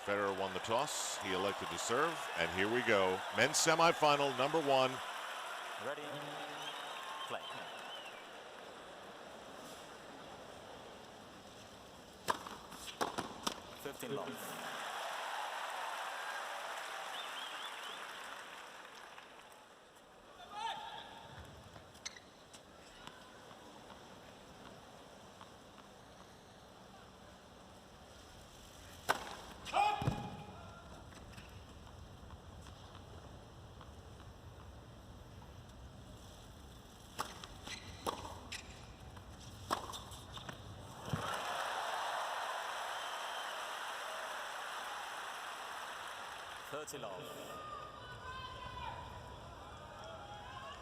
Federer won the toss. He elected to serve, and here we go. Men's semifinal number 1. Ready, play. Fifteen love.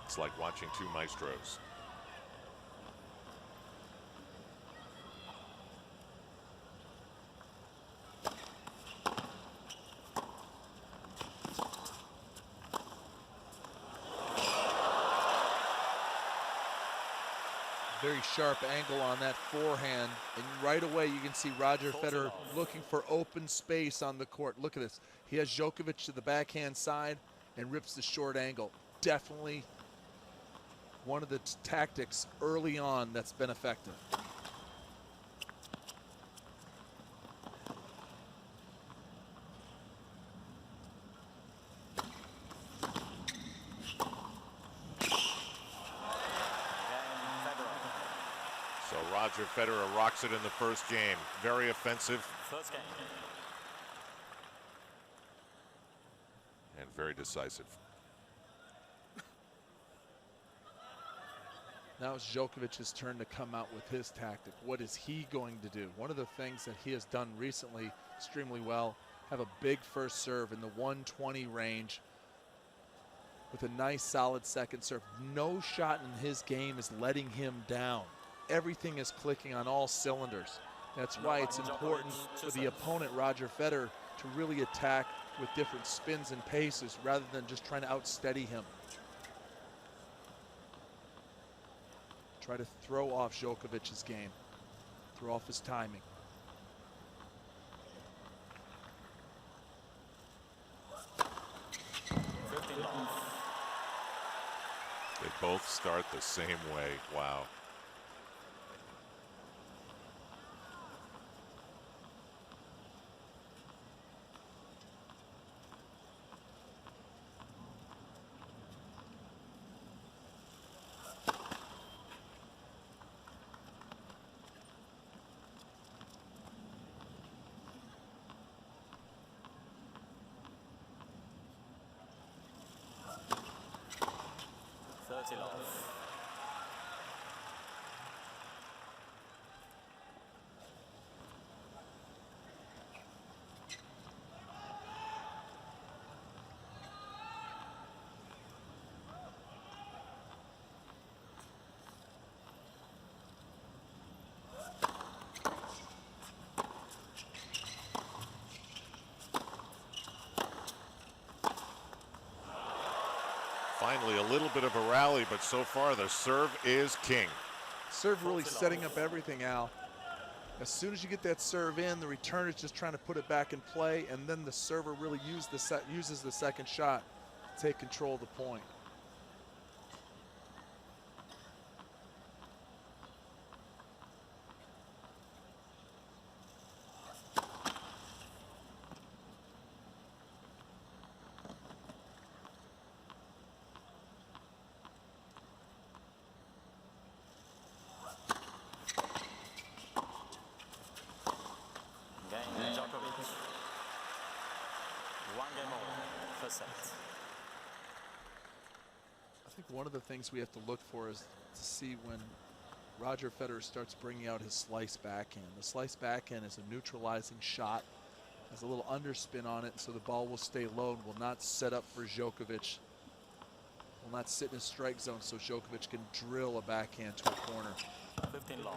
It's like watching two maestros. Very sharp angle on that forehand, and right away you can see Roger Federer looking for open space on the court. Look at this. He has Djokovic to the backhand side and rips the short angle. Definitely one of the tactics early on that's been effective. So Roger Federer rocks it in the first game. Very offensive. First game. And very decisive. Now it's Djokovic's turn to come out with his tactic. What is he going to do? One of the things that he has done recently extremely well, have a big first serve in the 120 range with a nice solid second serve. No shot in his game is letting him down. Everything is clicking on all cylinders. That's why it's important for the opponent, Roger Federer, to really attack with different spins and paces rather than just trying to outsteady him. Try to throw off Djokovic's game, throw off his timing. They both start the same way. Wow. Finally, a little bit of a rally, but so far the serve is king. Serve really setting up everything, Al. As soon as you get that serve in, the return is just trying to put it back in play, and then the server really uses the second shot to take control of the point. I think one of the things we have to look for is to see when Roger Federer starts bringing out his slice backhand. The slice backhand is a neutralizing shot, has a little underspin on it, so the ball will stay low and will not set up for Djokovic. Will not sit in his strike zone so Djokovic can drill a backhand to a corner. 15 long.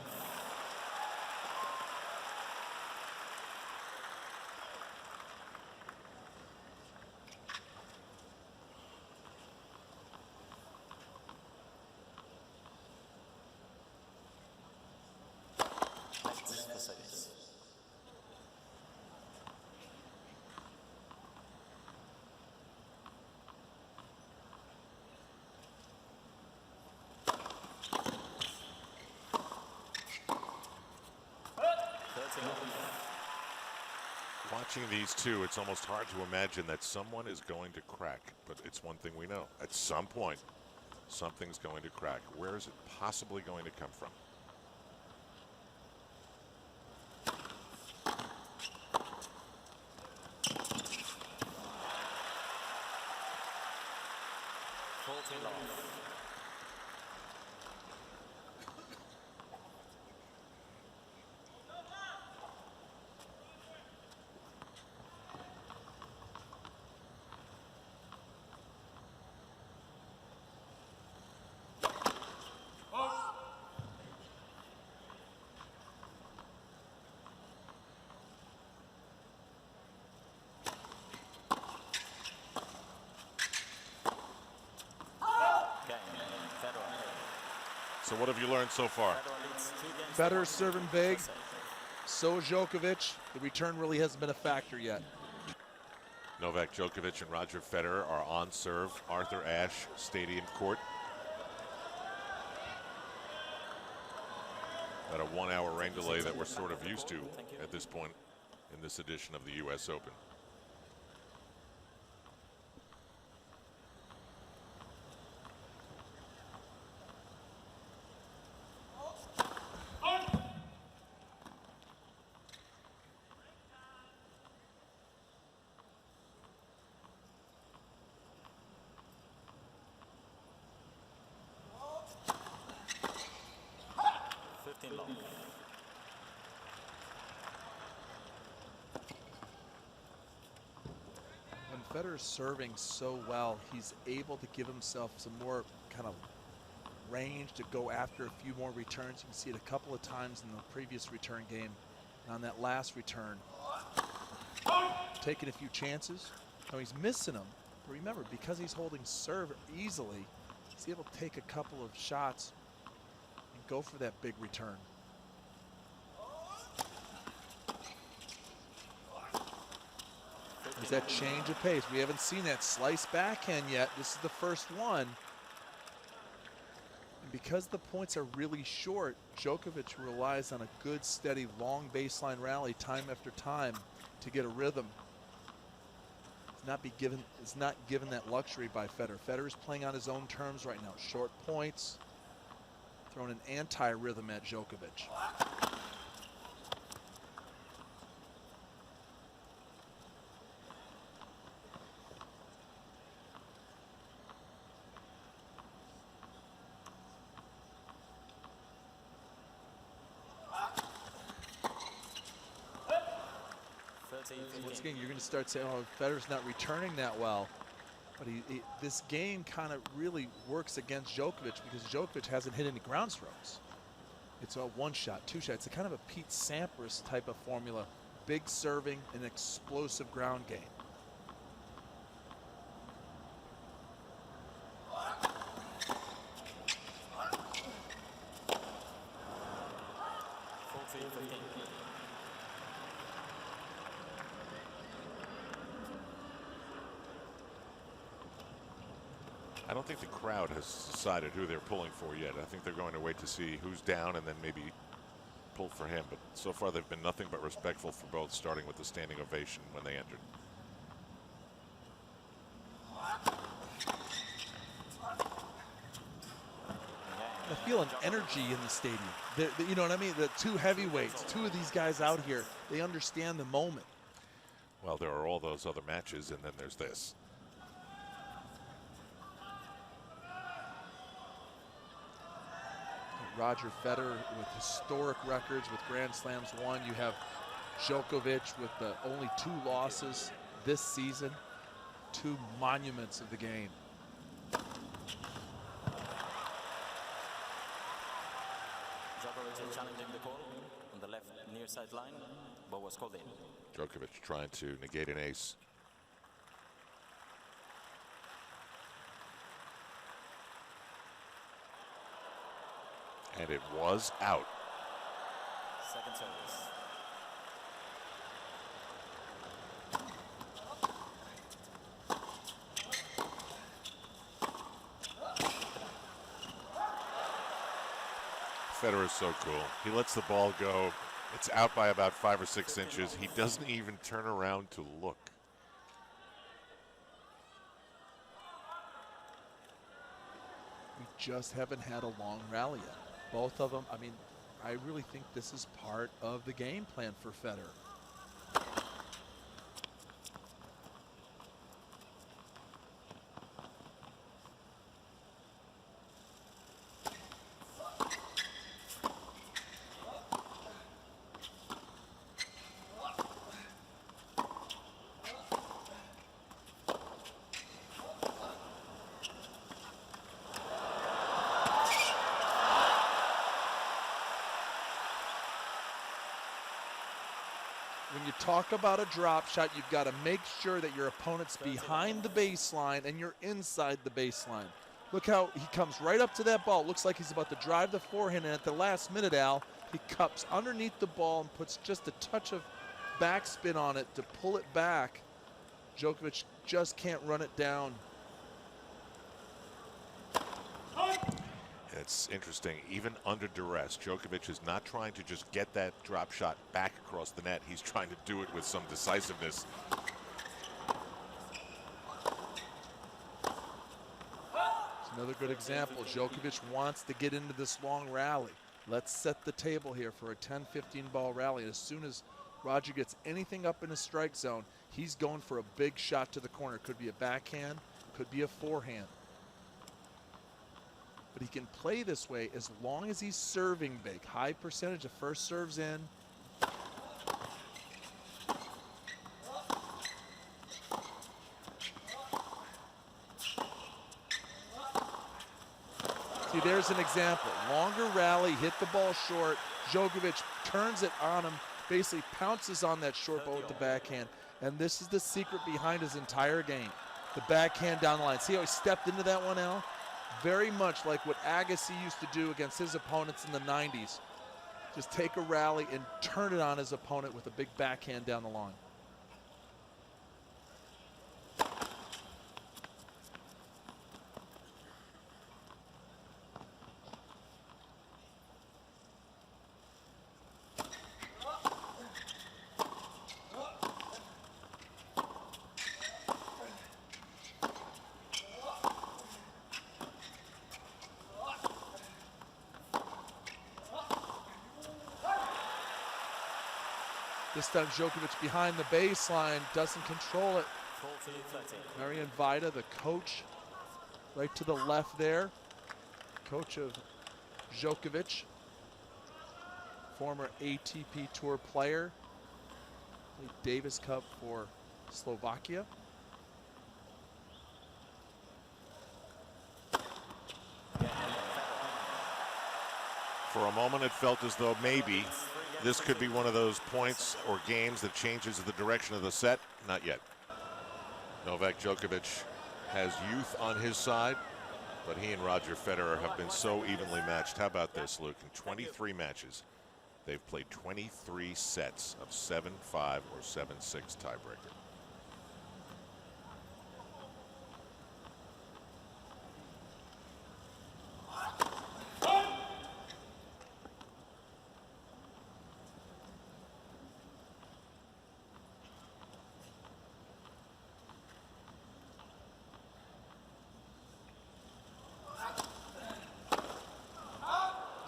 Watching these two, it's almost hard to imagine that someone is going to crack, but it's one thing we know. At some point, something's going to crack. Where is it possibly going to come from? So what have you learned so far? Federer serving big, so Djokovic. The return really hasn't been a factor yet. Novak Djokovic and Roger Federer are on serve, Arthur Ashe Stadium Court. At a 1 hour rain delay that we're sort of used to at this point in this edition of the US Open. When Federer's serving so well, he's able to give himself some more kind of range to go after a few more returns. You can see it a couple of times in the previous return game. And on that last return, taking a few chances. Now he's missing them. But remember, because he's holding serve easily, he's able to take a couple of shots and go for that big return. There's that change of pace. We haven't seen that slice backhand yet. This is the first one. And because the points are really short, Djokovic relies on a good, steady, long baseline rally time after time to get a rhythm. It's not given that luxury by Federer. Federer's playing on his own terms right now. Short points, throwing an anti-rhythm at Djokovic. Once again, you're going to start saying, oh, Federer's not returning that well. But this game kind of really works against Djokovic because Djokovic hasn't hit any ground strokes. It's a one shot, two shots. It's kind of a Pete Sampras type of formula. Big serving and explosive ground game. I don't think the crowd has decided who they're pulling for yet. I think they're going to wait to see who's down and then maybe pull for him. But so far they've been nothing but respectful for both, starting with the standing ovation when they entered. I feel an energy in the stadium. You know what I mean? The two heavyweights, two of these guys out here, they understand the moment. Well, there are all those other matches, and then there's this. Roger Federer with historic records with Grand Slams won. You have Djokovic with the only 2 losses this season. 2 monuments of the game. Djokovic is challenging the call on the left near sideline, but was called in. Djokovic trying to negate an ace. And it was out. Second service. Federer is so cool. He lets the ball go. It's out by about 5 or 6 inches. He doesn't even turn around to look. We just haven't had a long rally yet. Both of them, I mean, I really think this is part of the game plan for Federer. When you talk about a drop shot, you've got to make sure that your opponent's behind the baseline and you're inside the baseline. Look how he comes right up to that ball. Looks like he's about to drive the forehand, and at the last minute, Al, he cups underneath the ball and puts just a touch of backspin on it to pull it back. Djokovic just can't run it down. It's interesting, even under duress, Djokovic is not trying to just get that drop shot back across the net. He's trying to do it with some decisiveness. It's another good example. Djokovic wants to get into this long rally. Let's set the table here for a 10-15 ball rally. As soon as Roger gets anything up in his strike zone, he's going for a big shot to the corner. Could be a backhand, could be a forehand. But he can play this way as long as he's serving big. High percentage of first serves in. See, there's an example. Longer rally, hit the ball short. Djokovic turns it on him, basically pounces on that short ball with the backhand. And this is the secret behind his entire game. The backhand down the line. See how he stepped into that one, Al? Very much like what Agassi used to do against his opponents in the 90s. Just take a rally and turn it on his opponent with a big backhand down the line. This time Djokovic behind the baseline, doesn't control it. Marian Vida, the coach, right to the left there. Coach of Djokovic, former ATP Tour player. Played Davis Cup for Slovakia. For a moment, it felt as though maybe this could be one of those points or games that changes the direction of the set. Not yet. Novak Djokovic has youth on his side, but he and Roger Federer have been so evenly matched. How about this, Luke? In 23 matches, they've played 23 sets of 7-5 or 7-6 tiebreaker.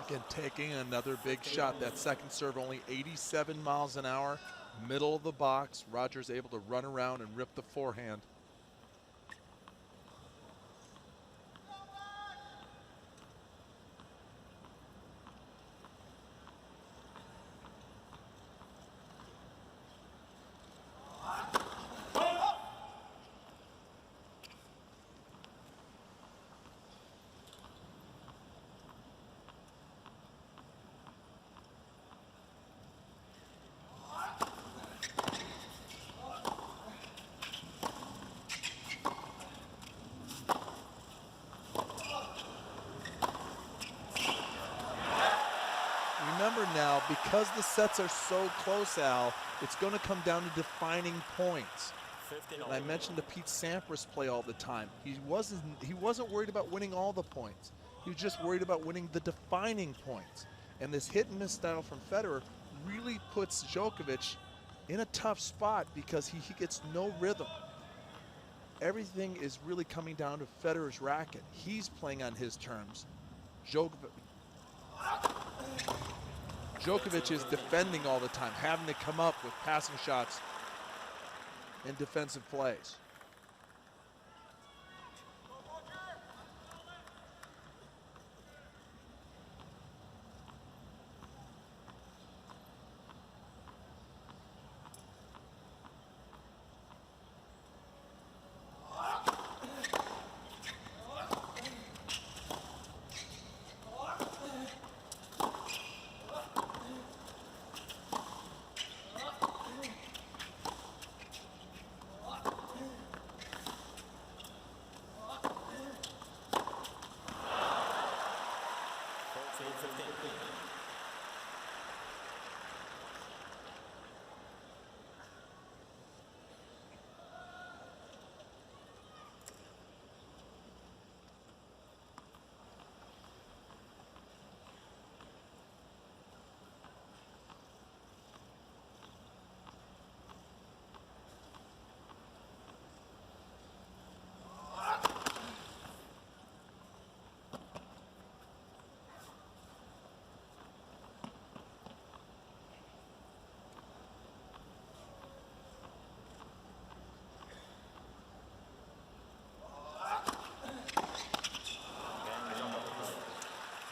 Again, taking another big shot. That second serve only 87 miles an hour, middle of the box. Roger's able to run around and rip the forehand. Remember now, because the sets are so close, Al, it's going to come down to defining points. And I mentioned the Pete Sampras play all the time. He wasn't worried about winning all the points. He was just worried about winning the defining points. And this hit and miss style from Federer really puts Djokovic in a tough spot because he gets no rhythm. Everything is really coming down to Federer's racket. He's playing on his terms. Djokovic is defending all the time, having to come up with passing shots and defensive plays.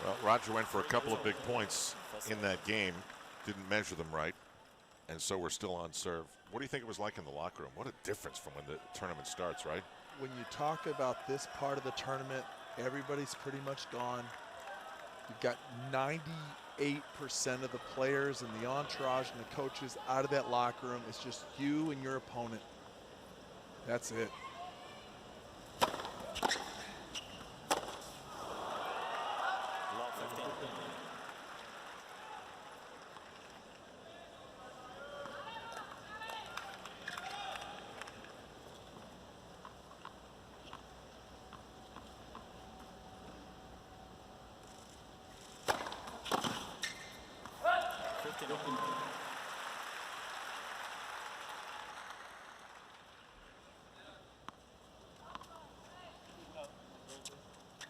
Well, Roger went for a couple of big points in that game, didn't measure them right, and so we're still on serve. What do you think it was like in the locker room? What a difference from when the tournament starts, right? When you talk about this part of the tournament, everybody's pretty much gone. You've got 98% of the players and the entourage and the coaches out of that locker room. It's just you and your opponent. That's it.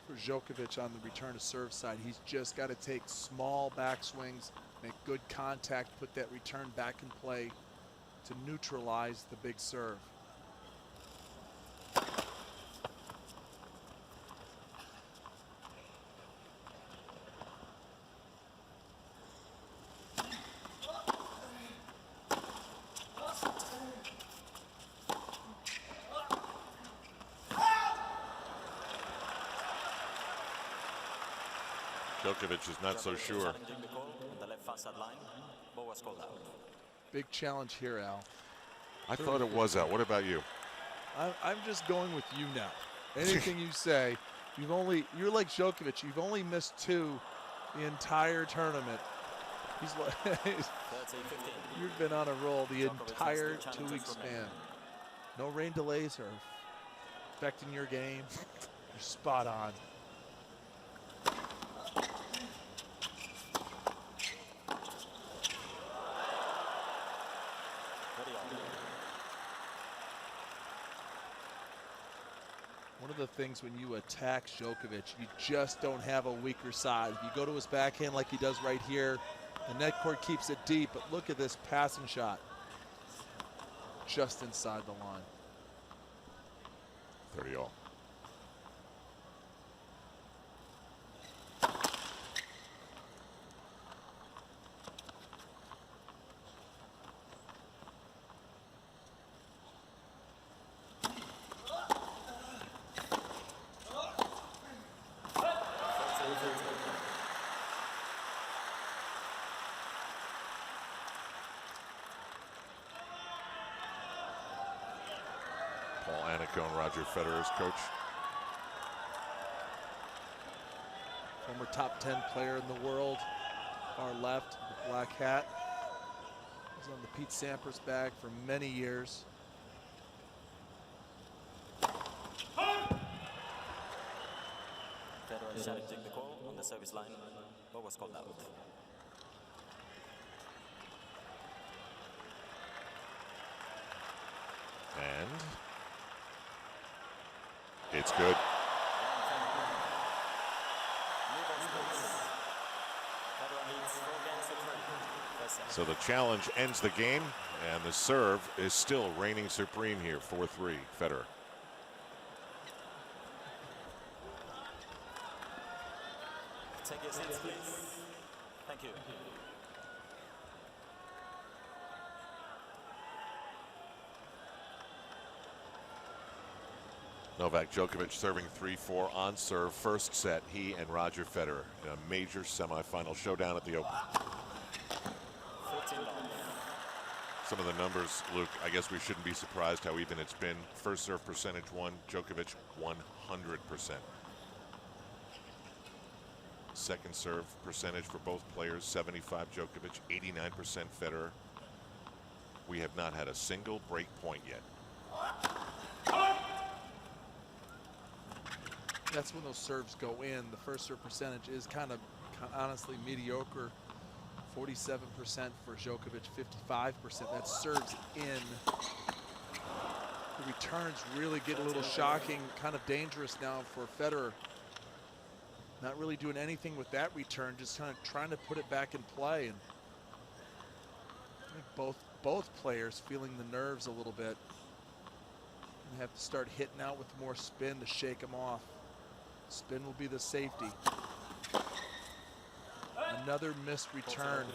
For Djokovic on the return to serve side, he's just got to take small backswings, make good contact, put that return back in play to neutralize the big serve. Djokovic is not so sure. Big challenge here, Al. I thought it was out. What about you? I'm just going with you now. Anything you say, you're like Djokovic. You've only missed 2 the entire tournament. He's like, you've been on a roll the entire 2-week span. No rain delays are affecting your game. You're spot on. One of the things when you attack Djokovic, you just don't have a weaker side. If you go to his backhand like he does right here, the net court keeps it deep, but look at this passing shot. Just inside the line. 30-all. Roger Federer's coach. Former top 10 player in the world. Far left, the black hat. He's on the Pete Sampras bag for many years. Federer challenging the call on the service line. What was called out? And it's good. So the challenge ends the game, and the serve is still reigning supreme here, 4-3, Federer. Take your seats, please. Thank you. Novak Djokovic serving 3-4 on serve. First set, he and Roger Federer in a major semifinal showdown at the Open. 14 love. Some of the numbers, Luke, I guess we shouldn't be surprised how even it's been. First serve percentage won, Djokovic 100%. Second serve percentage for both players, 75 Djokovic, 89% Federer. We have not had a single break point yet. That's when those serves go in. The first serve percentage is kind of honestly mediocre. 47% for Djokovic, 55%. That serves in. The returns really get a little shocking, kind of dangerous now for Federer. Not really doing anything with that return, just kind of trying to put it back in play. And I think both players feeling the nerves a little bit. And have to start hitting out with more spin to shake them off. Spin will be the safety. Another missed return.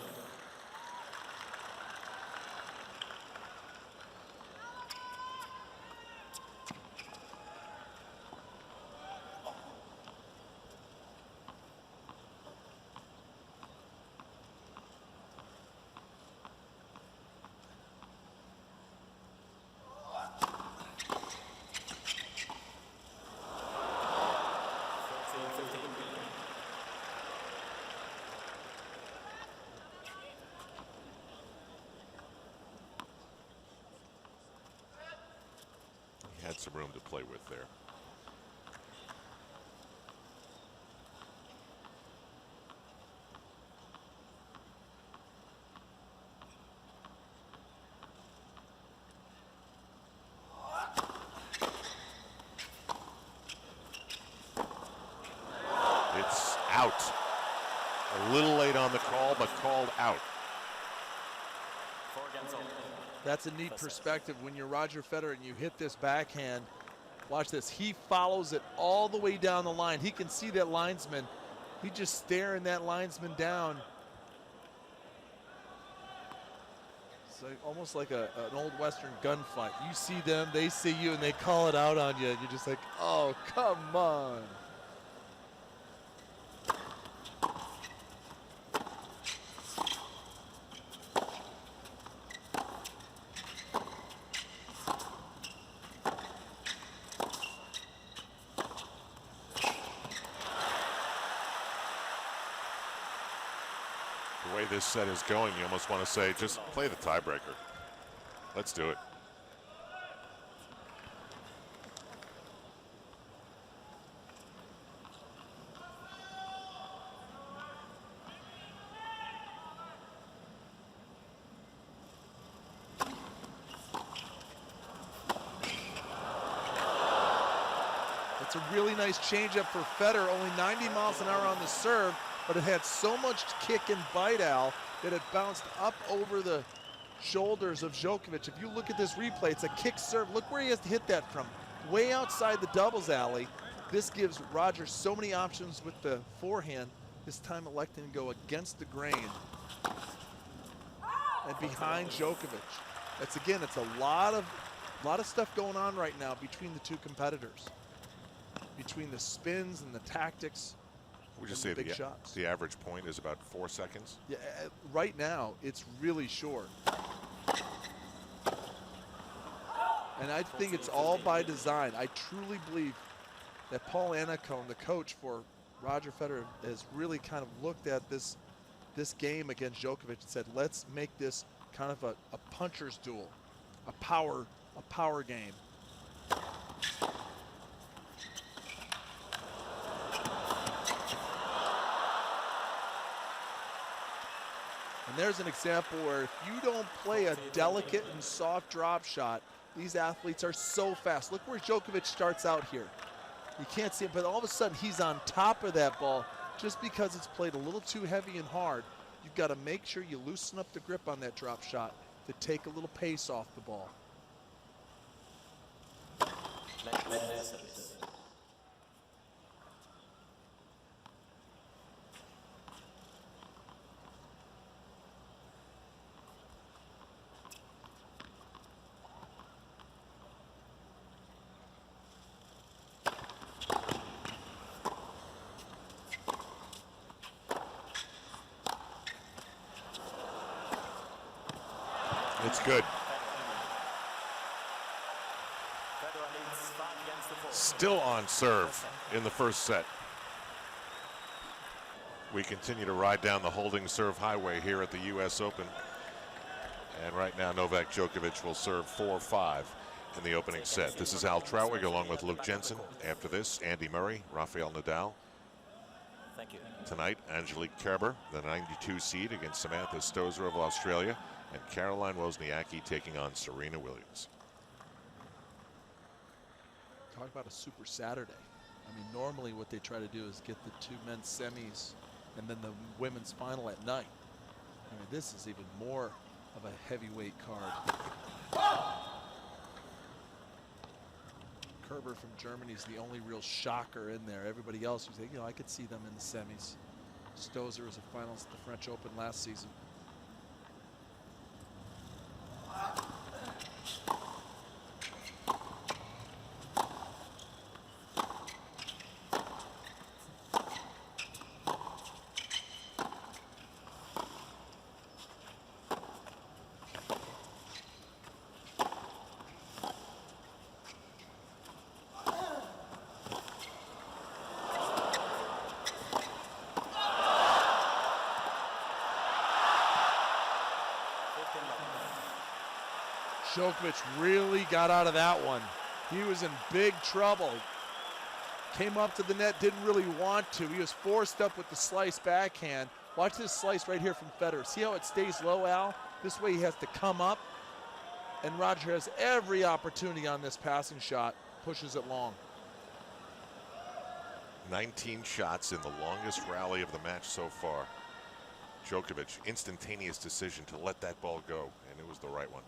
Had some room to play with there. It's out. A little late on the call, but called out. That's a neat perspective when you're Roger Federer and you hit this backhand. Watch this. He follows it all the way down the line. He can see that linesman. He's just staring that linesman down. It's like, almost like an old Western gunfight. You see them, they see you, and they call it out on you. You're just like, oh, come on. The way this set is going, you almost want to say, just play the tiebreaker. Let's do it. It's a really nice changeup for Federer, only 90 miles an hour on the serve, but it had so much kick and bite, Al, that it bounced up over the shoulders of Djokovic. If you look at this replay, it's a kick serve. Look where he has to hit that from. Way outside the doubles alley. This gives Roger so many options with the forehand, this time electing to go against the grain and behind Djokovic. That's, again, it's a lot of stuff going on right now between the two competitors, between the spins and the tactics. We just say big shots. The average point is about 4 seconds. Yeah, right now it's really short. And I think it's all by design. I truly believe that Paul Annacone, the coach for Roger Federer, has really kind of looked at this game against Djokovic and said, let's make this kind of a puncher's duel, a power game. And there's an example where if you don't play a delicate and soft drop shot, These athletes are so fast. Look where Djokovic starts out here. You can't see it, but all of a sudden he's on top of that ball just because it's played a little too heavy and hard. You've got to make sure you loosen up the grip on that drop shot to take a little pace off the ball. It's good. Still on serve in the first set. We continue to ride down the holding serve highway here at the US Open. And right now Novak Djokovic will serve 4-5 in the opening set. This is Al Trautwig along with Luke Jensen. After this, Andy Murray, Rafael Nadal. Thank you. Tonight, Angelique Kerber, the 92 seed, against Samantha Stosur of Australia, and Caroline Wozniacki taking on Serena Williams. Talk about a super Saturday. I mean, normally what they try to do is get the two men's semis and then the women's final at night. I mean, this is even more of a heavyweight card. Kerber from Germany is the only real shocker in there. Everybody else, you think, you know, I could see them in the semis. Stosur is a finalist at the French Open last season. Djokovic really got out of that one. He was in big trouble. Came up to the net, didn't really want to. He was forced up with the slice backhand. Watch this slice right here from Federer. See how it stays low, Al? This way he has to come up. And Roger has every opportunity on this passing shot. Pushes it long. 19 shots in the longest rally of the match so far. Djokovic, instantaneous decision to let that ball go, and it was the right one.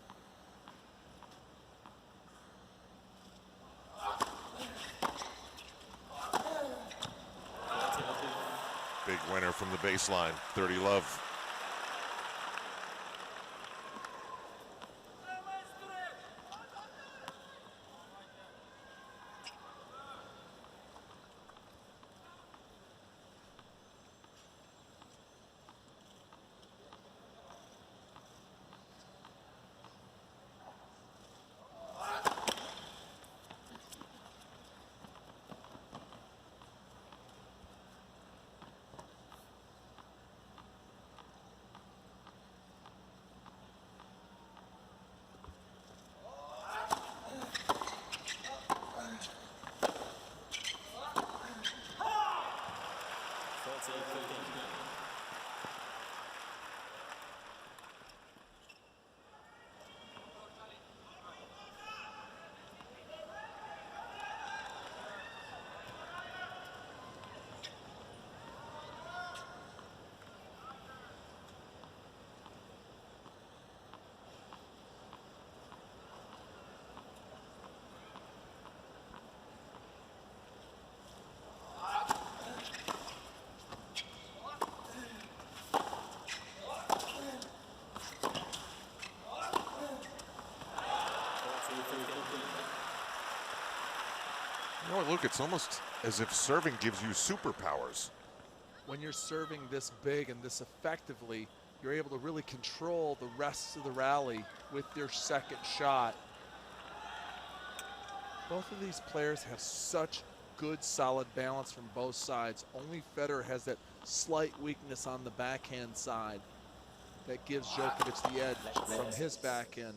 Big winner from the baseline, 30 love. You know what, Luke, it's almost as if serving gives you superpowers. When you're serving this big and this effectively, you're able to really control the rest of the rally with your second shot. Both of these players have such good, solid balance from both sides. Only Federer has that slight weakness on the backhand side that gives Djokovic the edge from his backhand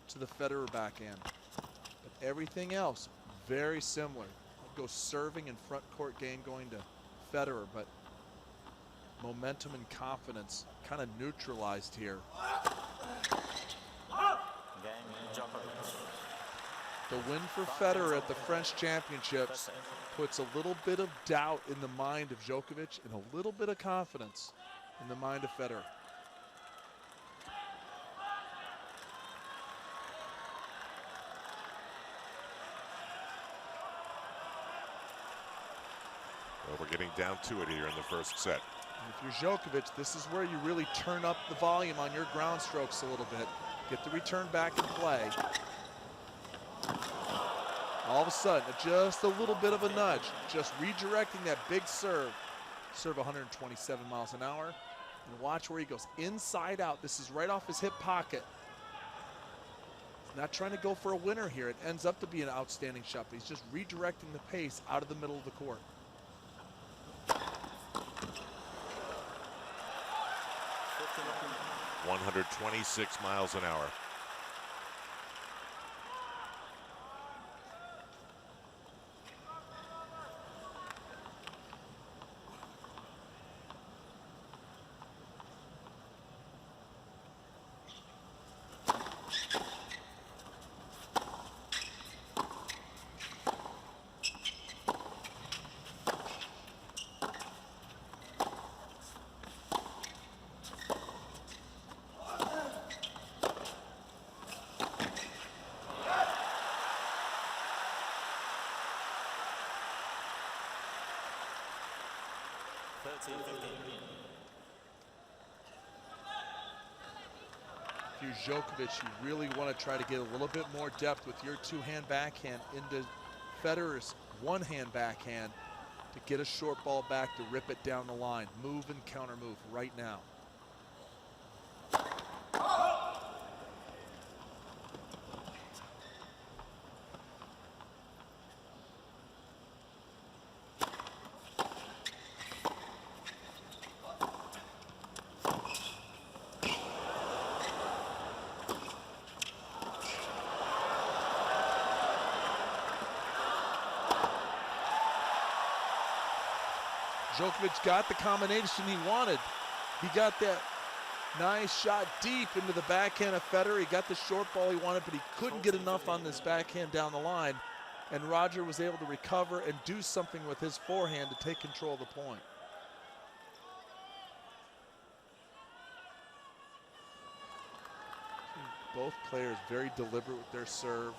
to the Federer backhand. But everything else, very similar. I'll go serving and front court game going to Federer, but momentum and confidence kind of neutralized here. Game Djokovic. The win for Federer at the French Championships puts a little bit of doubt in the mind of Djokovic and a little bit of confidence in the mind of Federer. Well, we're getting down to it here in the first set. And if you're Djokovic, this is where you really turn up the volume on your ground strokes a little bit. Get the return back in play. All of a sudden, just a little bit of a nudge, just redirecting that big serve. Serve 127 miles an hour. And watch where he goes inside out. This is right off his hip pocket. He's not trying to go for a winner here. It ends up to be an outstanding shot, but he's just redirecting the pace out of the middle of the court. 126 miles an hour. If you're Djokovic, you really want to try to get a little bit more depth with your two-hand backhand into Federer's one-hand backhand to get a short ball back to rip it down the line. Move and counter move right now. Djokovic got the combination he wanted. He got that nice shot deep into the backhand of Federer. He got the short ball he wanted, but he couldn't get enough on this backhand down the line. And Roger was able to recover and do something with his forehand to take control of the point. Both players very deliberate with their serve.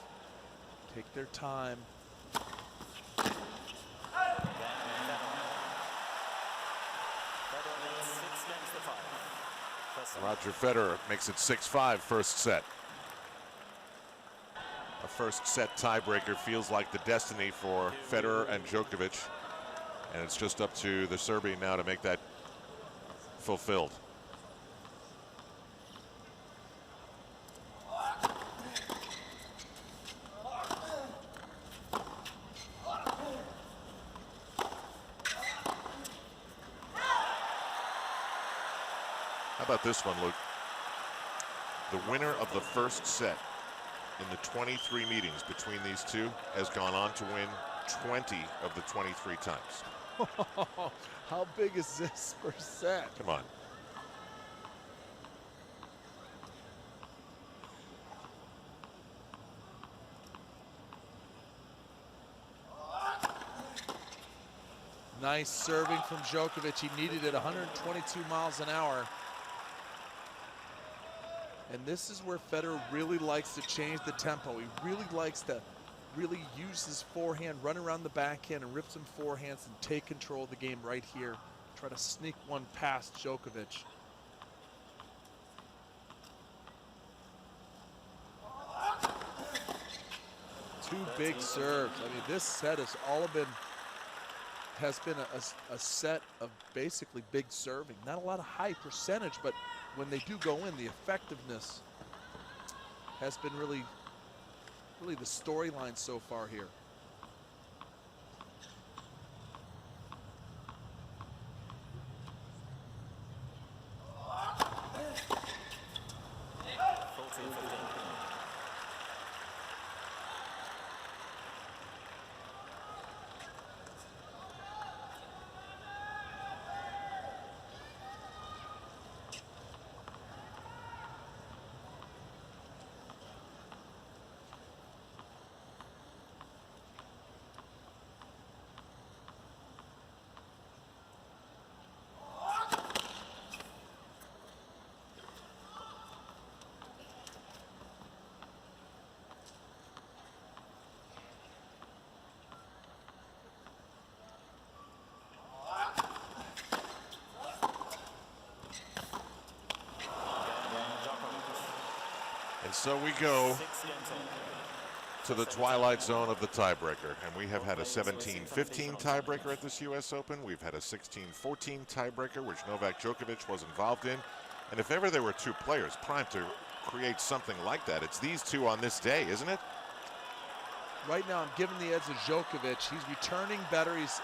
Take their time. Roger Federer makes it 6-5 first set. A first set tiebreaker feels like the destiny for Federer and Djokovic, and it's just up to the Serbian now to make that fulfilled. How about this one, Luke? The winner of the first set in the 23 meetings between these two has gone on to win 20 of the 23 times. How big is this per set? Come on. Nice serving from Djokovic. He needed it 122 miles an hour. And this is where Federer really likes to change the tempo. He really likes to really use his forehand, run around the backhand and rip some forehands and take control of the game right here. Try to sneak one past Djokovic. Two big serves. I mean, this set has been a set of basically big serving. Not a lot of high percentage, but when they do go in, the effectiveness has been really the storyline so far here. So we go to the twilight zone of the tiebreaker, and we have had a 17-15 tiebreaker at this U.S. Open. We've had a 16-14 tiebreaker, which Novak Djokovic was involved in. And if ever there were two players primed to create something like that, it's these two on this day, isn't it? Right now, I'm giving the edge to Djokovic. He's returning better. He's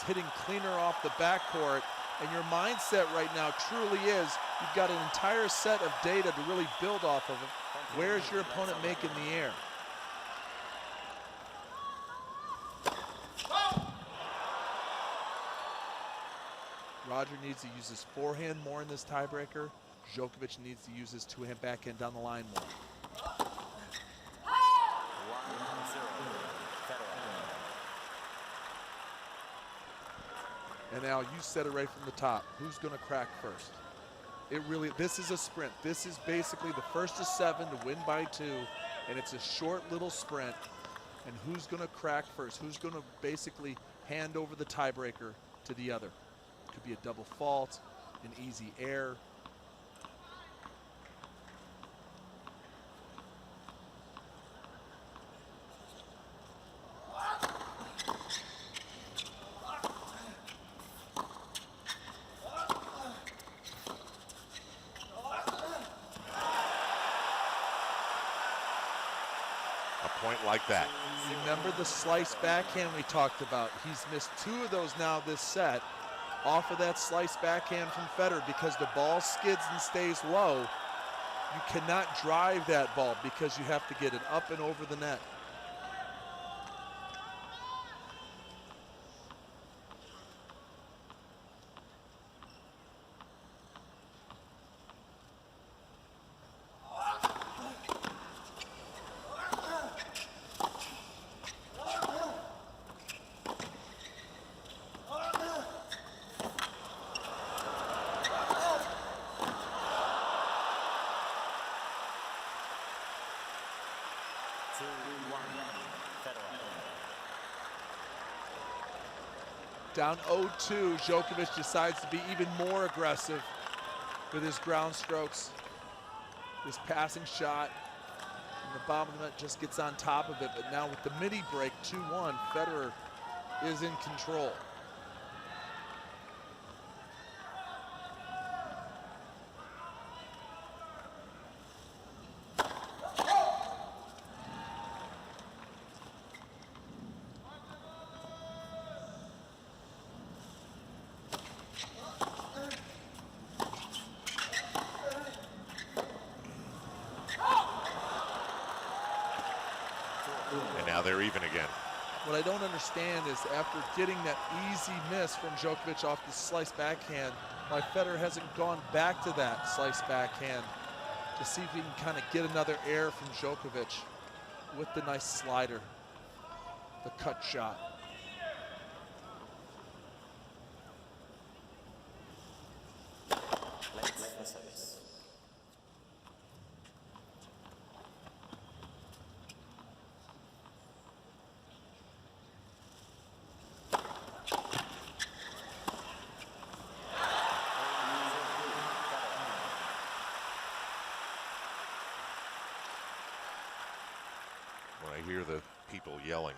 hitting cleaner off the backcourt. And your mindset right now truly is you've got an entire set of data to really build off of. Where's your opponent making the air? Roger needs to use his forehand more in this tiebreaker. Djokovic needs to use his two-hand backhand down the line more. 1-0. And now you said it right from the top. Who's going to crack first? This is a sprint. This is basically the first of 7 to win by 2, and it's a short little sprint. And who's going to crack first? Who's going to basically hand over the tiebreaker to the other? Could be a double fault, an easy air. Point like that. Remember the slice backhand we talked about. He's missed 2 of those now this set off of that slice backhand from Federer because the ball skids and stays low. You cannot drive that ball because you have to get it up and over the net. Down 0-2, Djokovic decides to be even more aggressive with his ground strokes. This passing shot in the bottom of the net just gets on top of it, but now with the mini break, 2-1, Federer is in control. And now they're even again. What I don't understand is after getting that easy miss from Djokovic off the slice backhand, why Federer hasn't gone back to that slice backhand to see if he can kind of get another air from Djokovic with the nice slider, the cut shot. When I hear the people yelling,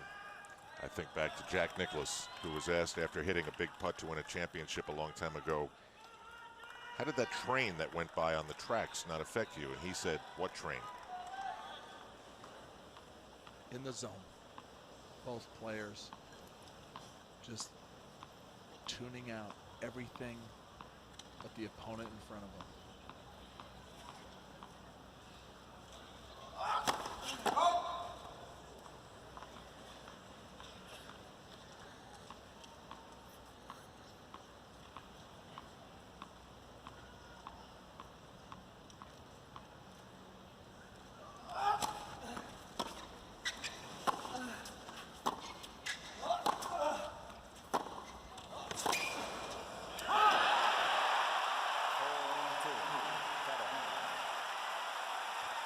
I think back to Jack Nicklaus, who was asked after hitting a big putt to win a championship a long time ago, how did that train that went by on the tracks not affect you? And he said, what train? In the zone. Both players just tuning out everything but the opponent in front of them.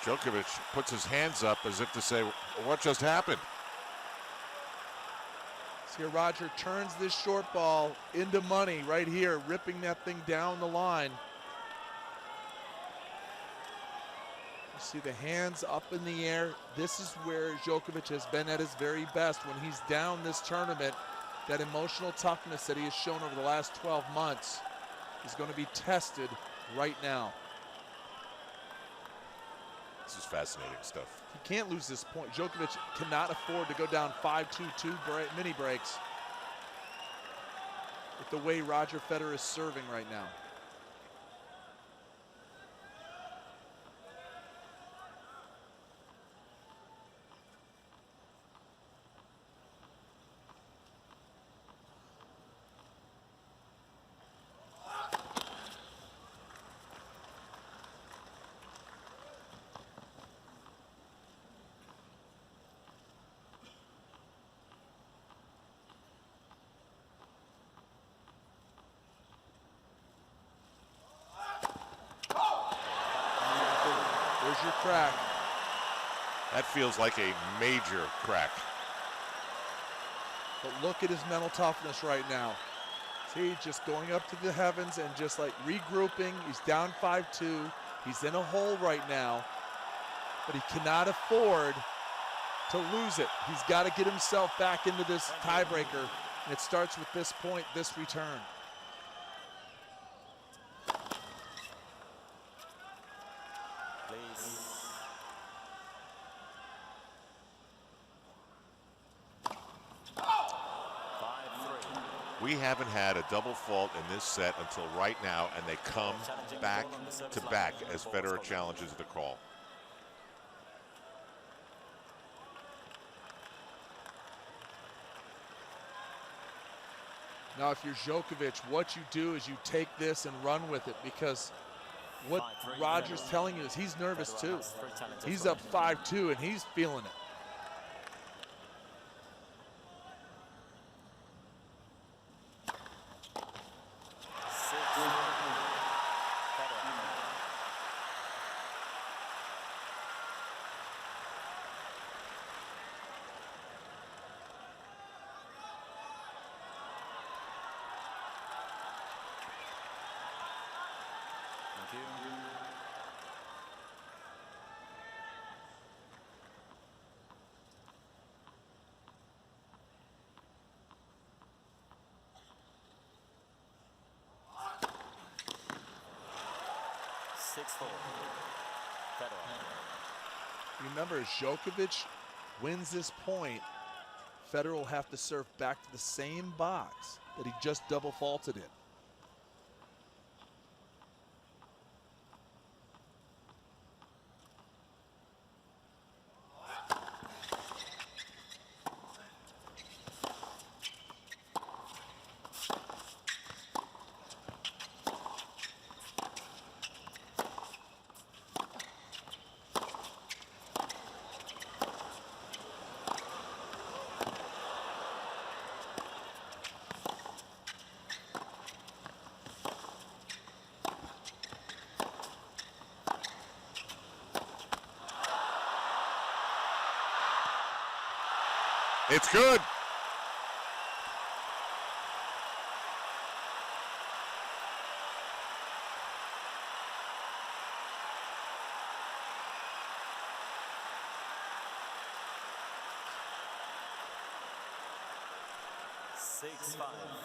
Djokovic puts his hands up as if to say, what just happened? So here Roger turns this short ball into money right here, ripping that thing down the line. See the hands up in the air. This is where Djokovic has been at his very best when he's down this tournament. That emotional toughness that he has shown over the last 12 months is going to be tested right now. This is fascinating stuff. He can't lose this point. Djokovic cannot afford to go down 5-2 mini breaks with the way Roger Federer is serving right now. There's your crack. That feels like a major crack. But look at his mental toughness right now. See, just going up to the heavens and just like regrouping. He's down 5-2. He's in a hole right now, but he cannot afford to lose it. He's got to get himself back into this tiebreaker, and it starts with this point, this return. We haven't had a double fault in this set until right now, and they come back to back as Federer challenges the call. Now, if you're Djokovic, what you do is you take this and run with it, because what Roger's telling you is he's nervous too. He's up 5-2 and he's feeling it. Remember, as Djokovic wins this point, Federer will have to serve back to the same box that he just double faulted in. It's good.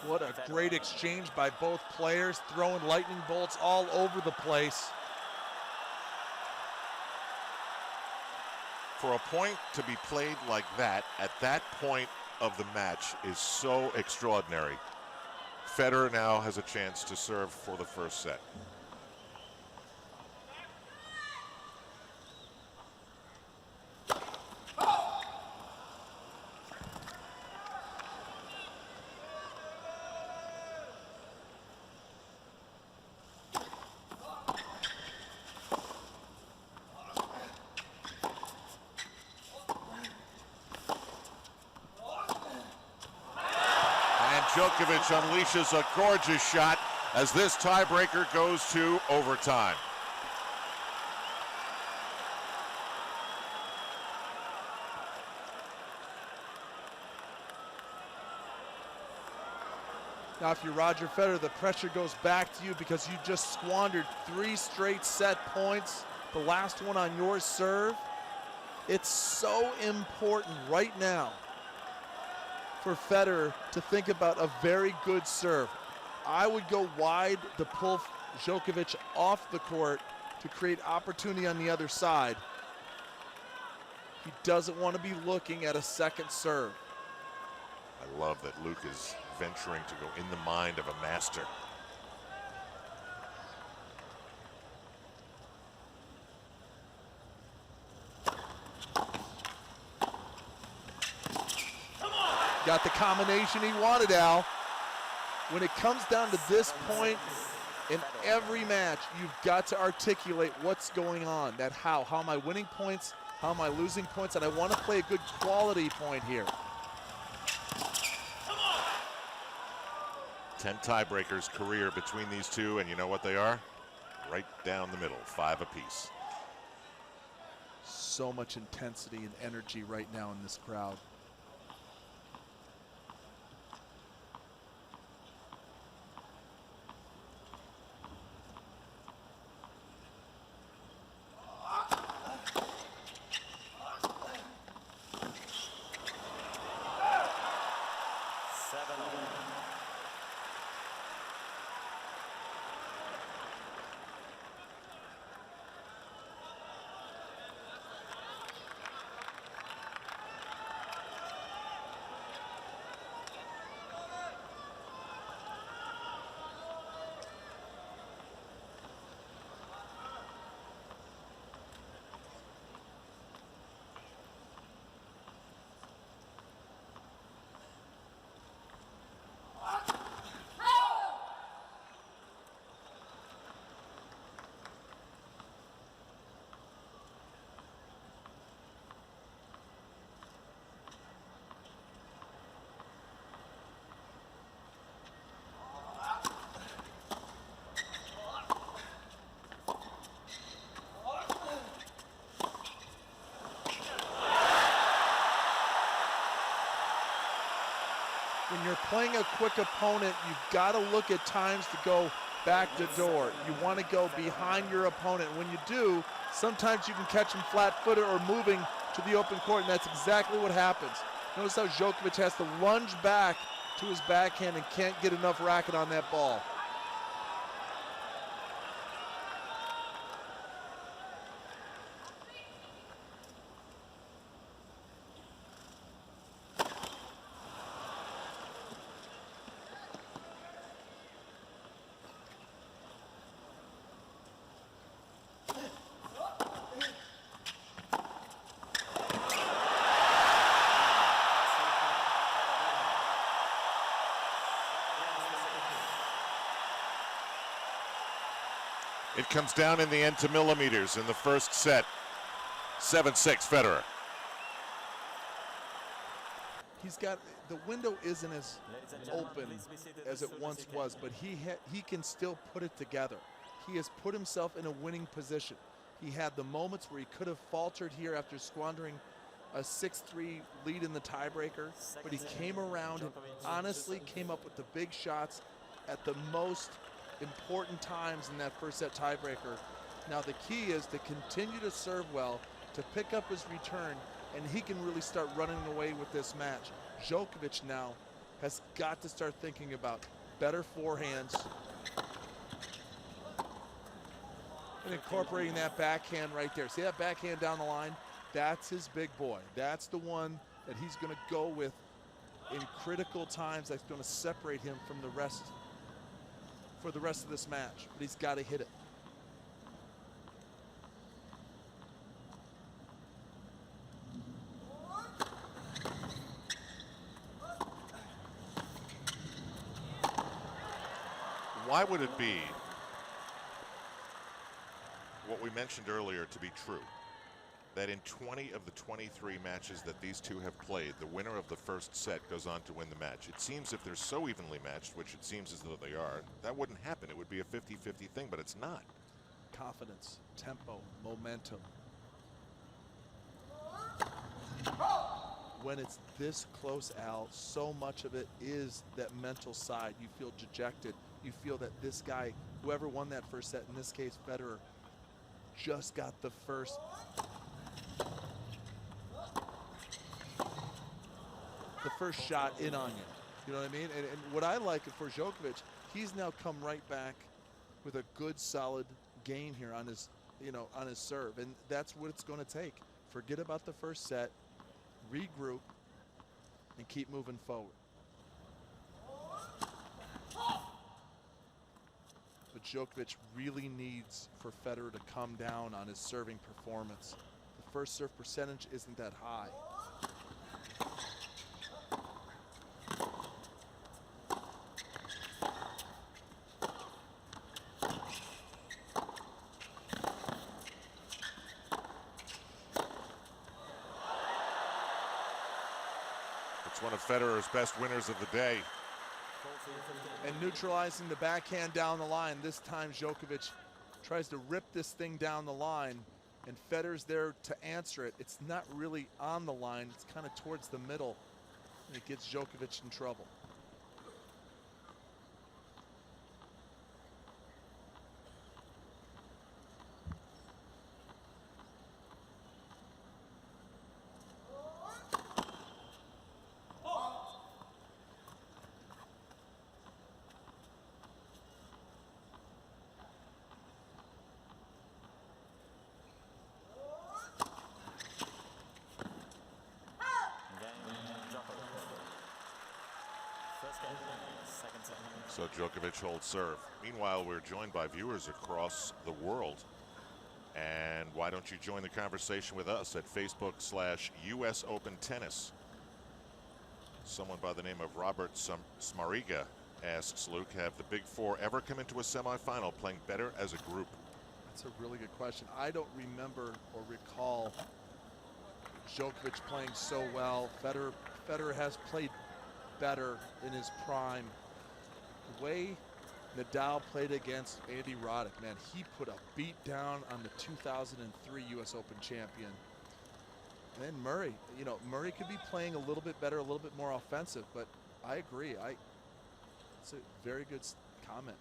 What a great exchange by both players, throwing lightning bolts all over the place. For a point to be played like that at that point of the match is so extraordinary. Federer now has a chance to serve for the first set. Djokovic unleashes a gorgeous shot as this tiebreaker goes to overtime. Now, if you're Roger Federer, the pressure goes back to you because you just squandered 3 straight set points the last one on your serve. It's so important right now for Federer to think about a very good serve. I would go wide to pull Djokovic off the court to create opportunity on the other side. He doesn't want to be looking at a second serve. I love that Luke is venturing to go in the mind of a master. Got the combination he wanted, Al. When it comes down to this point in every match, you've got to articulate what's going on. That how am I winning points? How am I losing points? And I want to play a good quality point here. 10 tiebreakers career between these two, and you know what they are? Right down the middle, 5 apiece. So much intensity and energy right now in this crowd. When you're playing a quick opponent, you've got to look at times to go back to door. You want to go behind your opponent. When you do, sometimes you can catch him flat-footed or moving to the open court, and that's exactly what happens. Notice how Djokovic has to lunge back to his backhand and can't get enough racket on that ball. It comes down in the end to millimeters in the first set. 7-6 Federer. He's got, the window isn't as open as it once was, but he can still put it together. He has put himself in a winning position. He had the moments where he could have faltered here after squandering a 6-3 lead in the tiebreaker, but he came around and honestly came up with the big shots at the most important times in that first set tiebreaker. Now the key is to continue to serve well, to pick up his return, and he can really start running away with this match. Djokovic now has got to start thinking about better forehands and incorporating that backhand right there. See that backhand down the line? That's his big boy. That's the one that he's going to go with in critical times. That's going to separate him from the rest for the rest of this match, but he's got to hit it. Why would it be what we mentioned earlier to be true? That in 20 of the 23 matches that these two have played, the winner of the first set goes on to win the match. It seems if they're so evenly matched, which it seems as though they are, that wouldn't happen. It would be a 50-50 thing, but it's not. Confidence, tempo, momentum. When it's this close, Al, so much of it is that mental side. You feel dejected. You feel that this guy, whoever won that first set, in this case Federer, just got the first shot in on you. You know what I mean? And what I like for Djokovic, he's now come right back with a good, solid game here on his, on his serve, and that's what it's going to take. Forget about the first set, regroup, and keep moving forward. But Djokovic really needs for Federer to come down on his serving performance. The first serve percentage isn't that high. It's one of Federer's best winners of the day. And neutralizing the backhand down the line. This time Djokovic tries to rip this thing down the line, and Federer's there to answer it. It's not really on the line, it's kind of towards the middle, and it gets Djokovic in trouble. So Djokovic holds serve. Meanwhile, we're joined by viewers across the world. And why don't you join the conversation with us at Facebook/US Open Tennis. Someone by the name of Robert Smariga asks, Luke, have the Big Four ever come into a semifinal playing better as a group? That's a really good question. I don't remember or recall Djokovic playing so well. Federer has played better in his prime. The way Nadal played against Andy Roddick, man, he put a beat down on the 2003 US Open champion. And then Murray, Murray could be playing a little bit better, a little bit more offensive, but I agree. It's a very good comment.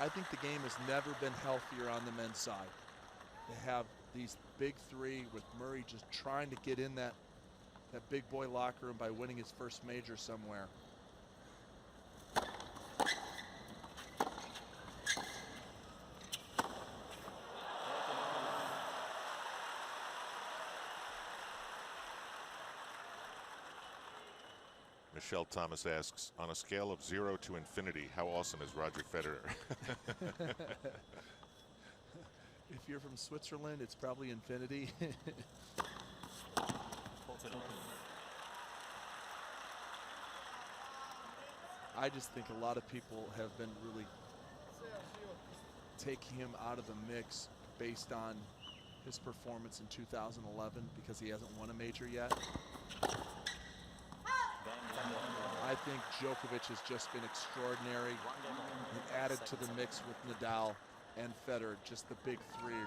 I think the game has never been healthier on the men's side. They have these big three with Murray just trying to get in that big boy locker room by winning his first major somewhere. Michelle Thomas asks, on a scale of 0 to infinity, how awesome is Roger Federer? If you're from Switzerland, it's probably infinity. I just think a lot of people have been really taking him out of the mix based on his performance in 2011 because he hasn't won a major yet. I think Djokovic has just been extraordinary and added to the mix with Nadal and Federer, just the big three.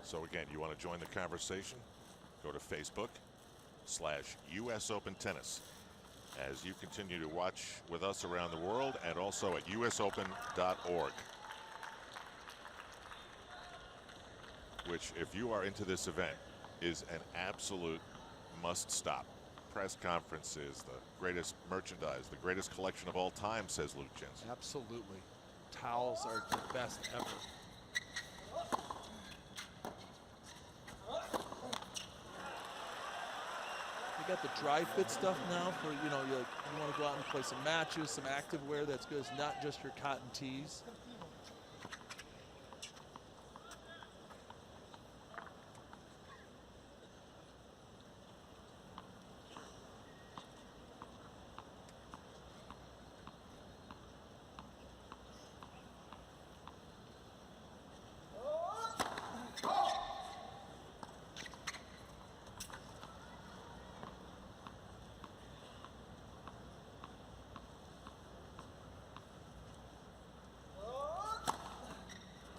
So again, you want to join the conversation? Go to Facebook/US Open Tennis as you continue to watch with us around the world and also at usopen.org. Which, if you are into this event, is an absolute must-stop. Press conferences, the greatest merchandise, the greatest collection of all time, says Luke Jensen. Absolutely. Towels are the best ever. You got the dry fit stuff now for, you want to go out and play some matches, some active wear that's good. It's not just your cotton tees.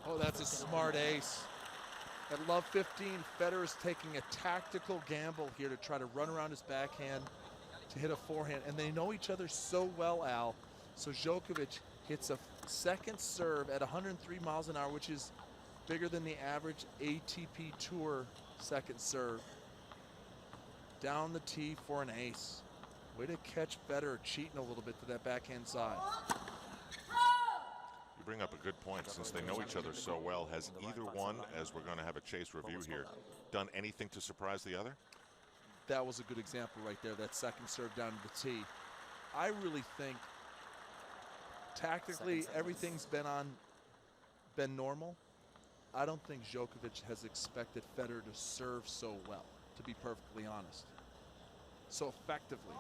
Oh, that's a smart ace. At love 15, Federer's taking a tactical gamble here to try to run around his backhand to hit a forehand. And they know each other so well, Al. So Djokovic hits a second serve at 103 miles an hour, which is bigger than the average ATP Tour second serve. Down the tee for an ace. Way to catch Federer cheating a little bit to that backhand side. You bring up a good point. Since they know each other so well, has either one, as we're going to have a chase review here, done anything to surprise the other? That was a good example right there, that second serve down to the tee. I really think tactically everything's been normal. I don't think Djokovic has expected Federer to serve so well, to be perfectly honest. So effectively.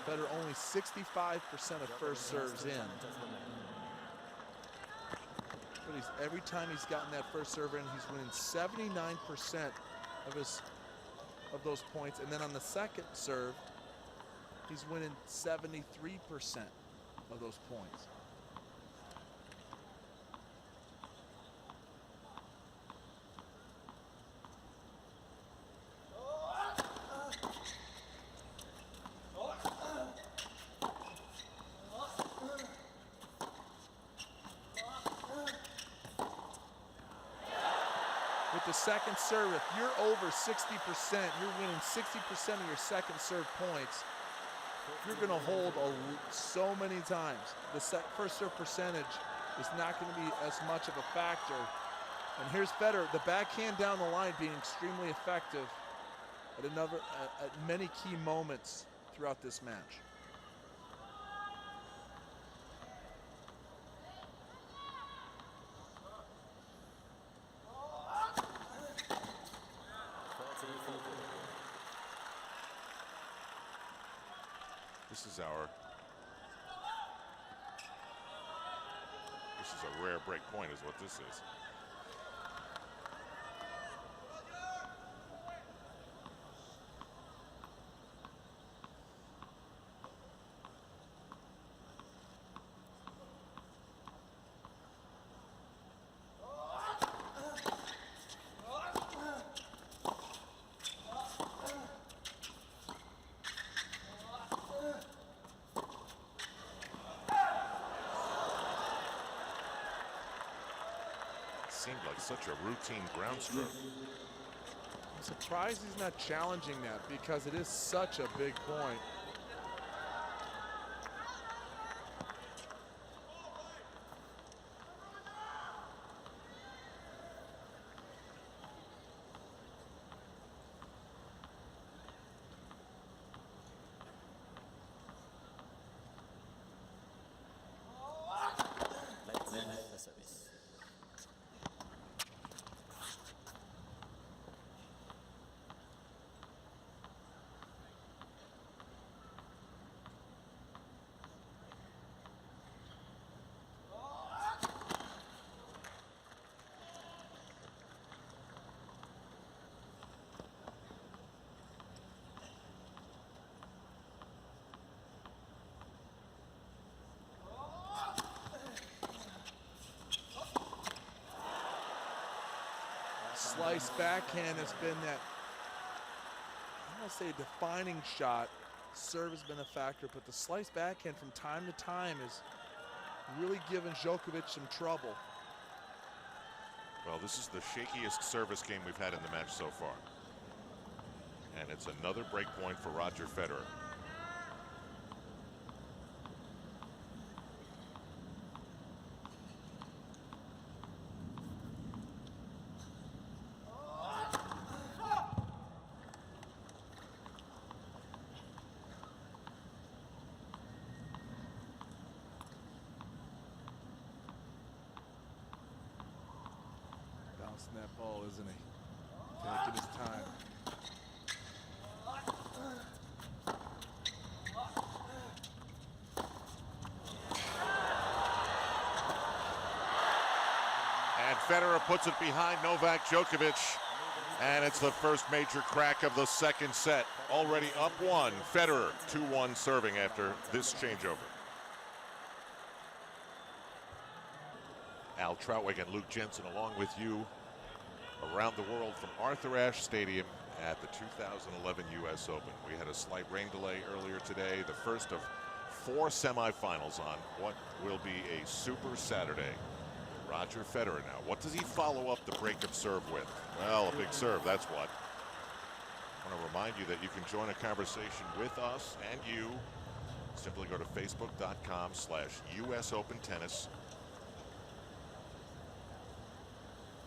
Federer only 65% of first serves in. But every time he's gotten that first serve in, he's winning 79% of those points. And then on the second serve, he's winning 73% of those points. With the second serve, if you're over 60%, you're winning 60% of your second serve points. You're going to hold so many times. The first serve percentage is not going to be as much of a factor. And here's Federer, the backhand down the line being extremely effective at many key moments throughout this match. This is a rare break point is what this is. Seemed like such a routine ground stroke. I'm surprised he's not challenging that because it is such a big point. Slice backhand has been that, I don't want to say defining shot. Serve has been a factor, but the slice backhand from time to time is really giving Djokovic some trouble. Well, this is the shakiest service game we've had in the match so far. And it's another break point for Roger Federer. Bouncing that ball, isn't he? Taking his time. And Federer puts it behind Novak Djokovic. And it's the first major crack of the second set. Already up one. Federer 2-1 serving after this changeover. Al Troutwig and Luke Jensen along with you around the world from Arthur Ashe Stadium at the 2011 US Open. We had a slight rain delay earlier today, the first of 4 semifinals on what will be a super Saturday. Roger Federer now. What does he follow up the breakup serve with? Well, a big serve, that's what. I want to remind you that you can join a conversation with us and you. Simply go to facebook.com/US Open Tennis.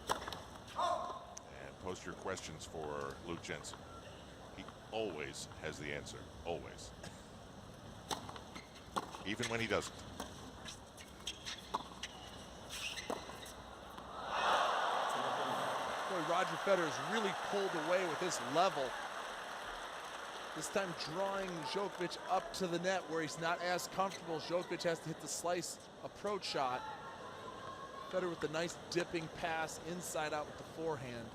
And post your questions for Luke Jensen. He always has the answer, always. Even when he doesn't. Roger Federer has really pulled away with this level. This time drawing Djokovic up to the net where he's not as comfortable. Djokovic has to hit the slice approach shot. Federer with the nice dipping pass inside out with the forehand.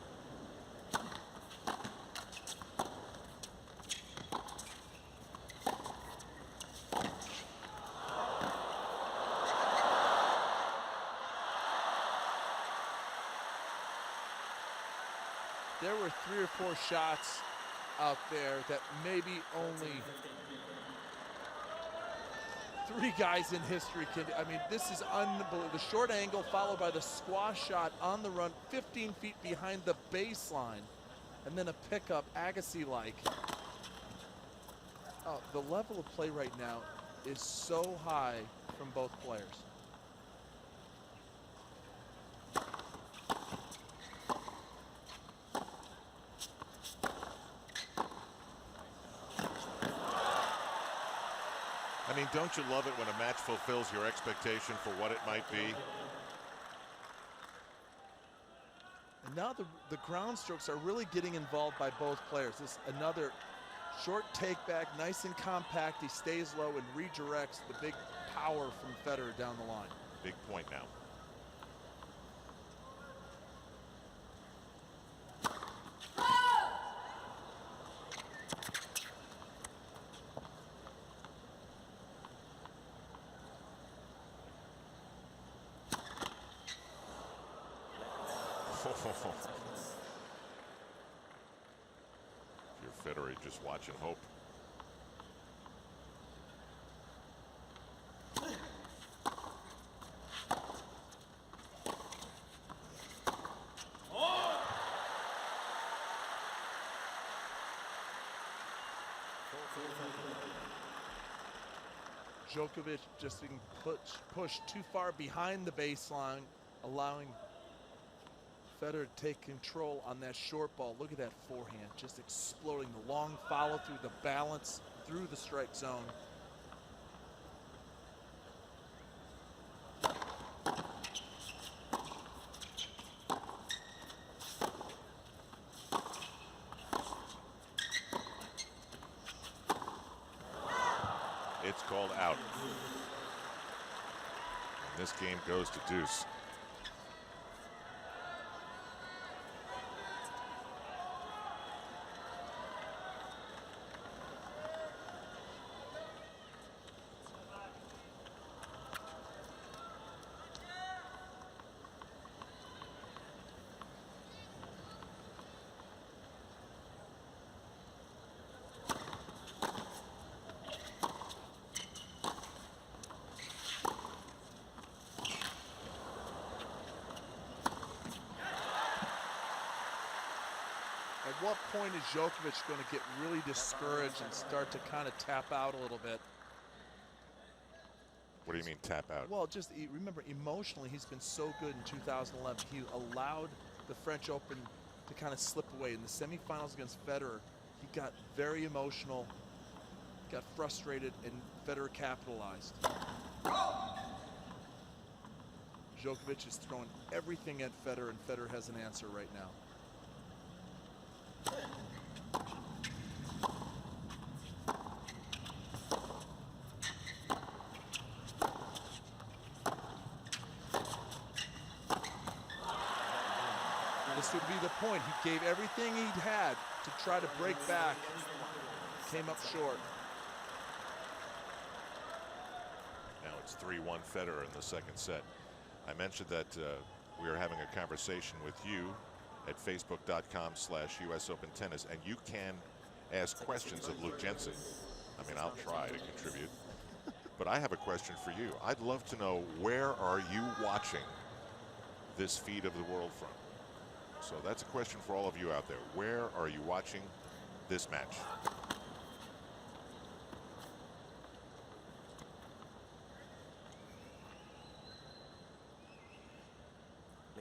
There were 3 or 4 shots out there that maybe only 3 guys in history can. I mean, this is unbelievable. The short angle followed by the squash shot on the run, 15 feet behind the baseline, and then a pickup, Agassi-like. Oh, the level of play right now is so high from both players. I mean, don't you love it when a match fulfills your expectation for what it might be? And now the ground strokes are really getting involved by both players. This another short take back, nice and compact. He stays low and redirects the big power from Federer down the line. Big point now. If you're Federer, just watch and hope. Djokovic just being pushed too far behind the baseline, allowing Federer to take control on that short ball. Look at that forehand, just exploding. The long follow through, the balance through the strike zone. It's called out. And this game goes to deuce. At what point is Djokovic going to get really discouraged and start to kind of tap out a little bit? What do you mean tap out? Well, just remember, emotionally, he's been so good in 2011. He allowed the French Open to kind of slip away. In the semifinals against Federer, he got very emotional, got frustrated, and Federer capitalized. Djokovic is throwing everything at Federer, and Federer has an answer right now. The this would be the point. He gave everything he'd had to try to break back. Came up short. Now it's 3-1 Federer in the second set. I mentioned that we are having a conversation with you at facebook.com/US Open Tennis, and you can ask questions of Luke Jensen. I mean, I'll try to contribute. But I have a question for you. I'd love to know, where are you watching this feed of the world from? So that's a question for all of you out there. Where are you watching this match?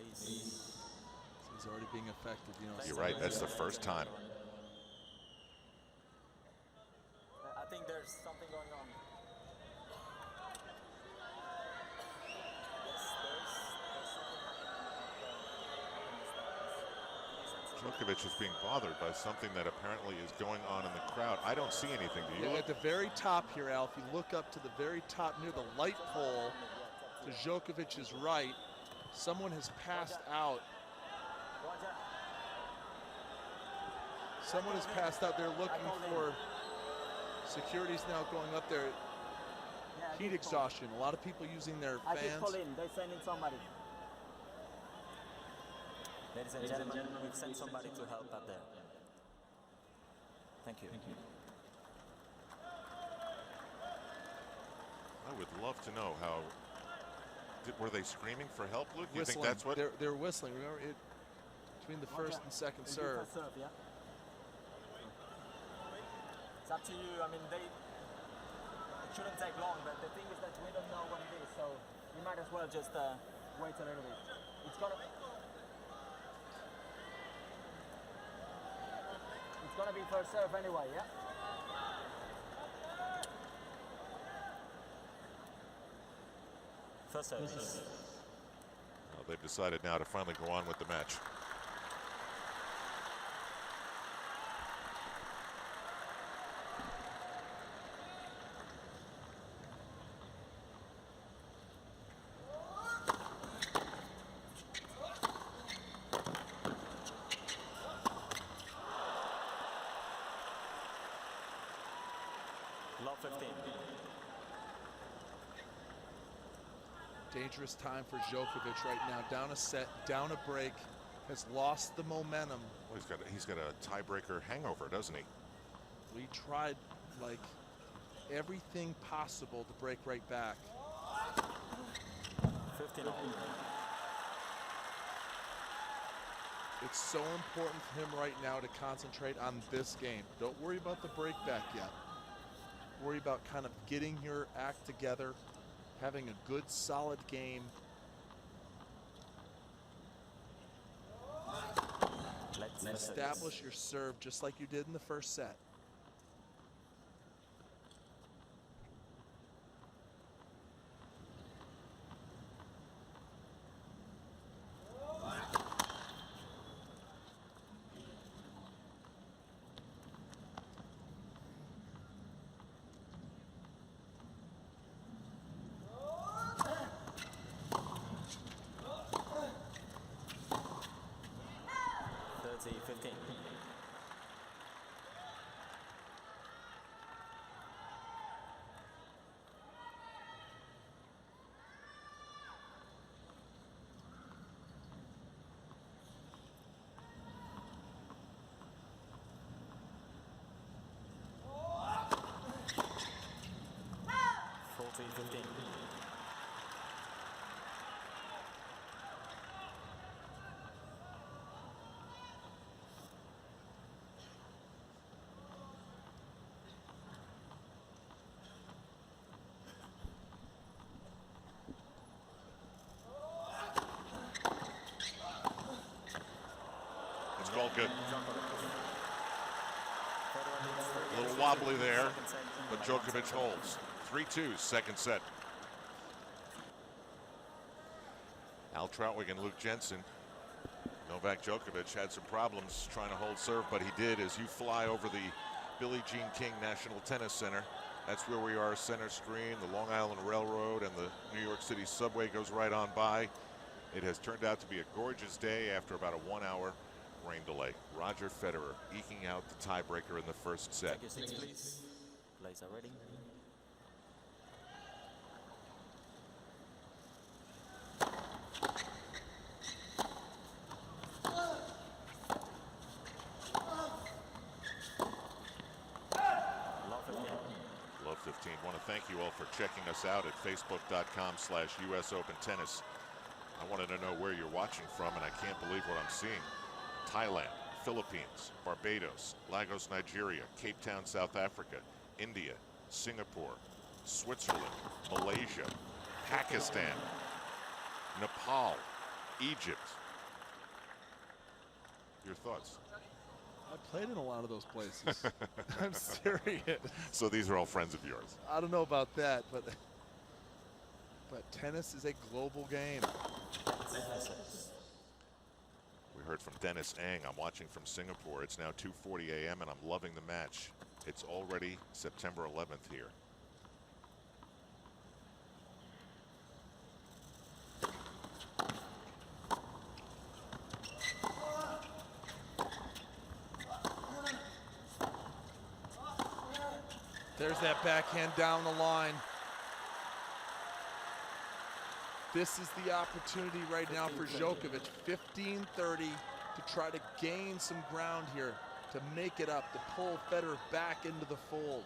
He's already being affected. You know, you're right. That's the first time. I think there's something going on. Djokovic is being bothered by something that apparently is going on in the crowd. I don't see anything. Do you? Yeah, at the very top here, Al, if you look up to the very top near the light pole to Djokovic's right, someone has passed out. Someone has passed out. They're looking for, security's now going up there. Heat exhaustion. A lot of people using their I keep fans. calling. They're sending somebody. Ladies and gentlemen, we've sent somebody to help up there. Thank you. I would love to know how. Were they screaming for help, Luke? You think Whistling. that's what? They're whistling. Remember it between the first and second serve. It's up to you. I mean, it shouldn't take long, but the thing is that we don't know what it is, so we might as well just wait a little bit. It's gonna be first serve anyway, yeah? First serve. Well, they've decided now to finally go on with the match. Love 15. Dangerous time for Djokovic right now. Down a set, down a break, has lost the momentum. Well, he's got a tiebreaker hangover, doesn't he? We tried like everything possible to break right back. 15. It's so important for him right now to concentrate on this game. Don't worry about the break back yet. Worry about kind of getting your act together, having a good, solid game. Establish your serve just like you did in the first set. It's called good. A little wobbly there, but Djokovic holds. 3-2, second set. Al Trautwig and Luke Jensen. Novak Djokovic had some problems trying to hold serve, but he did as you fly over the Billie Jean King National Tennis Center. That's where we are, center screen. The Long Island Railroad and the New York City subway goes right on by. It has turned out to be a gorgeous day after about a 1 hour rain delay. Roger Federer eking out the tiebreaker in the first set. Take your seats, please. Plays are ready. Love 15. Want to thank you all for checking us out at facebook.com/US Open Tennis. I wanted to know where you're watching from, and I can't believe what I'm seeing. Thailand, Philippines, Barbados, Lagos, Nigeria, Cape Town, South Africa, India, Singapore, Switzerland, Malaysia, Pakistan, Nepal, Egypt. Your thoughts? I played in a lot of those places. I'm serious. So these are all friends of yours. I don't know about that, but tennis is a global game. We heard from Dennis Ang. I'm watching from Singapore. It's now 2:40 a.m. and I'm loving the match. It's already September 11th here. There's that backhand down the line. This is the opportunity right now for Djokovic. 15:30 to try to gain some ground here, to make it up, to pull Federer back into the fold.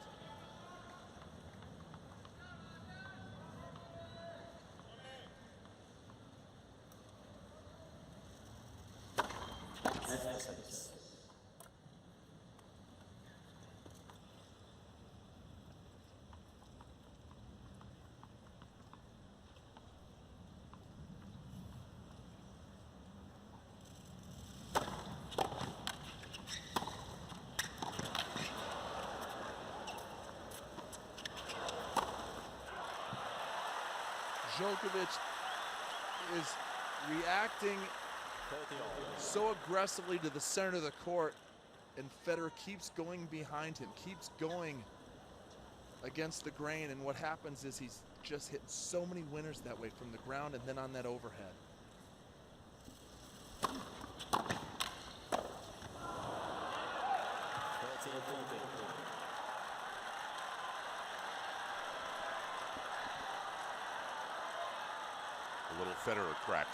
Djokovic is reacting so aggressively to the center of the court, and Federer keeps going behind him, keeps going against the grain, and what happens is he's just hit so many winners that way from the ground and then on that overhead. A little Federer crack.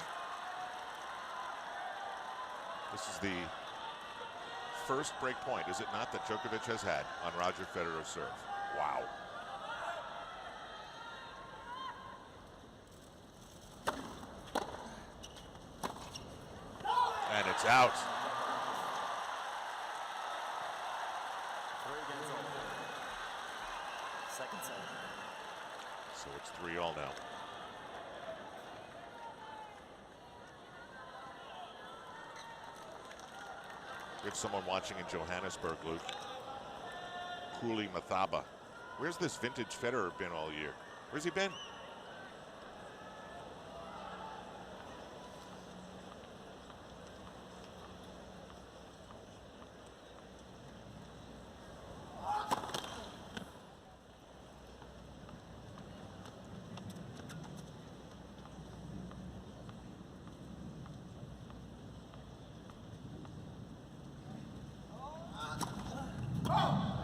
This is the first break point, is it not, that Djokovic has had on Roger Federer's serve? Wow. And it's out. Second set. So it's 3-all now. We have someone watching in Johannesburg, Luke. Cooley Mathaba. Where's this vintage Federer been all year? Where's he been?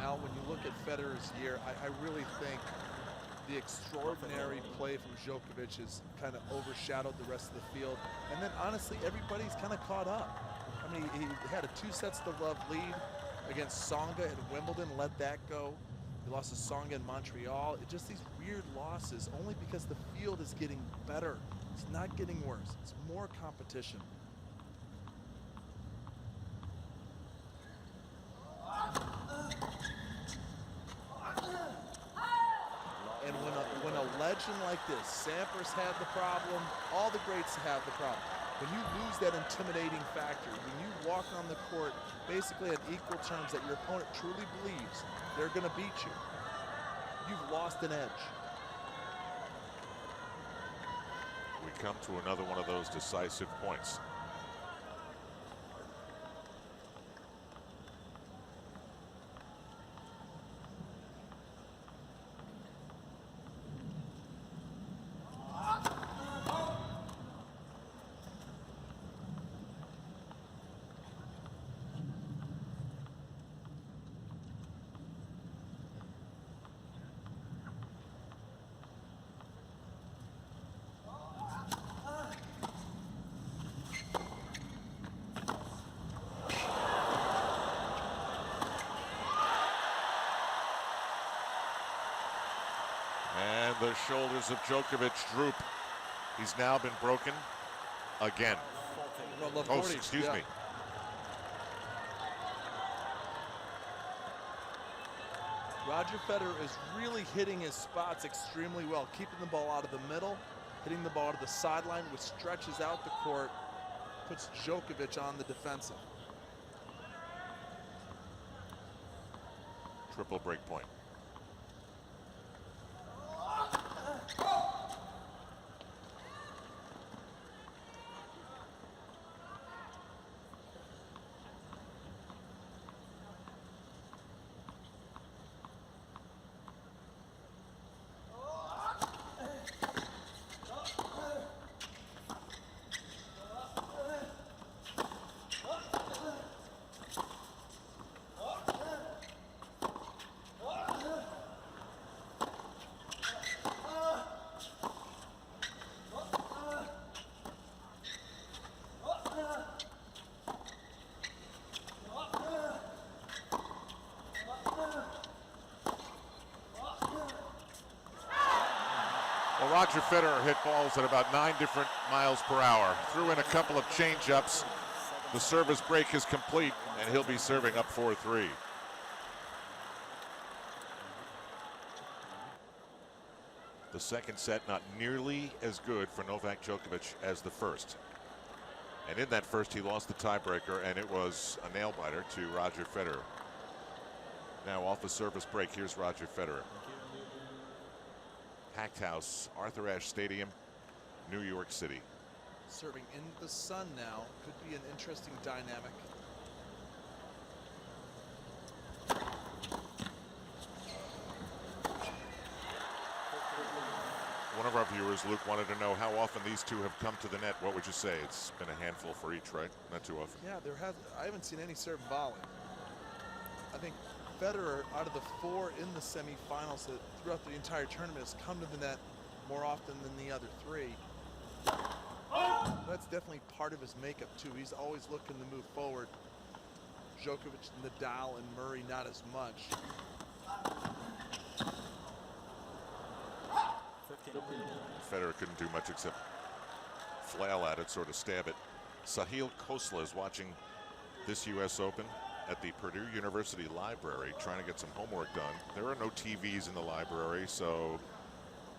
Al, when you look at Federer's year, I really think the extraordinary play from Djokovic has kind of overshadowed the rest of the field. And then honestly, everybody's kind of caught up. I mean, he had a 2-sets-to-love lead against Tsonga at Wimbledon, let that go. He lost to Tsonga in Montreal. It's just these weird losses, only because the field is getting better. It's not getting worse. It's more competition. And when a legend like this, Sampras had the problem, all the greats have the problem. When you lose that intimidating factor, when you walk on the court basically on equal terms that your opponent truly believes they're going to beat you, you've lost an edge. We come to another one of those decisive points. The shoulders of Djokovic droop. He's now been broken again. Oh, excuse me. Roger Federer is really hitting his spots extremely well, keeping the ball out of the middle, hitting the ball to the sideline, which stretches out the court, puts Djokovic on the defensive. Triple break point. Roger Federer hit balls at about 9 different miles per hour. Threw in a couple of change-ups. The service break is complete, and he'll be serving up 4-3. The second set not nearly as good for Novak Djokovic as the first. And in that first, he lost the tiebreaker, and it was a nail-biter to Roger Federer. Now off the service break, here's Roger Federer. Packed house, Arthur Ashe Stadium, New York City. Serving in the sun now, could be an interesting dynamic. One of our viewers, Luke, wanted to know how often these two have come to the net. What would you say? It's been a handful for each, right? Not too often. Yeah, I haven't seen any serve volley. I think Federer, out of the 4 in the semifinals throughout the entire tournament, has come to the net more often than the other 3. That's definitely part of his makeup too. He's always looking to move forward. Djokovic, Nadal, and Murray not as much. Federer couldn't do much except flail at it, sort of stab it. Sahil Khosla is watching this U.S. Open at the Purdue University Library, trying to get some homework done. There are no TVs in the library, so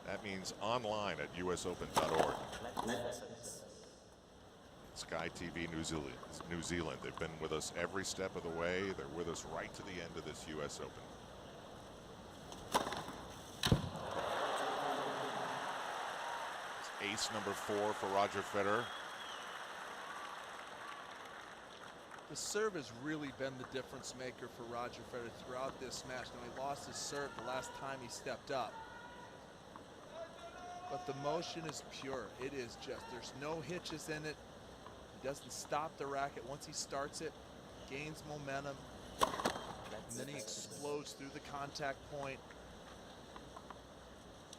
that means online at usopen.org. Sky TV New Zealand. They've been with us every step of the way. They're with us right to the end of this U.S. Open. It's ace number 4 for Roger Federer. The serve has really been the difference maker for Roger Federer throughout this match. Now, he lost his serve the last time he stepped up. But the motion is pure. It is just, there's no hitches in it. He doesn't stop the racket. Once he starts it, gains momentum, and then he explodes through the contact point.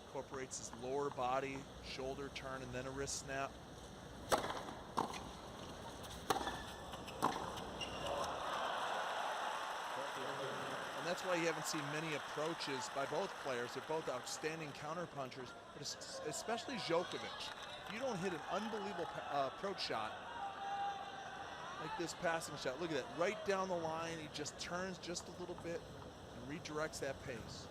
Incorporates his lower body, shoulder turn, and then a wrist snap. And that's why you haven't seen many approaches by both players. They're both outstanding counterpunchers, but especially Djokovic. If you don't hit an unbelievable approach shot, like this passing shot, look at that, right down the line, he just turns just a little bit and redirects that pace.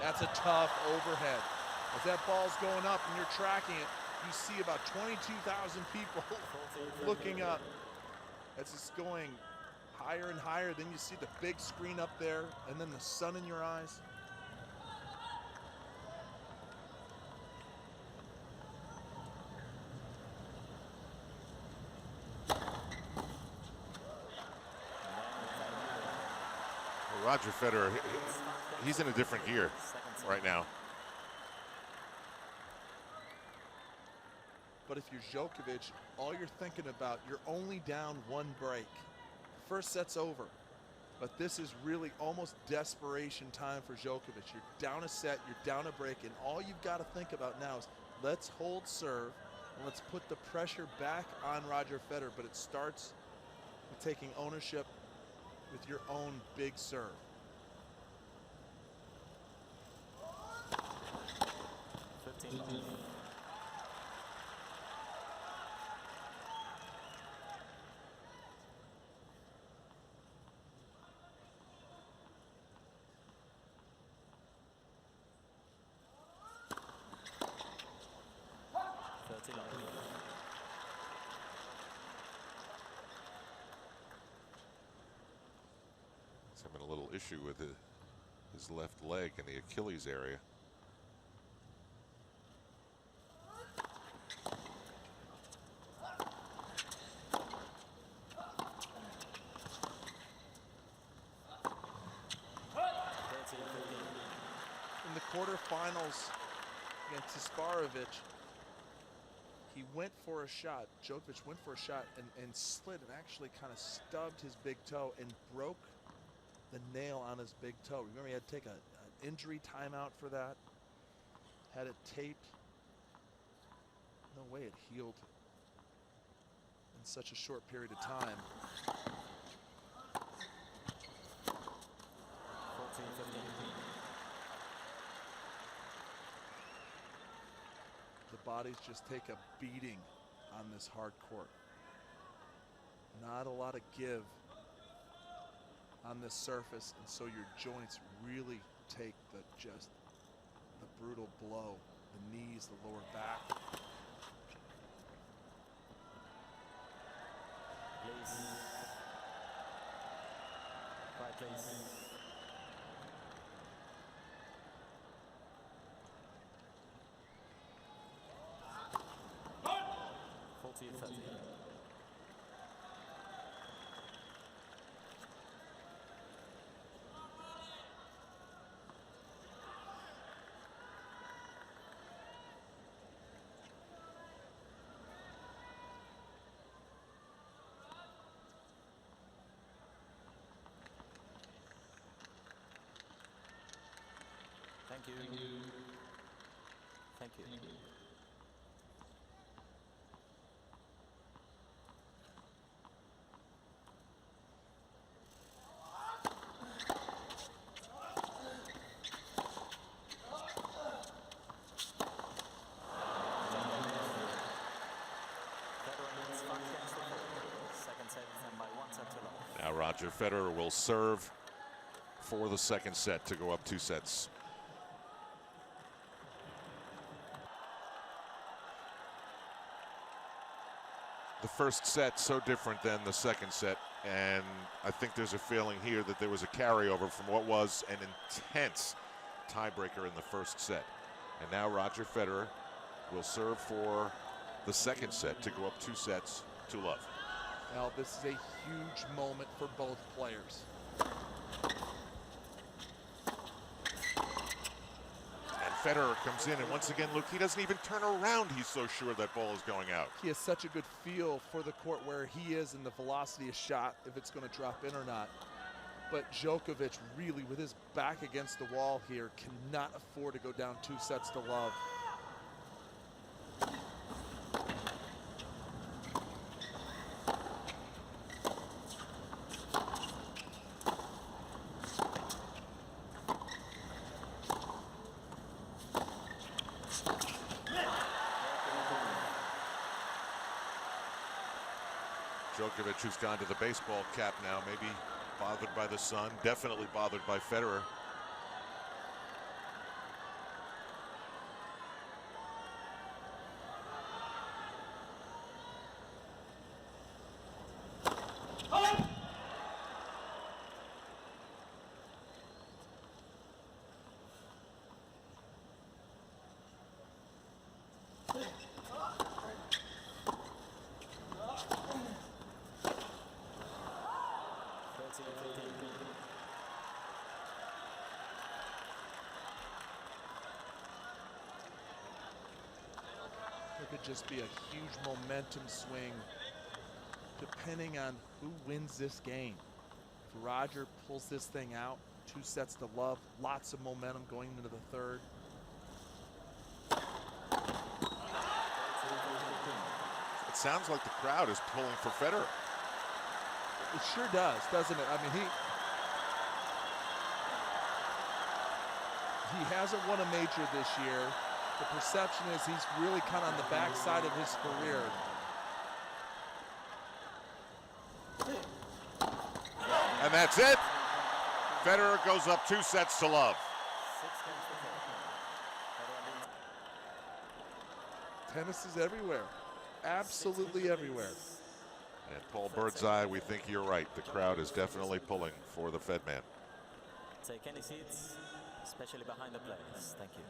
That's a tough overhead. As that ball's going up and you're tracking it, you see about 22,000 people looking up. As it's going higher and higher, then you see the big screen up there, and then the sun in your eyes. Well, Roger Federer, he's in a different gear right now. But if you're Djokovic, all you're thinking about, you're only down 1 break. The first set's over. But this is really almost desperation time for Djokovic. You're down a set, you're down a break, and all you've got to think about now is let's hold serve, And let's put the pressure back on Roger Federer, but it starts with taking ownership with your own big serve. 15 love. He's having a little issue with his left leg in the Achilles area. In the quarterfinals against Kasparovic, he went for a shot. Djokovic went for a shot and slid and actually kind of stubbed his big toe and broke the nail on his big toe. Remember, he had to take an injury timeout for that. Had it taped. No way it healed in such a short period of time. 14-15. The bodies just take a beating on this hard court. Not a lot of give on this surface, and so your joints really take the brutal blow. The knees, the lower back. Please. Right, please. Thank you. Thank you. Thank you. Now Roger Federer will serve for the second set to go up 2 sets. The first set so different than the second set, and I think there's a feeling here that there was a carryover from what was an intense tiebreaker in the first set. And now Roger Federer will serve for the second set to go up 2 sets to love. Now this is a huge moment for both players. And Federer comes in, and once again, Luke, he doesn't even turn around. He's so sure that ball is going out. He has such a good feel for the court where he is and the velocity of shot, if it's going to drop in or not. But Djokovic really, with his back against the wall here, cannot afford to go down 2 sets to love. Djokovic, who's gone to the baseball cap now, maybe bothered by the sun, definitely bothered by Federer. It could just be a huge momentum swing depending on who wins this game. If Roger pulls this thing out, 2 sets to love, lots of momentum going into the third. sounds like the crowd is pulling for Federer. It sure does, doesn't it? I mean, he hasn't won a major this year. The perception is he's really kind of on the backside of his career. And that's it. Federer goes up 2 sets to love. Tennis is everywhere, absolutely everywhere. And Paul Birdseye, we think you're right. The crowd is definitely pulling for the Fed man. Take any seats, especially behind the players. Thank you.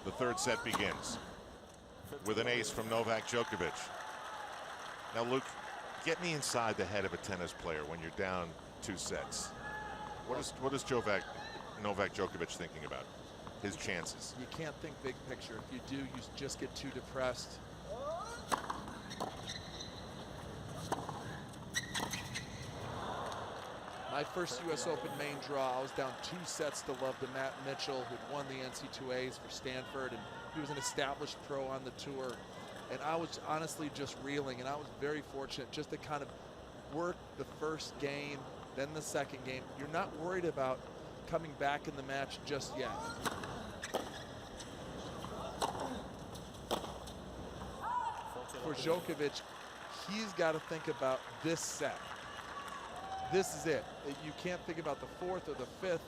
The third set begins with an ace from Novak Djokovic. Now, Luke, get me inside the head of a tennis player when you're down 2 sets. What is Novak Djokovic thinking about? His chances. You can't think big picture. If you do, you just get too depressed. My first U.S. Open main draw, I was down 2 sets to love to Matt Mitchell, who'd won the NC2As for Stanford, and he was an established pro on the tour. And I was honestly just reeling, and I was very fortunate just to kind of work the first game, then the second game. You're not worried about coming back in the match just yet. For Djokovic, he's got to think about this set. This is it. You can't think about the 4th or the 5th.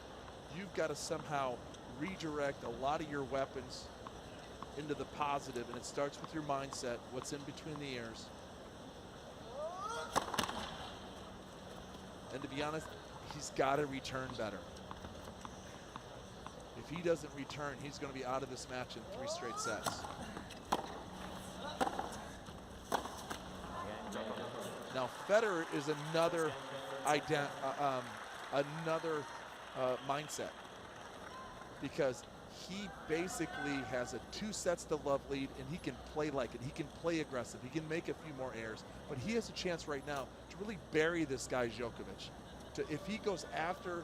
You've got to somehow redirect a lot of your weapons into the positive, and it starts with your mindset, what's in between the ears. And to be honest, he's got to return better. If he doesn't return, he's going to be out of this match in 3 straight sets. Now, Federer is another mindset, because he basically has a 2 sets to love lead, and he can play like it. He can play aggressive. He can make a few more errors, but he has a chance right now to really bury this guy Djokovic. If he goes after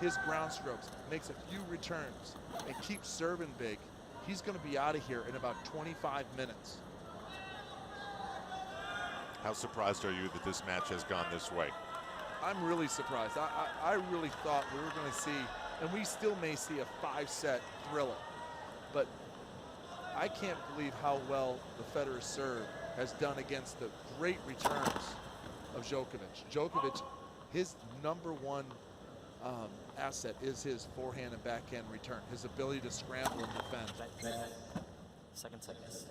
his ground strokes, makes a few returns, and keeps serving big, he's going to be out of here in about 25 minutes. How surprised are you that this match has gone this way? I'm really surprised. I really thought we were going to see, and we still may see, a 5-set thriller. But I can't believe how well the Federer serve has done against the great returns of Djokovic. Djokovic, his #1 asset is his forehand and backhand return, his ability to scramble and defend. Second seconds.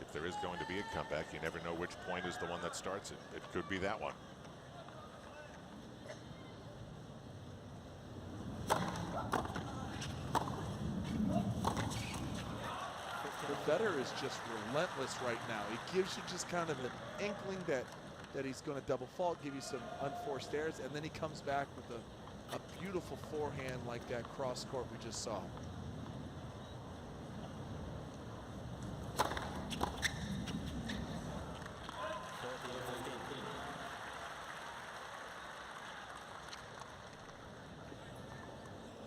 If there is going to be a comeback, you never know which point is the one that starts it. It could be that one. Federer is just relentless right now. He gives you just kind of an inkling that he's going to double fault, give you some unforced errors, and then he comes back with a beautiful forehand like that cross court we just saw.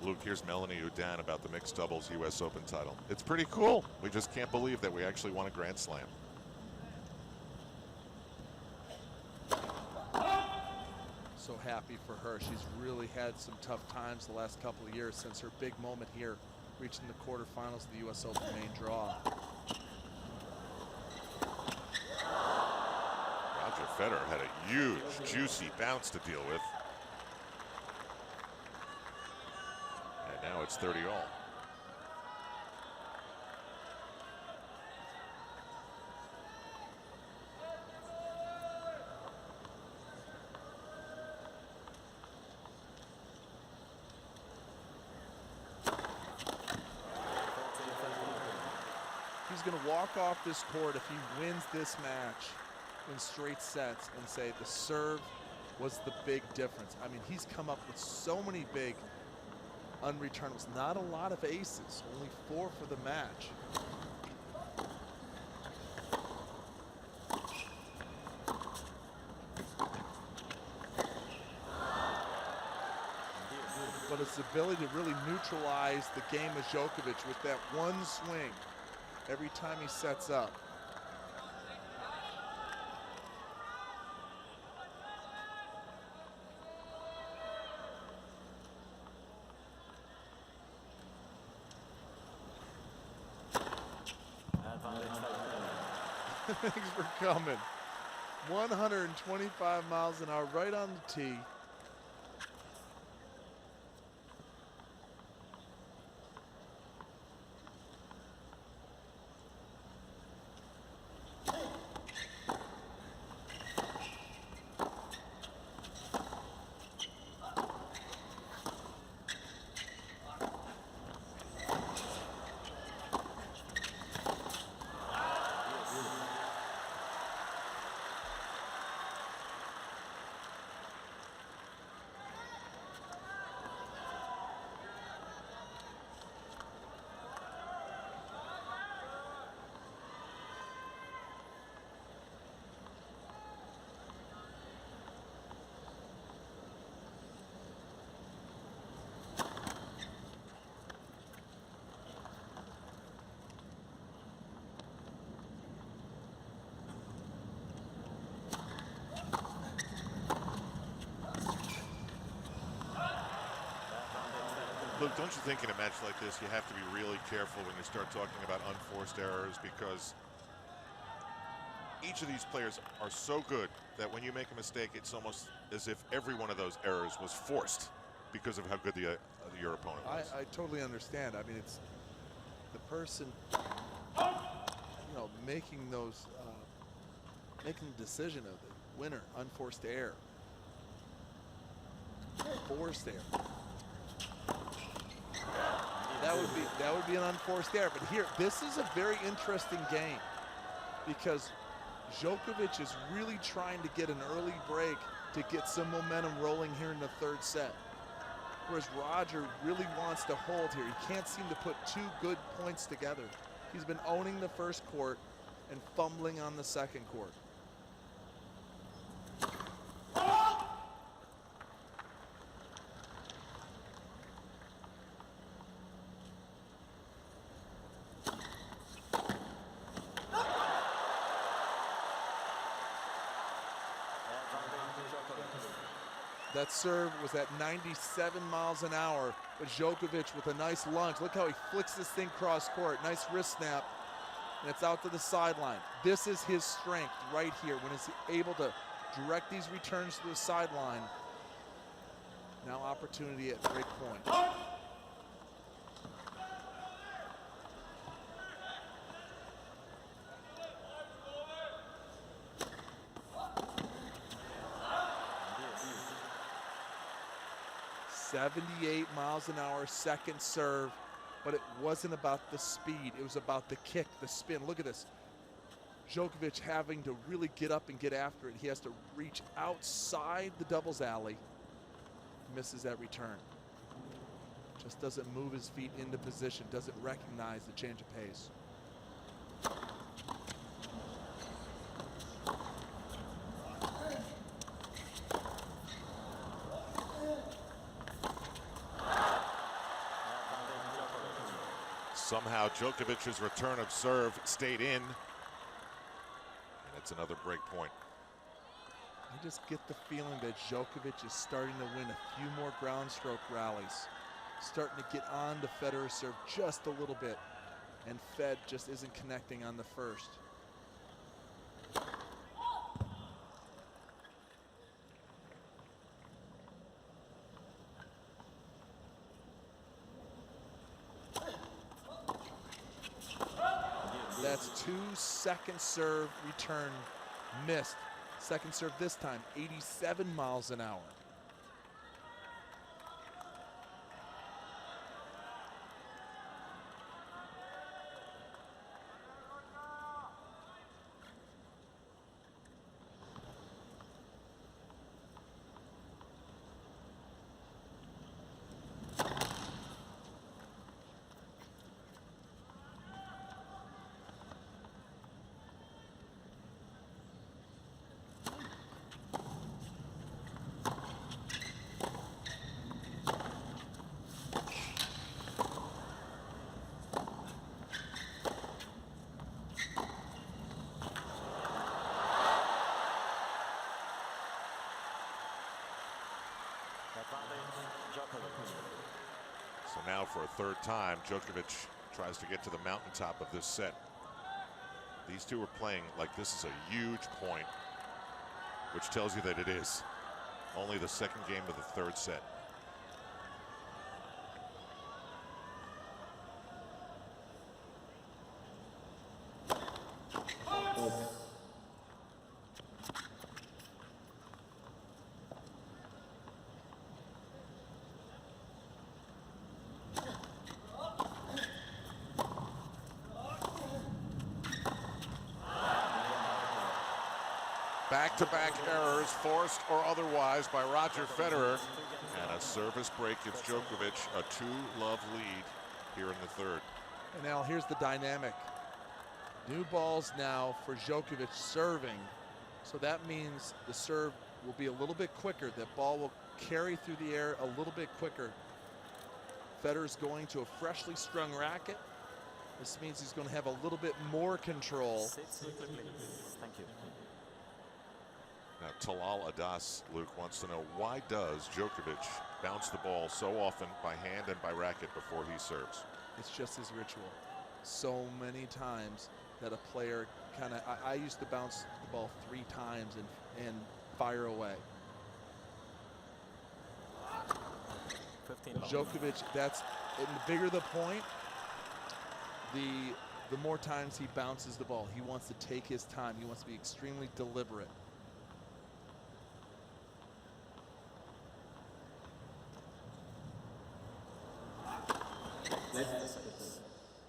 Luke, here's Melanie Oudin about the mixed doubles U.S. Open title. It's pretty cool. We just can't believe that we actually won a Grand Slam. So happy for her. She's really had some tough times the last couple of years since her big moment here, reaching the quarterfinals of the U.S. Open main draw. Roger Federer had a huge, juicy bounce to deal with. And now it's 30 all. he's going to walk off this court if he wins this match in straight sets and say the serve was the big difference. I mean, he's come up with so many big unreturnables. Not a lot of aces, only 4 for the match. But his ability to really neutralize the game of Djokovic with that one swing every time he sets up. Thanks for coming. 125 miles an hour right on the tee. Look, don't you think in a match like this you have to be really careful when you start talking about unforced errors, because each of these players are so good that when you make a mistake, it's almost as if every one of those errors was forced because of how good your opponent was. I totally understand. I mean, it's the person, making those, making the decision of the winner, unforced error, forced error. That would be an unforced error. But here, this is a very interesting game because Djokovic is really trying to get an early break to get some momentum rolling here in the third set. Whereas Roger really wants to hold here. He can't seem to put 2 good points together. He's been owning the first court and fumbling on the second court. That serve was at 97 miles an hour, but Djokovic with a nice lunge. Look how he flicks this thing cross court. Nice wrist snap, and it's out to the sideline. This is his strength right here, when he's able to direct these returns to the sideline. Now opportunity at break point. .78 miles an hour second serve, but it wasn't about the speed. It was about the kick, the spin. Look at this. Djokovic having to really get up and get after it. He has to reach outside the doubles alley. Misses that return. Just doesn't move his feet into position, doesn't recognize the change of pace. Somehow Djokovic's return of serve stayed in, and it's another break point. I just get the feeling that Djokovic is starting to win a few more ground stroke rallies, starting to get on to Federer's serve just a little bit, and Fed just isn't connecting on the first. That's 2 second serve return missed. Second serve this time, 87 miles an hour. for a third time. Djokovic tries to get to the mountaintop of this set. These two are playing like this is a huge point, which tells you that it is. Only the second game of the third set. Back-to-back errors, forced or otherwise, by Roger Federer. And a service break gives Djokovic a 2-love lead here in the third. And now here's the dynamic. New balls now for Djokovic serving. So that means the serve will be a little bit quicker. That ball will carry through the air a little bit quicker. Federer's going to a freshly strung racket. This means he's going to have a little bit more control. Thank you. Now, Talal Adas, Luke, wants to know, why does Djokovic bounce the ball so often by hand and by racket before he serves? It's just his ritual. So many times that a player kind of, I used to bounce the ball 3 times and fire away. 15 Djokovic, that's, and the bigger the point, the more times he bounces the ball. He wants to take his time. He wants to be extremely deliberate.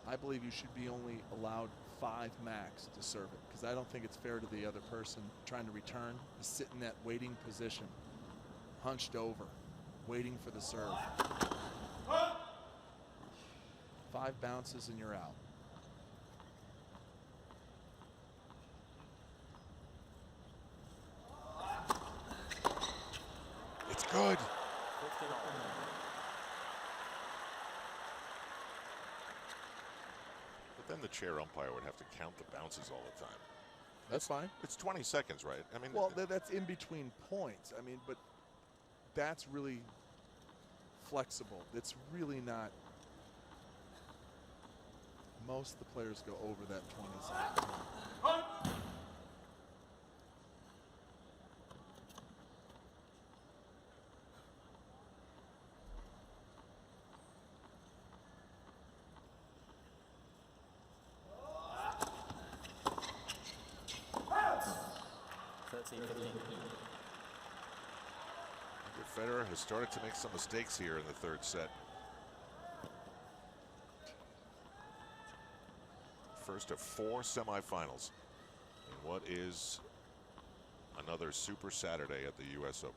I believe you should be only allowed 5 max to serve it, because I don't think it's fair to the other person trying to return to sit in that waiting position, hunched over, waiting for the serve. 5 bounces and you're out. It's good. But then the chair umpire would have to count the bounces all the time. That's fine. It's 20 seconds, right? I mean, well, that's in between points. I mean, but that's really flexible. It's really not. Most of the players go over that 20 seconds. Federer has started to make some mistakes here in the third set. First of 4 semifinals in what is another Super Saturday at the US Open.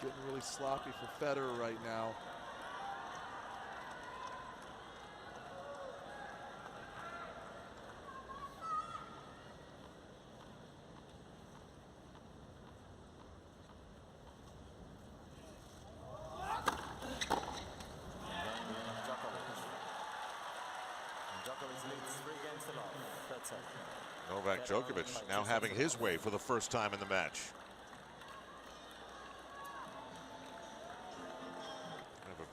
Getting really sloppy for Federer right now. Novak Djokovic now having his way for the first time in the match.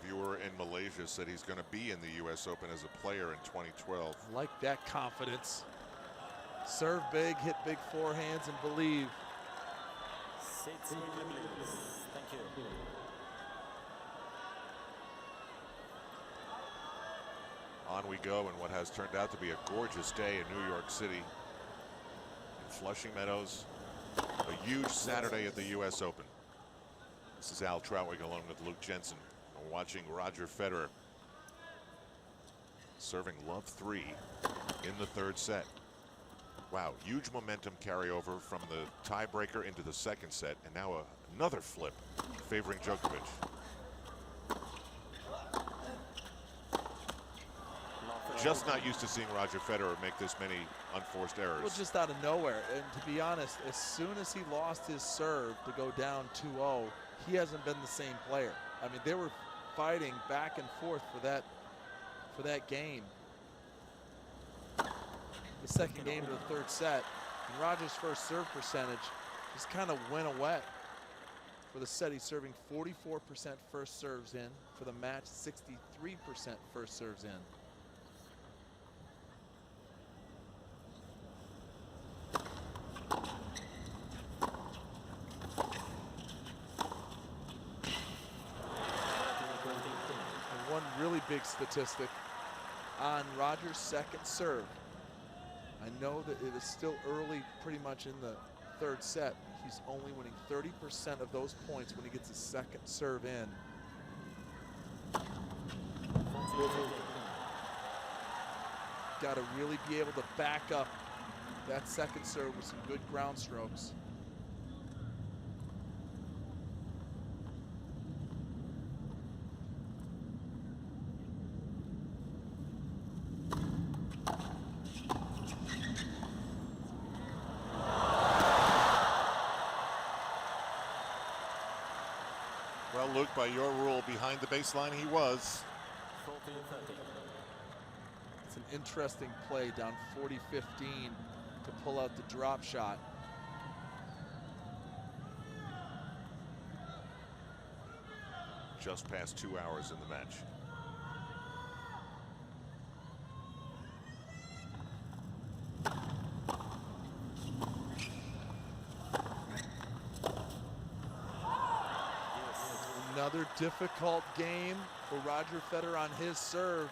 Viewer in Malaysia said he's going to be in the US Open as a player in 2012. I like that confidence. Serve big, hit big forehands, and believe. Thank you. On we go in what has turned out to be a gorgeous day in New York City. In Flushing Meadows, a huge Saturday at the US Open. This is Al Troutwig along with Luke Jensen. Watching Roger Federer serving love 3 in the third set. Wow, huge momentum carryover from the tiebreaker into the second set, and now another flip favoring Djokovic. Just not used to seeing Roger Federer make this many unforced errors. Well, just out of nowhere. And to be honest, as soon as he lost his serve to go down 2-0, he hasn't been the same player. I mean, there were fighting back and forth for that game. The second game of the third set. And Roger's first serve percentage just kind of went away. For the set, he's serving 44% first serves in. For the match, 63% first serves in. And one really big statistic on Roger's second serve. I know that it is still early pretty much in the third set. He's only winning 30% of those points when he gets his second serve in. Got to really be able to back up that second serve with some good ground strokes. Well, Luke, by your rule, behind the baseline he was. It's an interesting play, down 40-15 to pull out the drop shot. Just past 2 hours in the match. Another difficult game for Roger Federer on his serve.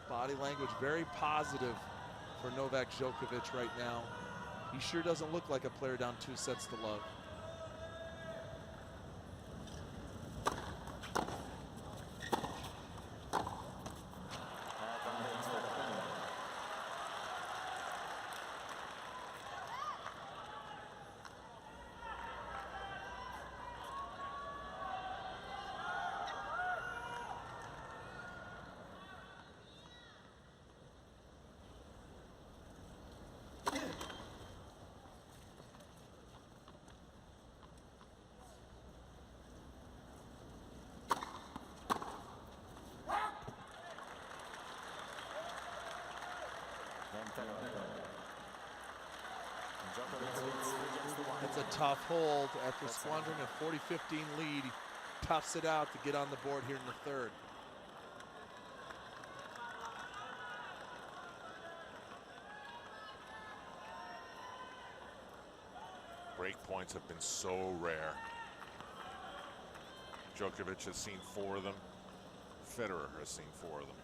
Body language very positive for Novak Djokovic right now. He sure doesn't look like a player down 2 sets to love. It's a tough hold after squandering a 40-15 lead. He toughs it out to get on the board here in the third. Break points have been so rare. Djokovic has seen 4 of them. Federer has seen 4 of them.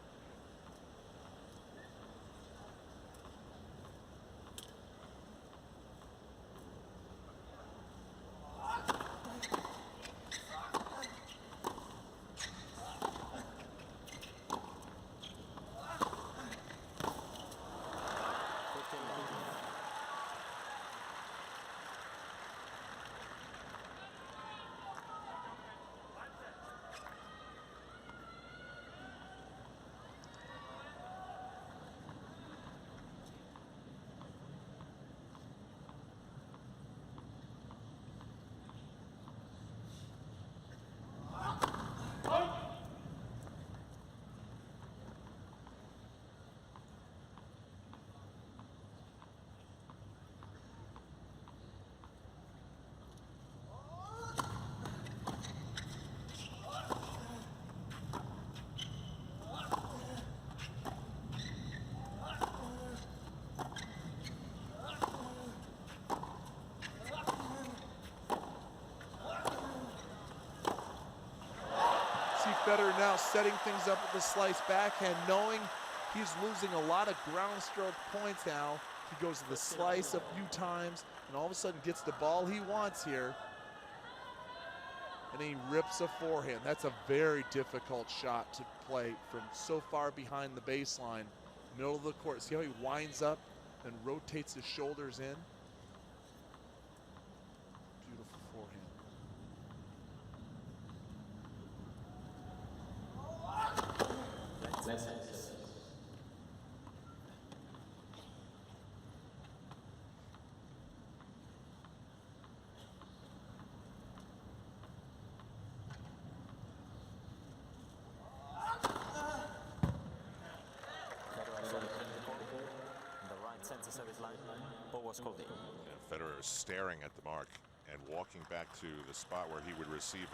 Federer now setting things up with the slice backhand, knowing he's losing a lot of ground stroke points now. He goes to the slice a few times and all of a sudden gets the ball he wants here. And he rips a forehand. That's a very difficult shot to play from so far behind the baseline, middle of the court. See how he winds up and rotates his shoulders in? Beautiful forehand. was called in. Yeah, Federer is staring at the mark and walking back to the spot where he would receive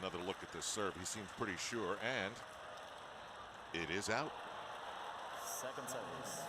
another look at this serve. He seems pretty sure, and it is out. Second service.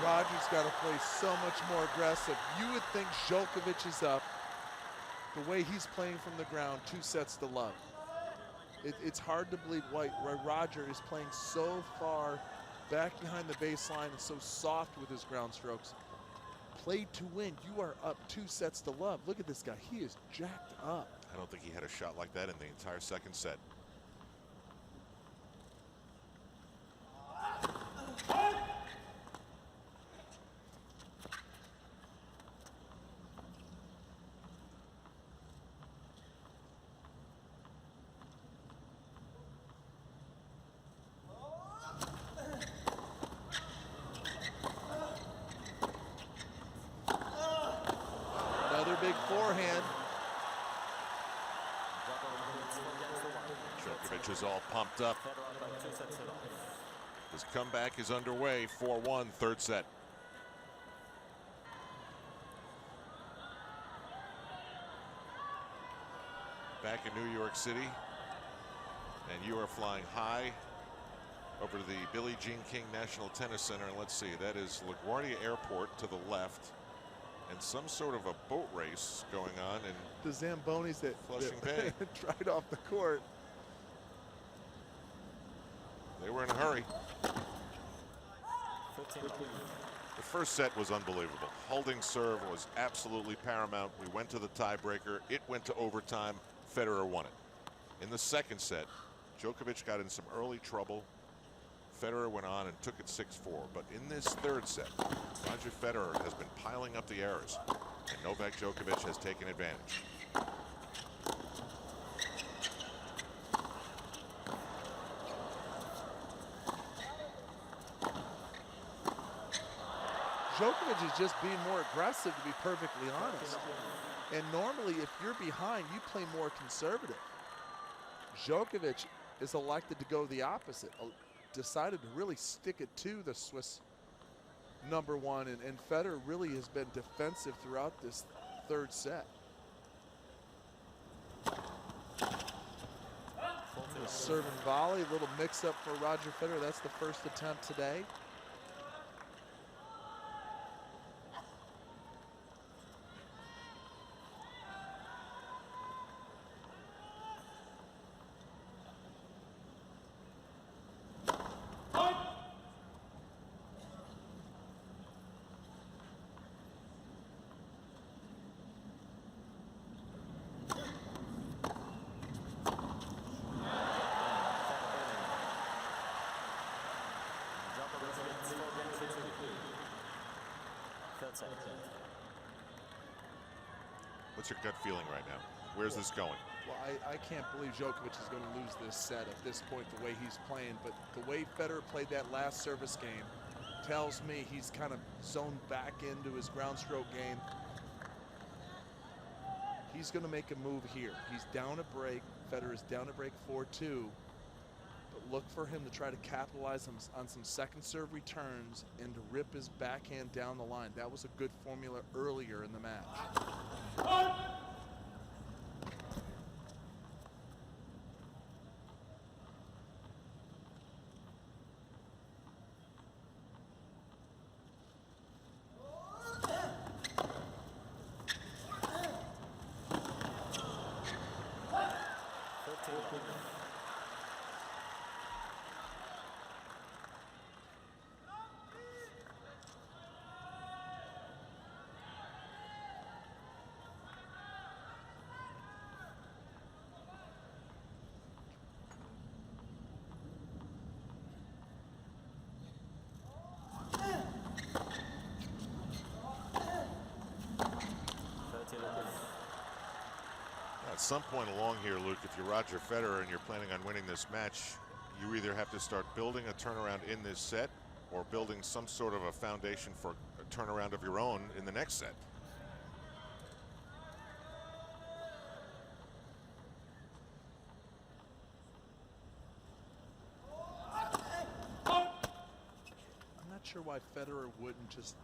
Roger's got to play so much more aggressive. You would think Djokovic is up. The way he's playing from the ground, 2 sets to love. It's hard to believe why Roger is playing so far back behind the baseline and so soft with his ground strokes. Play to win. You are up 2 sets to love. Look at this guy. He is jacked up. I don't think he had a shot like that in the entire second set. Another big forehand. Djokovic is all pumped up. His comeback is underway. 4-1, third set. Back in New York City, and you are flying high over to the Billie Jean King National Tennis Center. And let's see, that is LaGuardia Airport to the left, and some sort of a boat race going on in The Zambonis that Flushing Bay. tried off the court. They were in a hurry. The first set was unbelievable. Holding serve was absolutely paramount. We went to the tiebreaker. It went to overtime. Federer won it. In the second set, Djokovic got in some early trouble. Federer went on and took it 6-4. But in this third set, Roger Federer has been piling up the errors, and Novak Djokovic has taken advantage. Djokovic is just being more aggressive, to be perfectly honest. And normally, if you're behind, you play more conservative. Djokovic is elected to go the opposite, decided to really stick it to the Swiss #1, and Federer really has been defensive throughout this third set. Serve and volley, a little mix-up for Roger Federer. That's the first attempt today. What's your gut feeling right now? Where's this going? Well, I can't believe Djokovic is going to lose this set at this point, the way he's playing. But the way Federer played that last service game tells me he's kind of zoned back into his ground stroke game. He's going to make a move here. He's down a break. Federer is down a break 4-2. But look for him to try to capitalize on some second serve returns and to rip his backhand down the line. That was a good formula earlier in the match. some point along here, Luke, if you're Roger Federer and you're planning on winning this match, you either have to start building a turnaround in this set or building some sort of a foundation for a turnaround of your own in the next set. I'm not sure why Federer wouldn't just,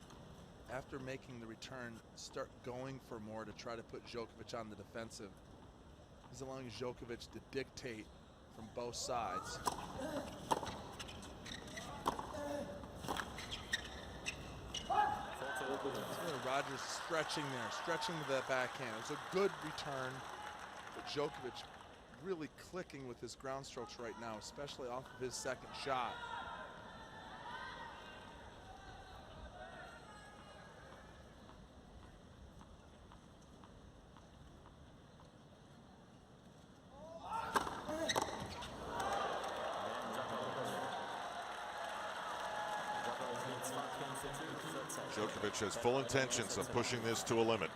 after making the return, start going for more to try to put Djokovic on the defensive. He's allowing Djokovic to dictate from both sides. Rogers stretching there, stretching with that backhand. It was a good return, but Djokovic really clicking with his ground strokes right now, especially off of his second shot. Djokovic has full intentions of pushing this to a limit.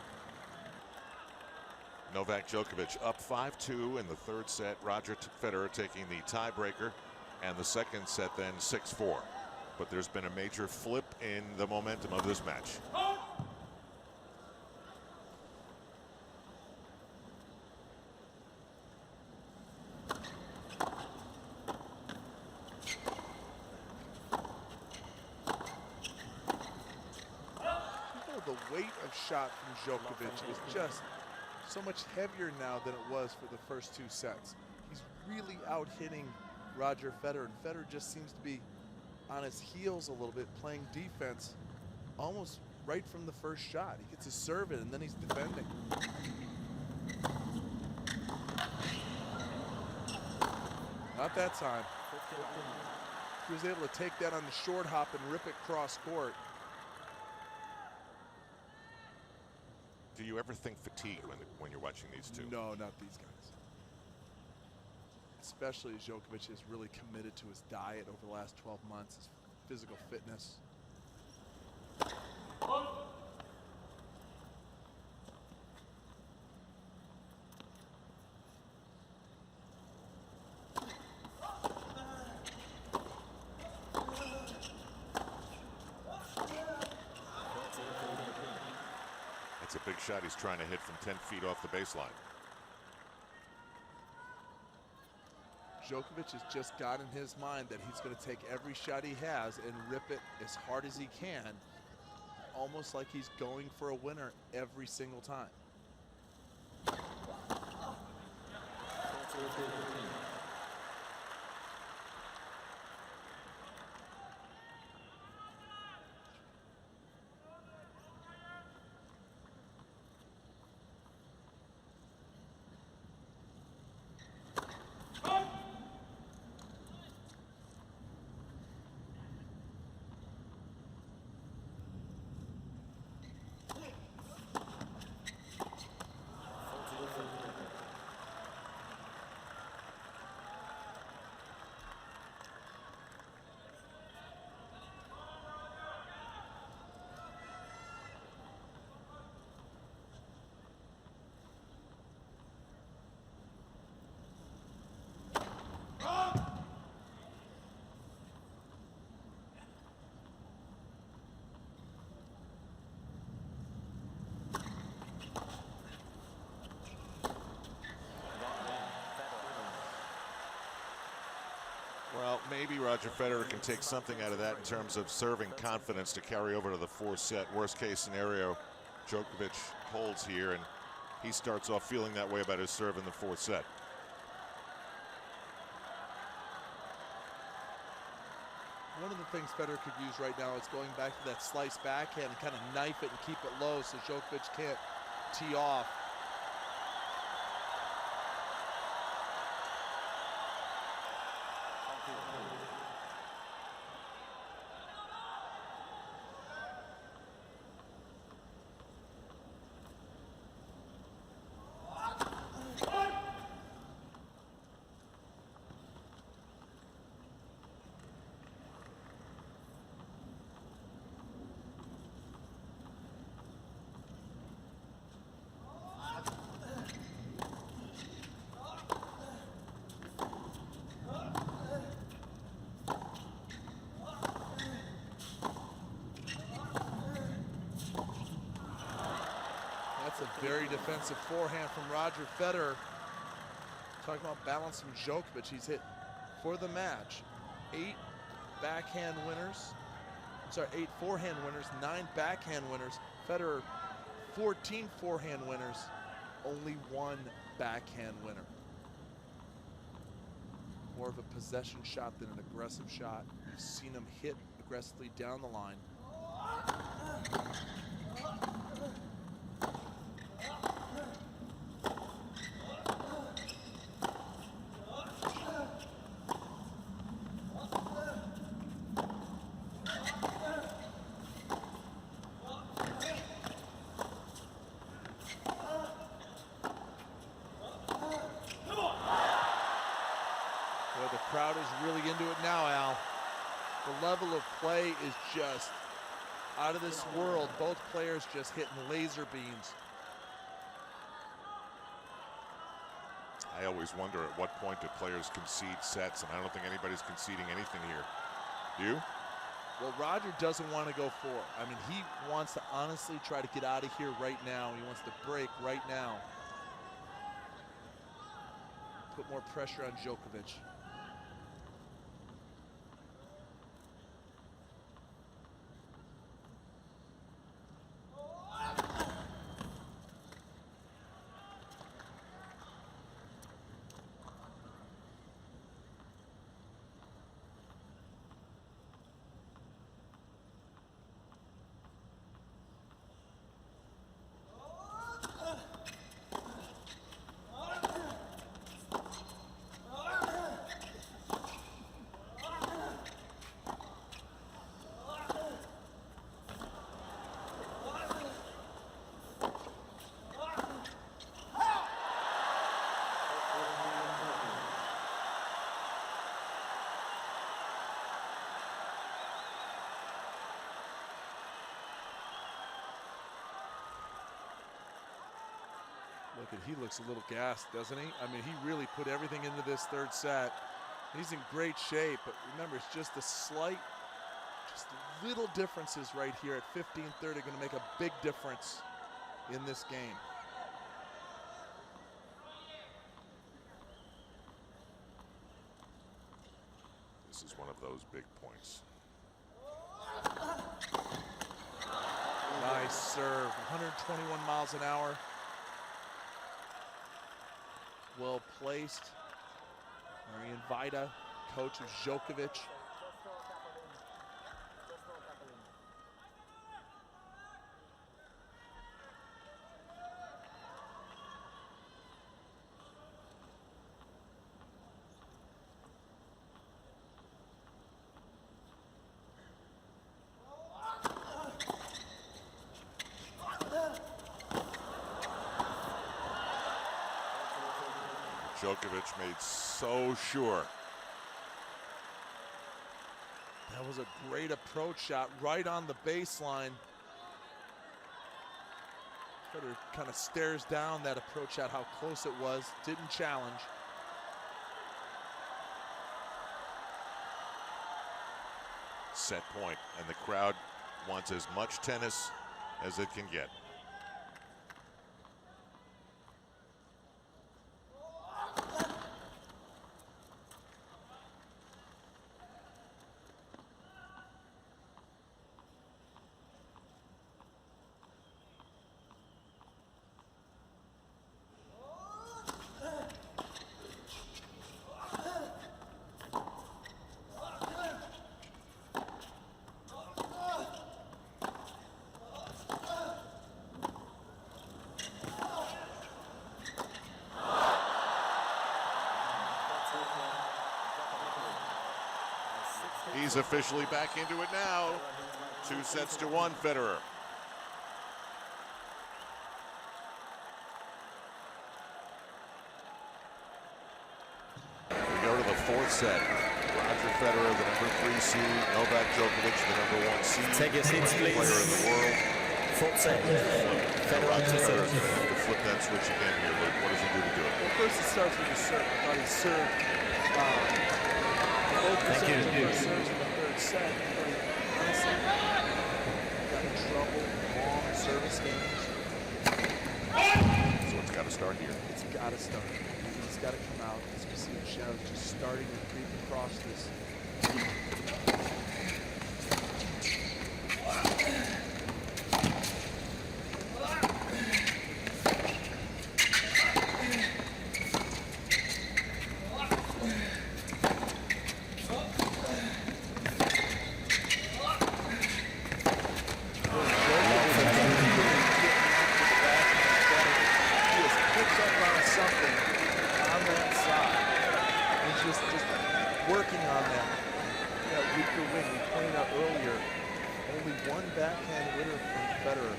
Novak Djokovic up 5-2 in the third set. Roger Federer taking the tiebreaker, and the second set then 6-4. But there's been a major flip in the momentum of this match. The weight of shot from Djokovic is just so much heavier now than it was for the first two sets. He's really out hitting Roger Federer, and Federer just seems to be on his heels a little bit, playing defense almost right from the first shot. He gets his serve in and then he's defending. Not that time. He was able to take that on the short hop and rip it cross court. Do you ever think fatigue when you're watching these two? No, not these guys. Especially as Djokovic has really committed to his diet over the last 12 months, his physical fitness. It's a big shot he's trying to hit from 10 feet off the baseline. Djokovic has just got in his mind that he's going to take every shot he has and rip it as hard as he can, almost like he's going for a winner every single time. Well, maybe Roger Federer can take something out of that in terms of serving confidence to carry over to the fourth set. Worst case scenario, Djokovic holds here and he starts off feeling that way about his serve in the fourth set. One of the things Federer could use right now is going back to that slice backhand and kind of knife it and keep it low so Djokovic can't tee off. That's a very defensive forehand from Roger Federer. Talking about balancing Djokovic, he's hit for the match 8 backhand winners. Sorry, 8 forehand winners, 9 backhand winners. Federer, 14 forehand winners, only 1 backhand winner. More of a possession shot than an aggressive shot. You've seen him hit aggressively down the line. The crowd is really into it now, Al. The level of play is just out of this world. Both players just hitting laser beams. I always wonder at what point do players concede sets, and I don't think anybody's conceding anything here. Do you? Well, Roger doesn't want to go for it. I mean, he wants to honestly try to get out of here right now. He wants to break right now. Put more pressure on Djokovic. Look at, he looks a little gassed, doesn't he? I mean, he really put everything into this third set. He's in great shape, but remember, it's just a slight, just little differences right here at 15-30 are going to make a big difference in this game. This is one of those big points. Nice serve, 121 miles an hour. Well placed. Marian Vida, coach of Djokovic. Djokovic made so sure. That was a great approach shot right on the baseline. Federer kind of stares down that approach shot, how close it was, didn't challenge. Set point, and the crowd wants as much tennis as it can get. He's officially back into it now. 2-1, Federer. We go to the 4th set. Roger Federer, the #3 seed. Novak Djokovic, the #1 seed. Take your seats, please. Player in the world. 4th set. Roger Federer's going to have to flip that switch again here, but what does he do to do it? Well, first it starts with the serve. I thought he served. Thank you. Serves in the 3rd set. But honestly, got in trouble, long service games. start here. It's got to start. He's got to come out. As we see the shadows just starting to creep across this. Working on that weaker wing. We pointed out earlier, only one backhand winner from Federer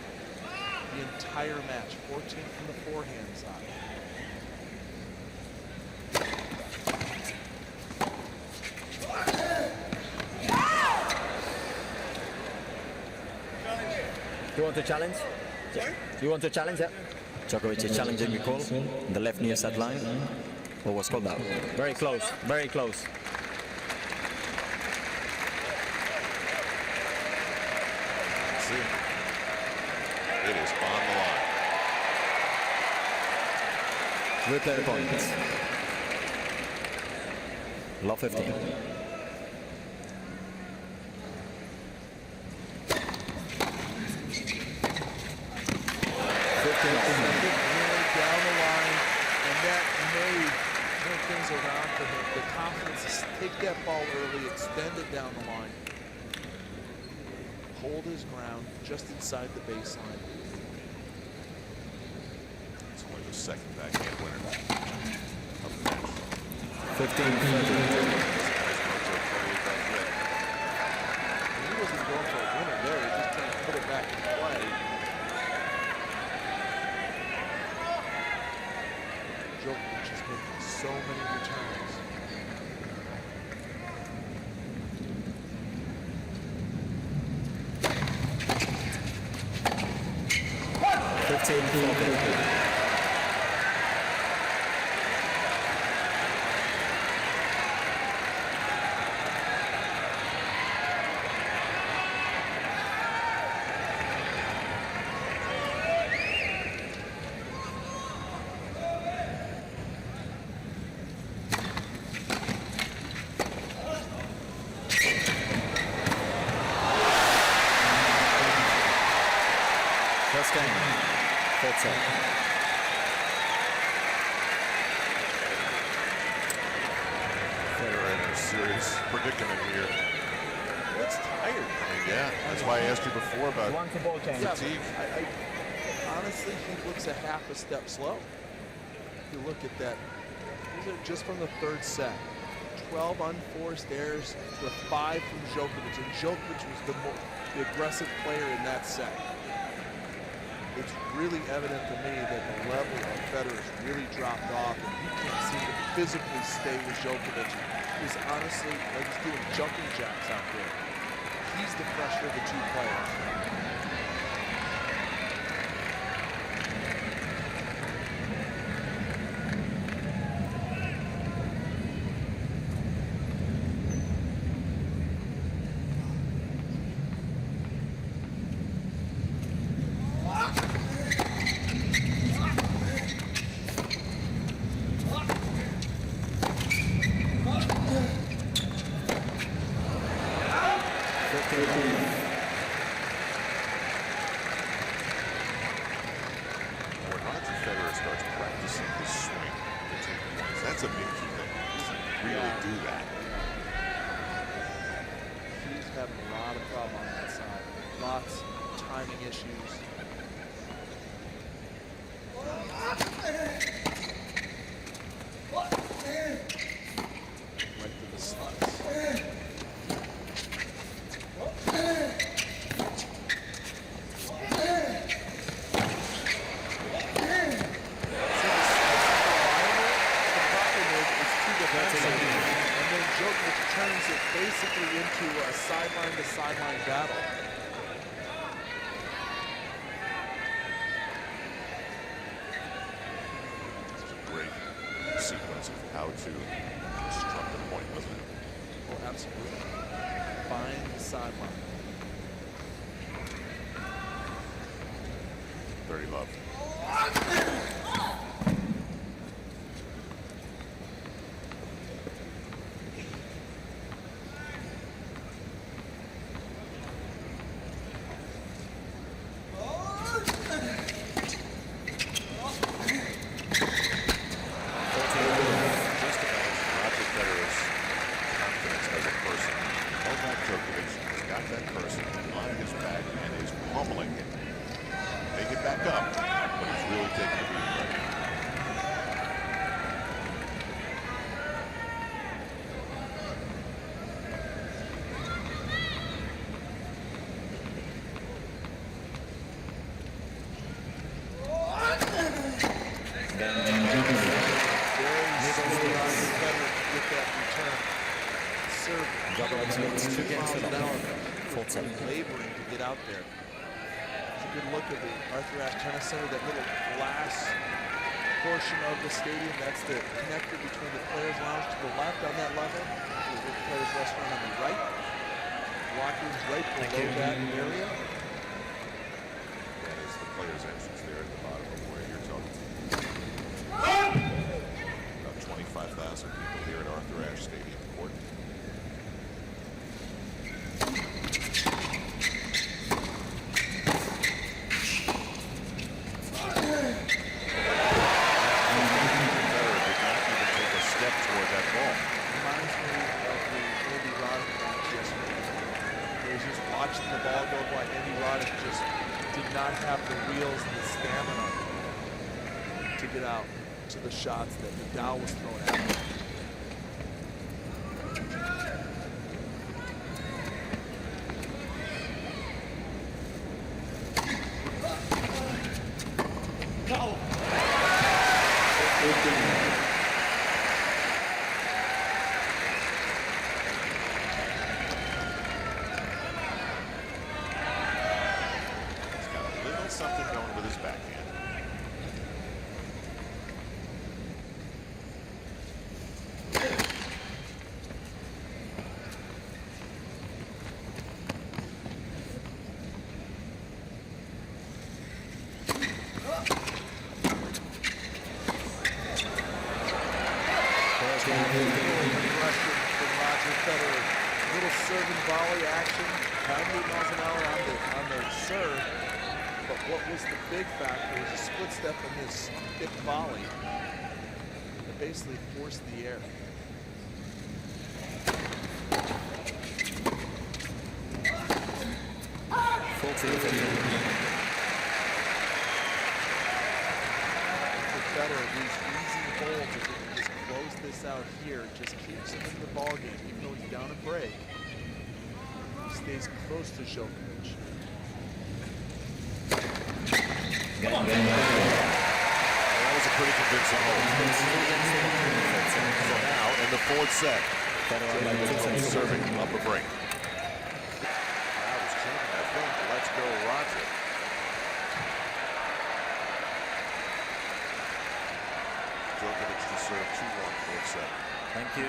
the entire match, 14 from the forehand side. You want to challenge? Yeah. You want to challenge? Yeah. Djokovic is challenging the call on the left near set line. What was called out? Very close, very close. It is on the line. Replay the points. Love 15. 15 down the line, and that may turn things around for him. The confidence is take that ball early, extend it down the line. Hold his ground just inside the baseline. It's only the second backhand winner of the match. 15. He wasn't going for a winner there. He just trying to put it back in play. Djokovic is making so many returns. First game, fourth set. Federer in a serious predicament here. It's tired. I mean, yeah, that's why I asked you before about One to ball game. fatigue. I honestly think looks a half a step slow. If you look at that, these are just from the third set. 12 unforced errors to 5 from Djokovic, and Djokovic was the aggressive player in that set. It's really evident to me that the level of Federer has really dropped off, and he can't seem to physically stay with Djokovic. He's honestly like he's doing jumping jacks out there. He's the pressure of the two players. Federer starts practicing his swing to take points. That's a big key thing. He doesn't really do that. He's having a lot of problem on that side. Lots of timing issues. Right to the slice. Djokovic turns it basically into a sideline-to-sideline battle. It's a great sequence of how to construct the point, wasn't it? Oh, absolutely. Find the sideline. 30 love. serve. Djokovic needs 2 games to love. Laboring to get out there. It's a good look at the Arthur Ashe Tennis Center, that little glass portion of the stadium. That's the connector between the players' lounge to the left on that level, the players' restaurant on the right. Locker rooms right below that area. That is the players' entrance there at the bottom of where you're talking. About 25,000 people here at Arthur Ashe Stadium Court. Get out to the shots that Nadal was throwing at him. He's got a little something going with his backhand. Federer, little serving volley action, 98 miles an hour on the serve, but what was the big factor was a split step on this hip volley that basically forced the air. For Federer, these easy holds, if he can just close this out here, just keeps him in the ball game, even though he's down a break. He stays close to Djokovic. Well, that was a pretty convincing hold. So now, in the fourth set, Djokovic serving up a break. Crowd is chanting, I think, let's go Roger. Djokovic to serve 2-1 fourth set. Thank you.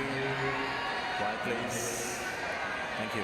Quiet, please. Thank you.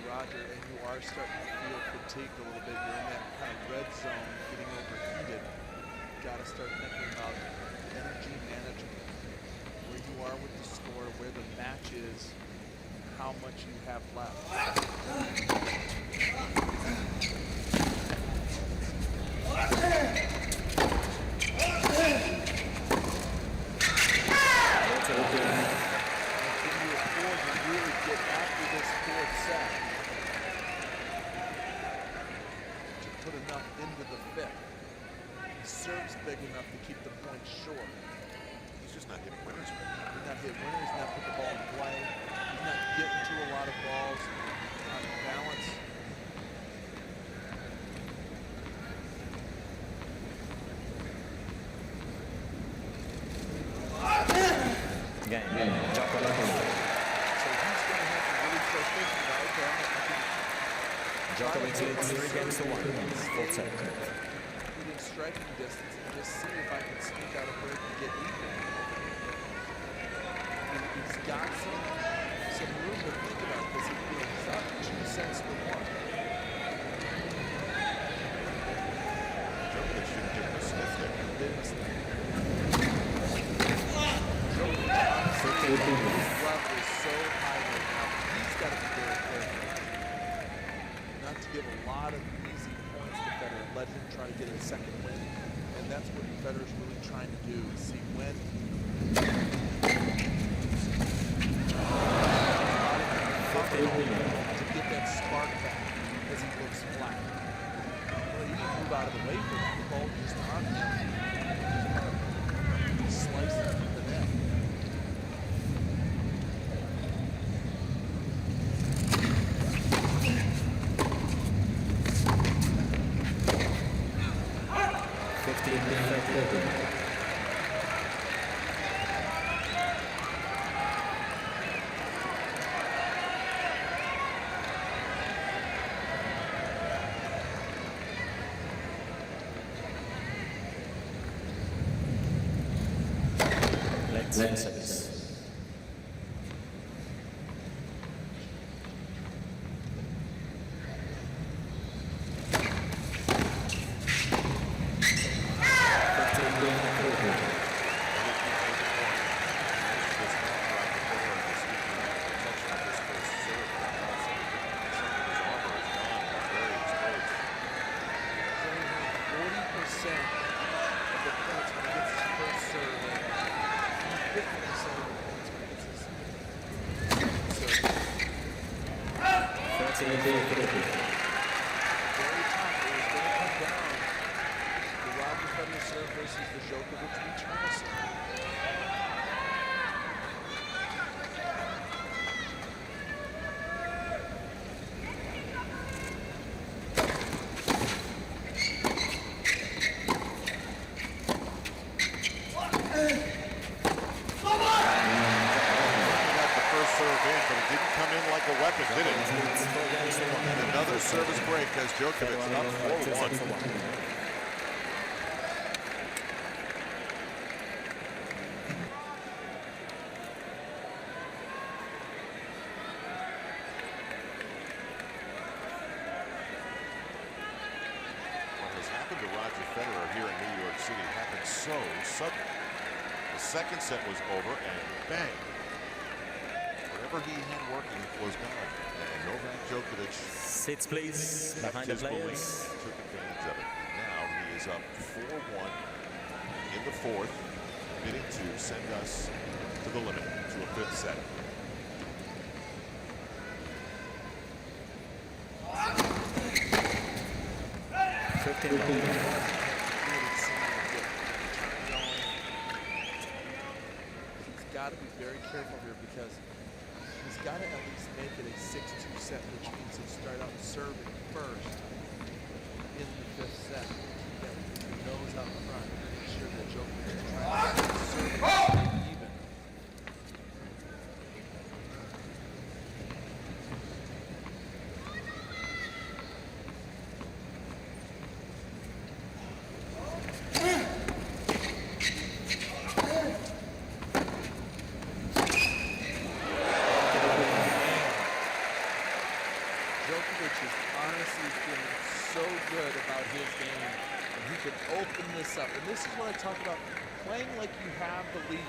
Roger, and you are starting to feel fatigued a little bit. You're in that kind of red zone, getting overheated. You got to start thinking about energy management, where you are with the score, where the match is, how much you have left. Big enough to keep the points short. He's just not hitting winners. He's not hitting winners, he's not putting the ball in play. He's not getting to a lot of balls on balance. Game. So he's going to have to really start thinking about, okay, Djokovic leads 3 games to 1. Full set. Within striking distance. Just see if I can sneak out a break and get even. He's got some room to think about because he's up 2 sets to 1. Djokovic didn't give him a sniff there. Didn't level is so high right now. He's got to be very careful not to give a lot of easy points to Federer and let him try to get a second win. And that's what Federer's really trying to do, is see when to get that spark back as he looks flat. Well, he didn't move out of the way for that. The ball just on him. Slice it into the net. Let's service. Another service break as Djokovic up 4-1. What has happened to Roger Federer here in New York City happened so suddenly. The second set was over and bang. Whatever he had working was gone. And Novak Djokovic, Sits, please, behind the players. took advantage of it. Now he is up 4-1 in the fourth, bidding to send us to the limit to a fifth set. He's got to be very careful here because he's got to at least make it a 6-2 set, which means he'll start out serving first in the fifth set. Keep that nose out front. Make sure that Djokovic is trying to serve even. Up. And this is what I talk about, playing like you have the lead.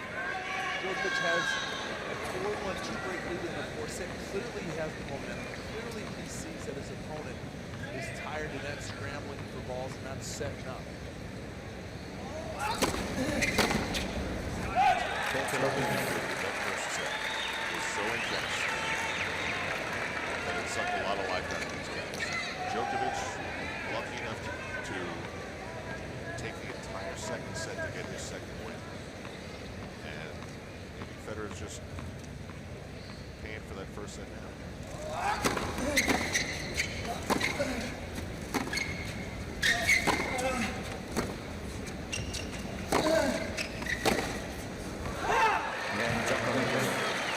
Djokovic has a 4-1 two-break lead in the fourth set. Clearly he has the momentum. Clearly he sees that his opponent is tired and not scrambling for balls and not setting up. That first set was so intense that it sucked a lot of life out of these guys. Djokovic lucky enough to take the entire second set to get his second win. And maybe Federer's just paying for that first set now.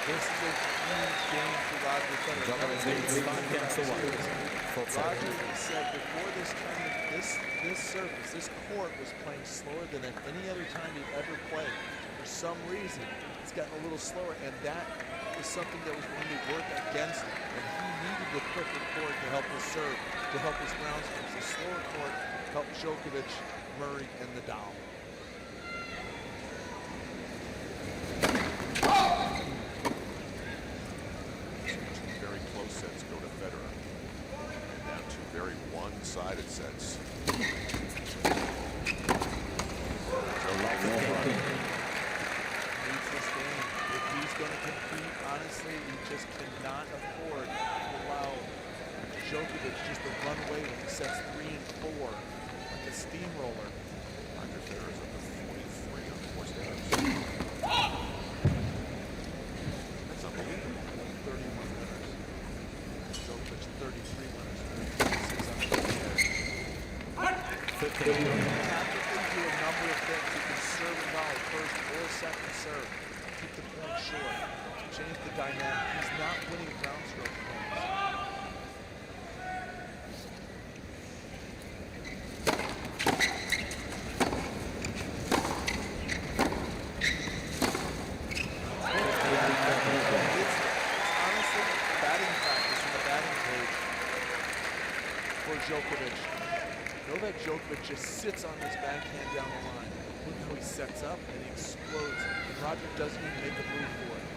This is a huge game for Roger Federer. Roger said before this tournament, this surface, this court was playing slower than at any other time he'd ever played. For some reason, it's gotten a little slower, and that is something that was going to work against him. And he needed the quicker court to help his serve, to help his ground strokes. The slower court helped Djokovic, Murray, and Nadal. one-sided sets. Needs this game. If he's going to compete, honestly, he just cannot afford to allow Djokovic just to run away with sets 3 and 4 like a steamroller. Roger Federer is up to 43 unforced errors. That's unbelievable. 31 winners. Djokovic 33 winners. 6 unforced errors. You have to do a number of things. You can serve and volley first or second serve. Keep the point short. Change the dynamic. He's not winning ground stroke points. It's honestly batting practice from the batting cage for Djokovic. Novak Djokovic just sits on his backhand down the line. Look how he sets up and he explodes. And Roger doesn't even make a move for it.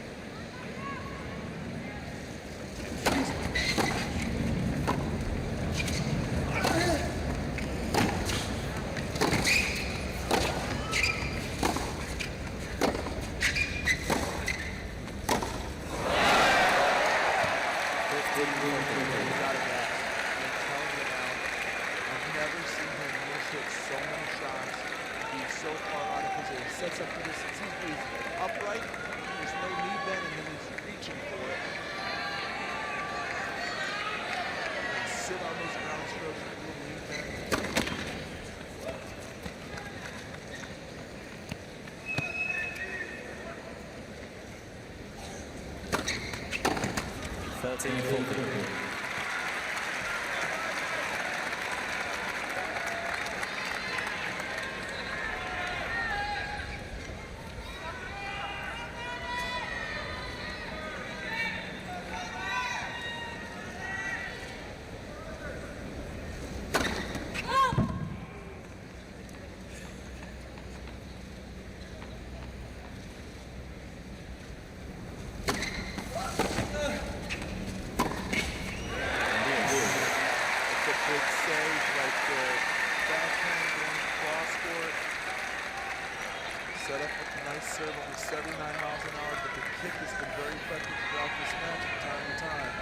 Set up with a nice serve, only 79 miles an hour, but the kick has been very effective throughout this match from time to time.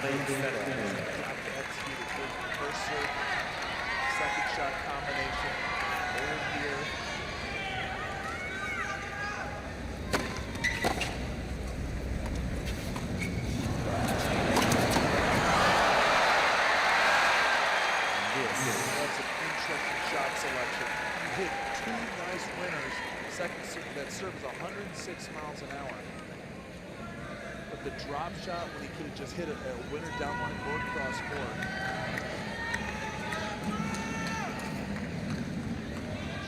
Energy management. Have to execute a good first serve, second shot combination. Hold here. That serve is 106 miles an hour. But the drop shot, when he could have just hit a winner down line or cross court.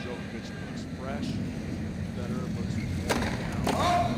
Djokovic looks fresh. Federer looks worn down.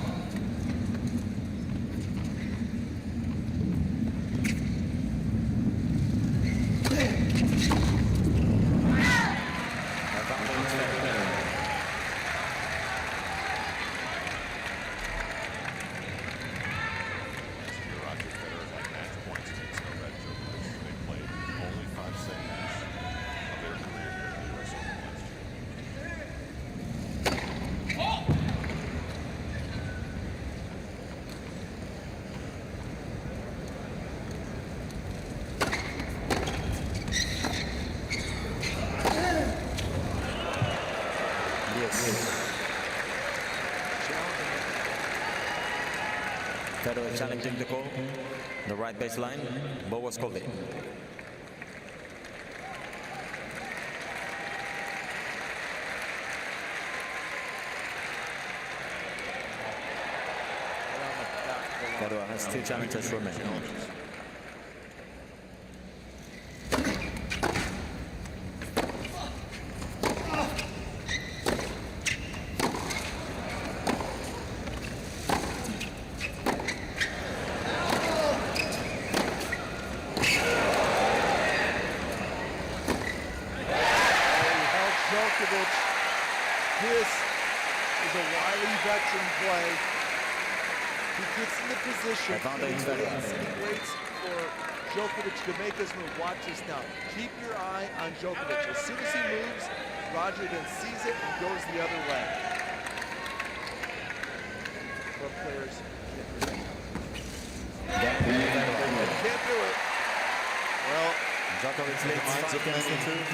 Federer challenging the call. The right baseline. Ball was called in. Federer has 2 challenges remaining. Djokovic. This is a wily veteran play. He gets in the position, Advantage he waits for Djokovic to make his move. Watch this now. Keep your eye on Djokovic. As soon as he moves, Roger then sees it and goes the other way. What players can't do that? Can't do it. Well, Djokovic Lines up in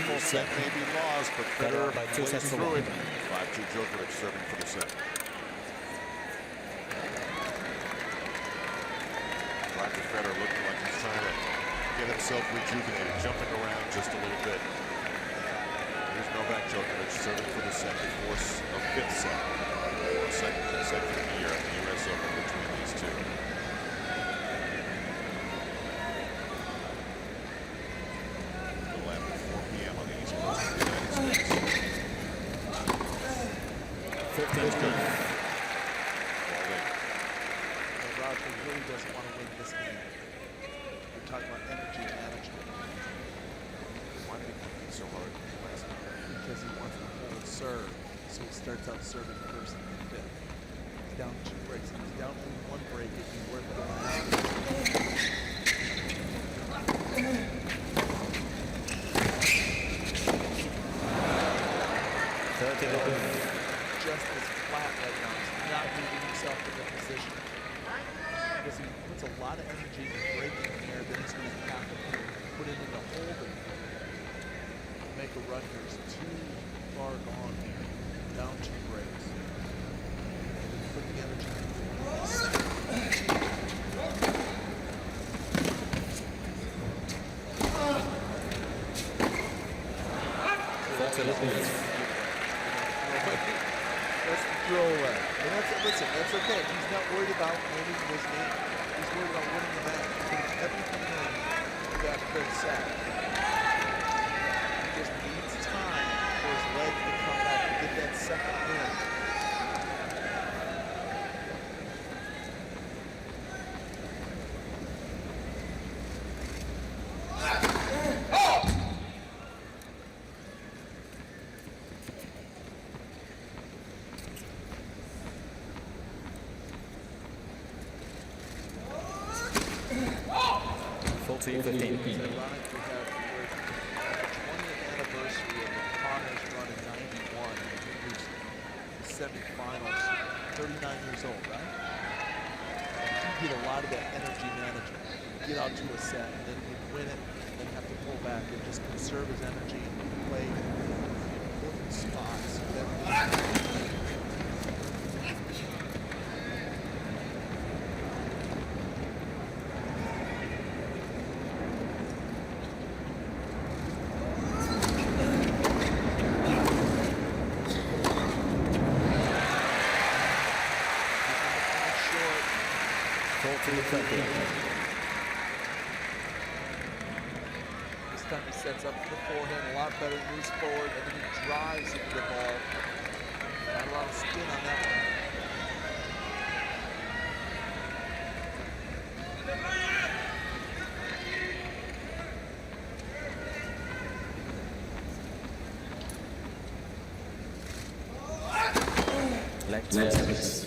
full set may be lost, but Federer by 2 plays sets to through 1. it. 5-2 Djokovic serving for the set. Roger Federer looking like he's trying to get himself rejuvenated, jumping around just a little bit. Here's Novak Djokovic serving for the second, force of fifth set. Second consecutive year at the US Open between these two. A little after 4 p.m. on the East Coast of the United States. 15-2. Roger really doesn't want to win this game. We're talking about energy management. Why did he compete so hard last night? Because he wants to hold serve. So he starts out serving first and fifth. He's down 2 breaks. If he's down only 1 break, it'd be worth it. 30-2. Just as flat right now. He's not moving himself in the position. Because he puts a lot of energy into breaking here, then he's going to have to put it into holding. Make a run here. He's too far gone here. Down 2 breaks. Put the energy That's the throw away. And listen, that's okay. He's not worried about winning this game. He's worried about winning the match. He's putting everything in that fifth set. He just needs time for his legs to come back to get that second win. It's ironic we have the 20th anniversary of the Connors run in '91, who's the semifinals, 39 years old, right? You get a lot of that energy management. You get out to a set, and then you win it, and then have to pull back and just conserve his energy and play important spots. This time he sets up for the forehand a lot better, moves forward, and then he drives into the ball. Not a lot of spin on that one. Left service.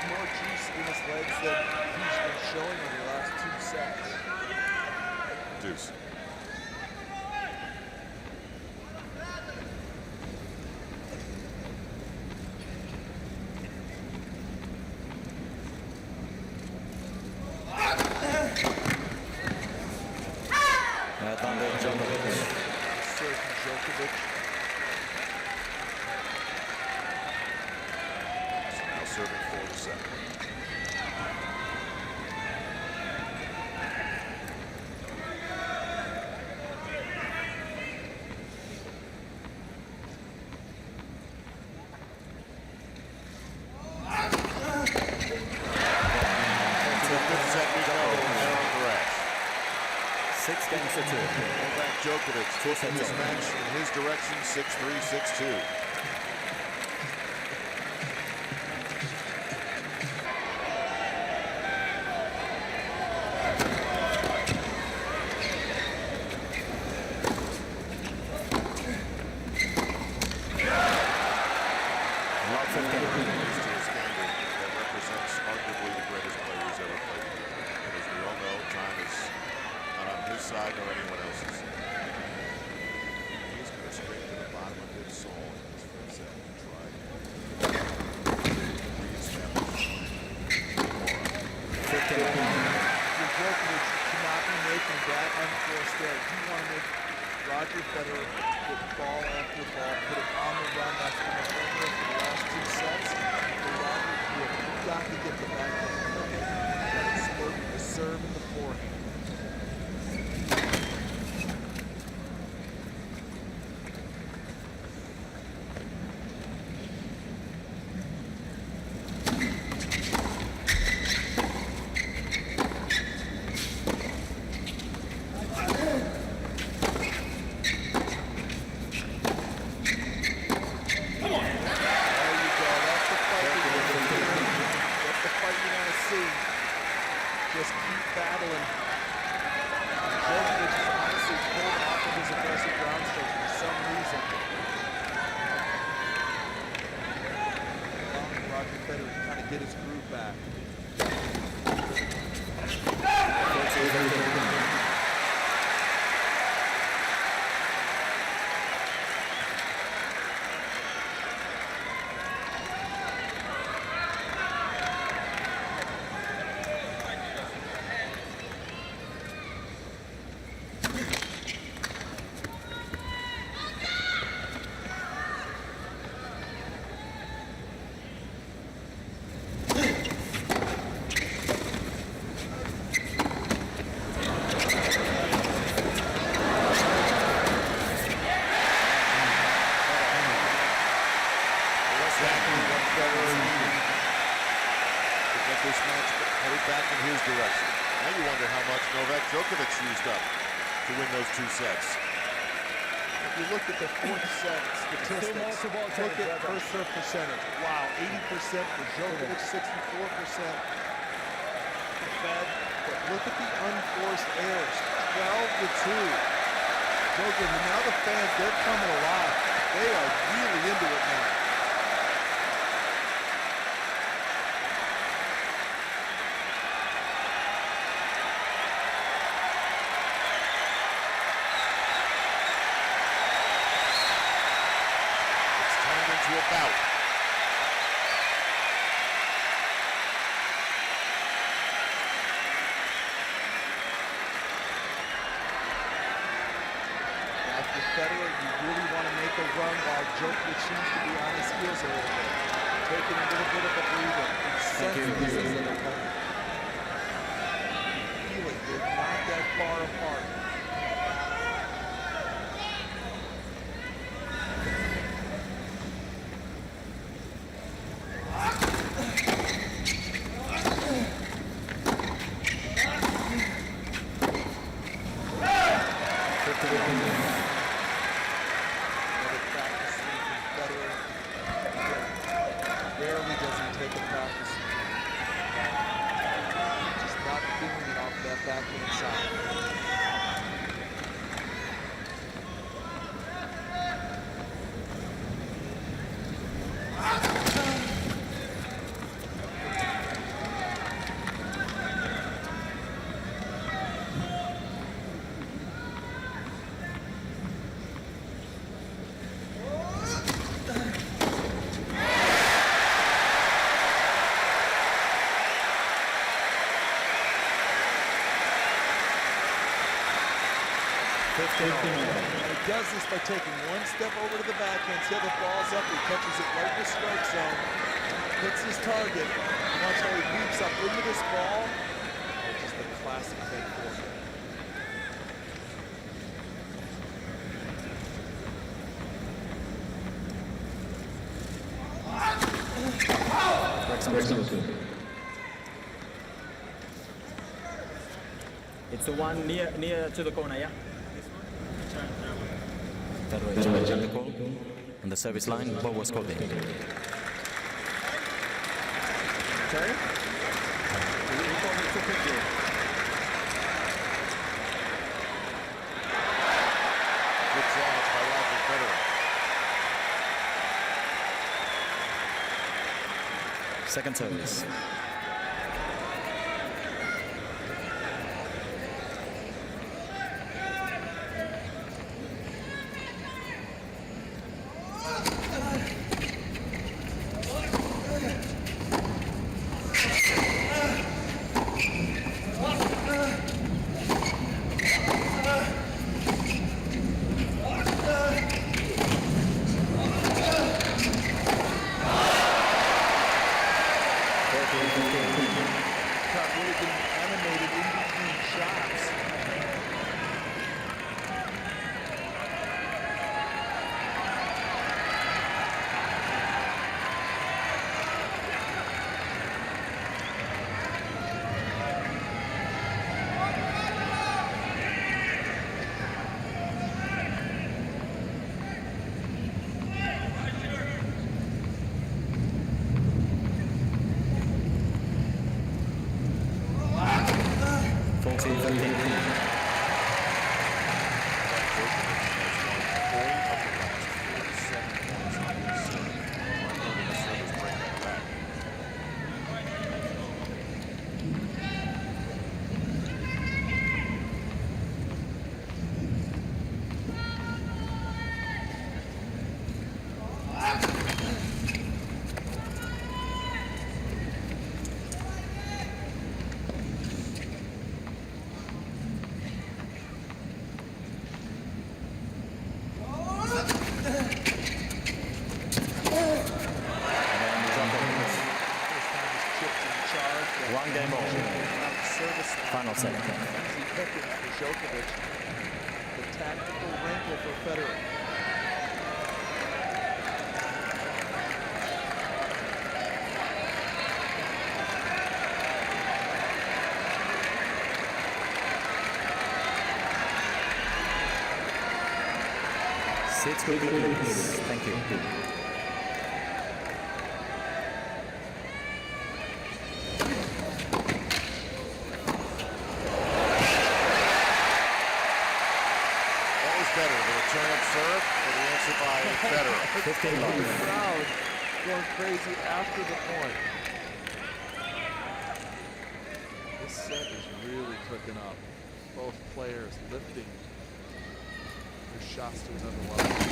More juice in his legs than he's been showing in the last 2 sets. Deuce. Advantage Djokovic. Serve from Djokovic. So now serving for the set. Novak Djokovic taking this match in his direction, 6-3, 6-2. That represents arguably the greatest player who's ever played the game. And as we all know, time is not on his side nor anyone else's. He's going straight to the bottom of his soul in this first set to try to reestablish Djokovic cannot be making that unforced error. You want to make Roger Federer put ball after ball, put it on the run. That's been the formula for the last 2 sets. For Roger, you've got to get the backhand cooking. You've got to spurt the serve and the forehand. Just keep battling. Djokovic is honestly pulled off of his aggressive ground stroke for some reason. Allowing Roger Federer to kind of get his groove back. This match headed back in his direction. Now you wonder how much Novak Djokovic used up to win those 2 sets. If you look at the 4th set statistics, look at first serve percentage. Wow, 80% for Djokovic, 64% for Fed. But look at the unforced errors, 12-2. Djokovic, and now the fans, they're coming alive. They are really into it now. To a bout. After Federer, you really want to make a run while Djokovic seems to be on his heels a little bit. Taking a little bit of a breather. This is an opponent. Feel it, they're not that far apart. Rarely does he take a practice. Just not feeling it off that backhand side. And he does this by taking one step over to the backhand, see how the ball's up, he catches it right in the strike zone, hits his target, and watch how he leaps up into this ball. Oh, just the classic fake forward. It's the one near to the corner, yeah? Federer Jannik on the service line. What was called in? Sorry? We called it too quickly. Good challenge by Roger Federer. Second service. Really getting animated in between shots. One game over. Final set. Easy picking for Djokovic. The tactical wrinkle for Federer. Six please. Thank you. Better, the return of serve, or the answer by Federer. 15 love. The crowd going crazy after the point. This set is really cooking up. Both players lifting their shots to another level.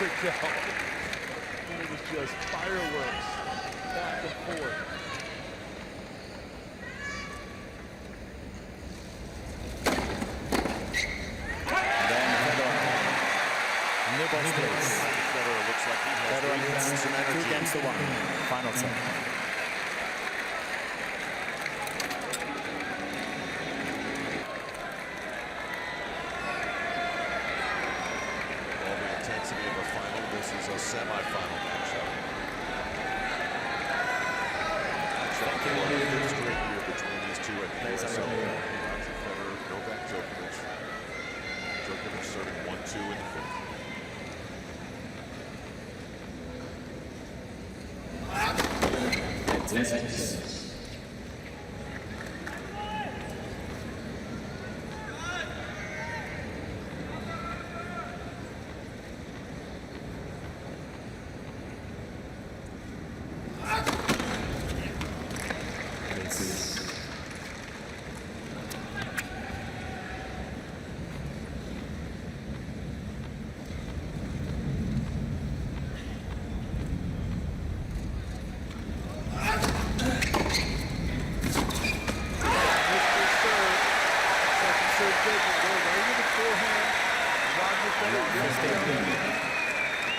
Ago. And it was just fireworks back and forth. Then Federer. New ball space. Federer looks like he has Federer regained needs some 2 energy. games to 1. Final set. This is a semi-final matchup. Second straight year between these two at the USTA. Roger Federer, Novak Djokovic. Djokovic serving 1-2 in the fifth.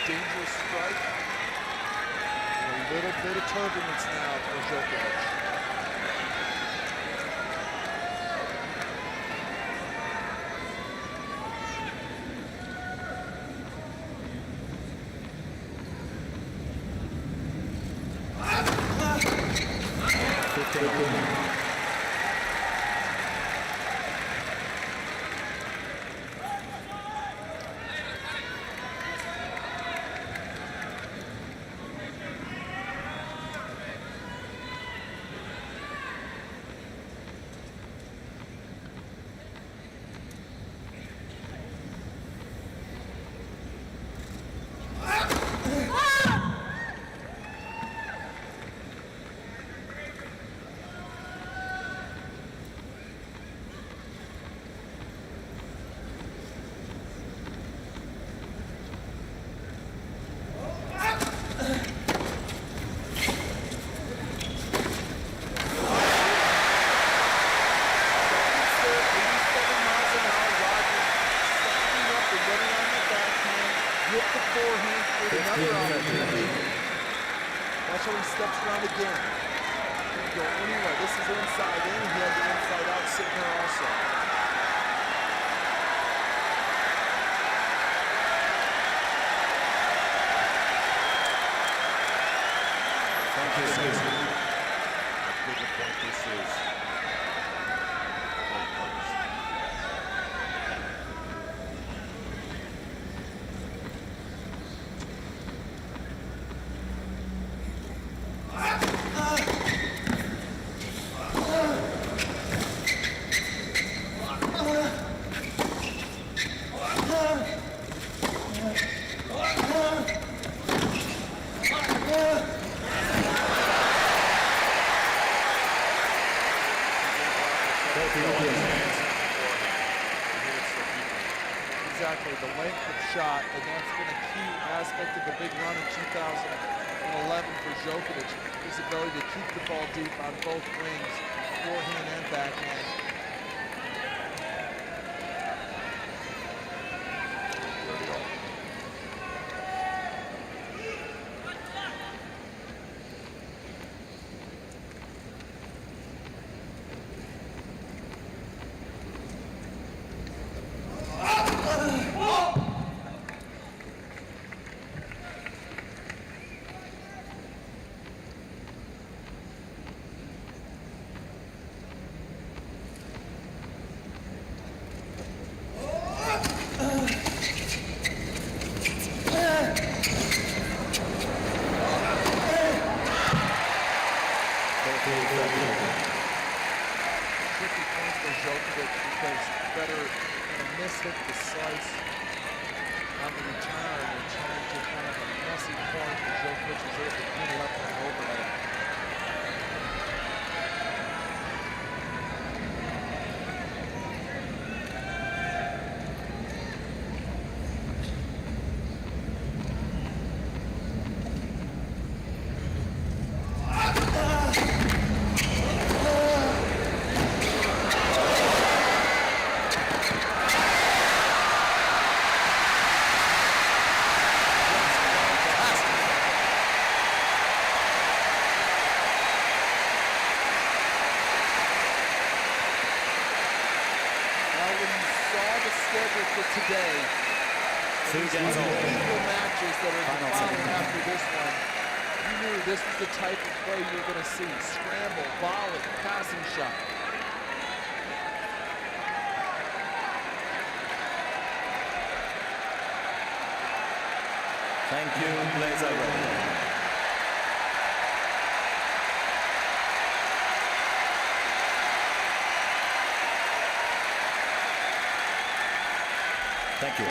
Dangerous strike. And a little bit of turbulence now for Djokovic. Watch how he steps around again. Don't go anywhere. This is inside in. He had the inside out sitting there also. Thank you, Susan. How big a point this is. Exactly, the length of shot, and that's been a key aspect of the big run in 2011 for Djokovic, his ability to keep the ball deep on both wings, forehand and backhand. Tricky point for Djokovic because Federer kind of mishit the slice on the return and turned to kind of a messy point, and Djokovic was able to clean it up and overhead. For today, these equal matches that are following after this one, you knew this was the type of play you were going to see. Scramble, volley, passing shot. Thank you. Players are ready. Thank you.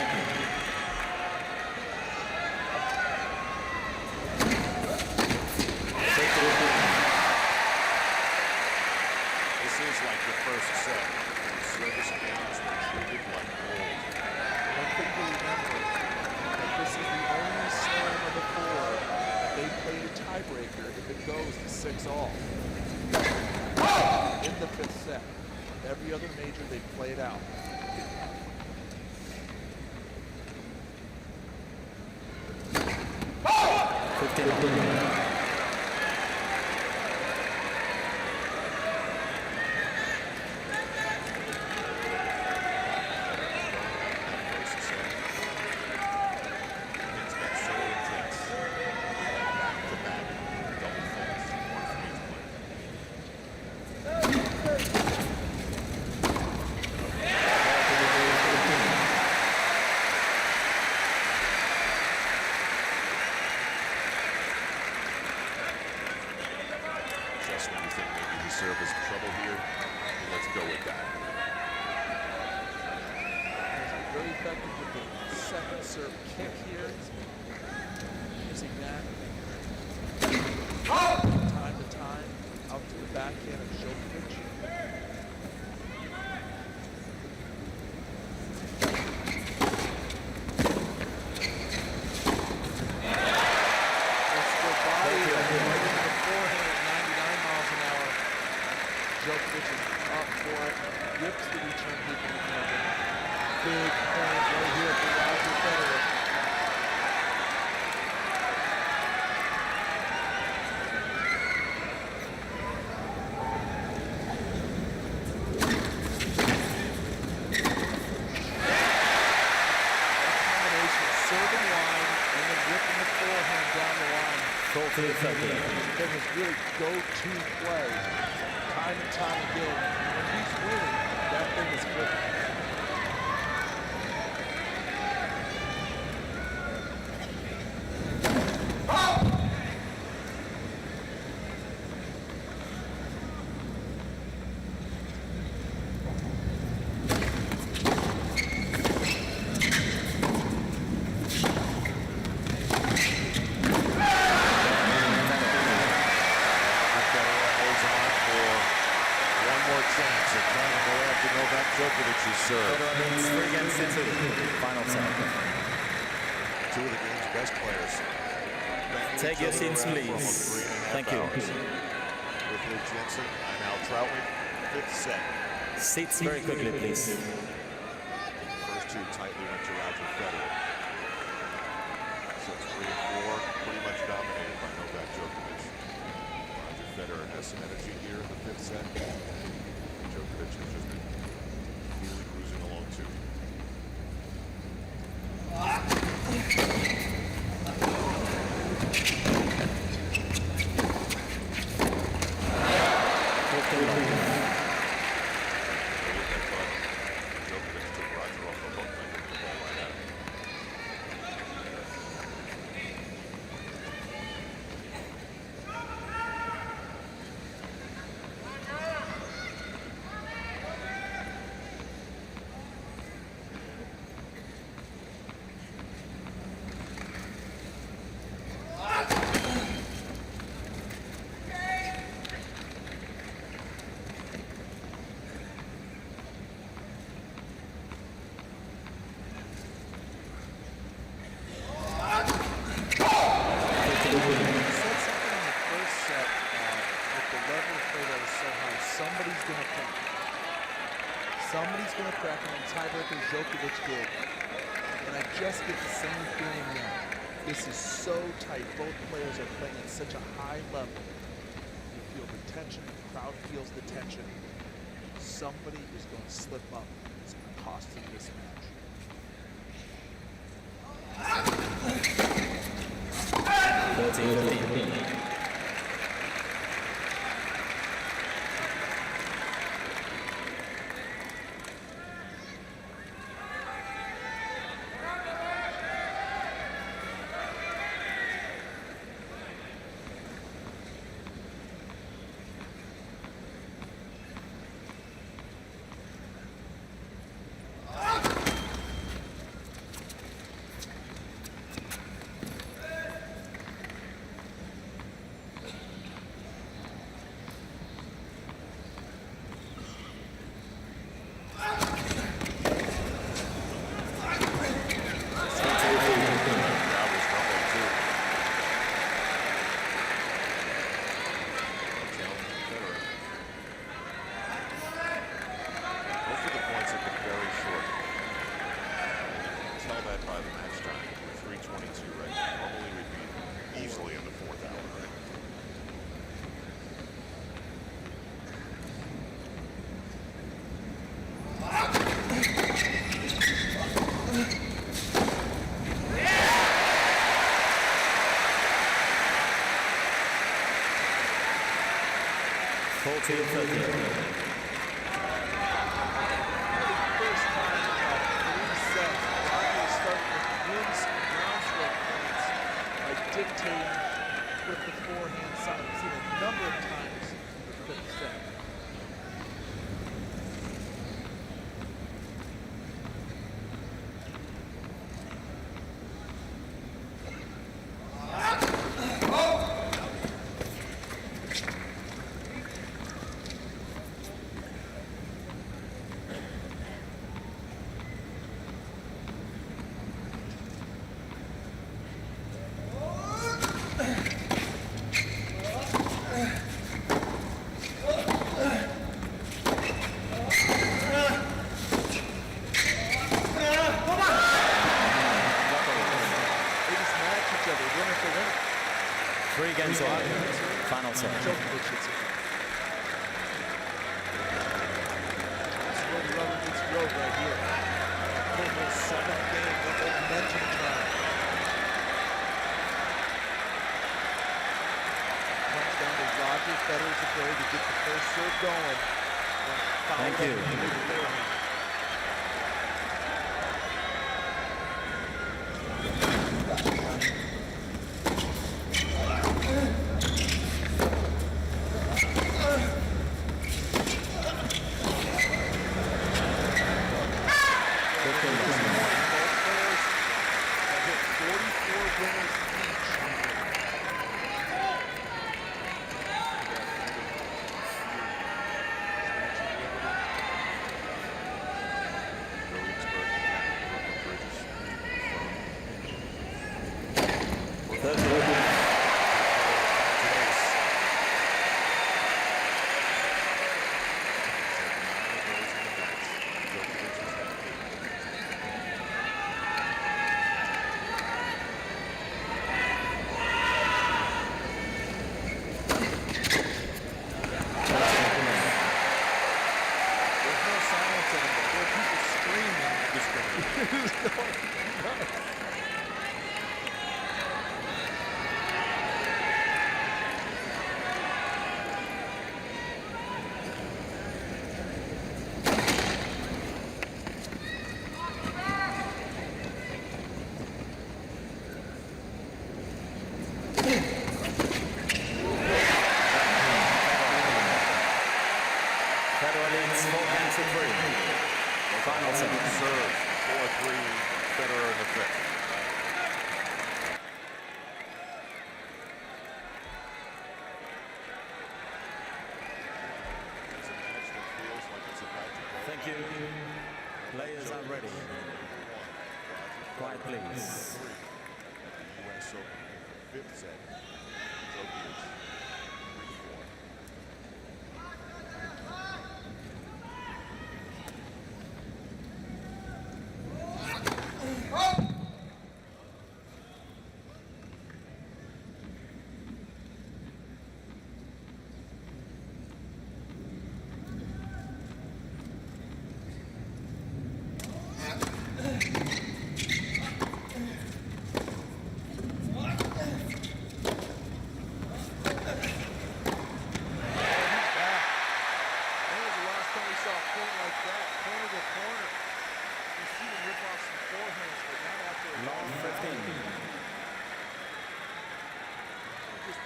This is like the first set. Service games were treated like gold. One thing to remember, that this is the only slam of the four that they played a tiebreaker if it goes to 6-all. In the 5th set. Every other major they played out. Djokovic is up for it, rips the return kick in the corner. Big point right here for Roger Federer. Combination, serving wide and then ripping the forehand down the line. That was really go-to play. Time and time again, when he's winning, that thing is flipping. Novak Djokovic's serve. Final set. Two of the game's best players. Take your seats, please. Thank you. With Luke Jensen, I'm Al Troutman. 5th set. Seats very quickly, please. First two tightly went to Roger Federer. Sets 3 and 4, pretty much dominated by Novak Djokovic. Roger Federer has some energy here in the 5th set. Djokovic has just been really cruising along too. Djokovic took Roger off the hook and hit the ball right at him. Somebody's going to crack him on tiebreaker. Djokovic did. And I just get the same feeling now. This is so tight. Both players are playing at such a high level. You feel the tension. The crowd feels the tension. Somebody is going to slip up. It's going to cost him this match. 13-15. by the match time. 3:22 right now. Normally we'd be easily in the 4th hour, right? First time in about 3 sets, Roger started with wins and groundswell points by dictating with the forehand side. We've seen a number of times in the 5th set. Final set. Djokovic hits it. That's where the rubber meets the road right here. Almost 7th game, the whole momentum drive. Comes down to Roger Federer's ability to get the first serve going. Thank you. Final set. Serve. 4-3. Federer in the 5th. It's a match that feels like it's about to go. Thank you. Players are ready. Quiet, please. The US Open 5th set. Djokovic 3-4.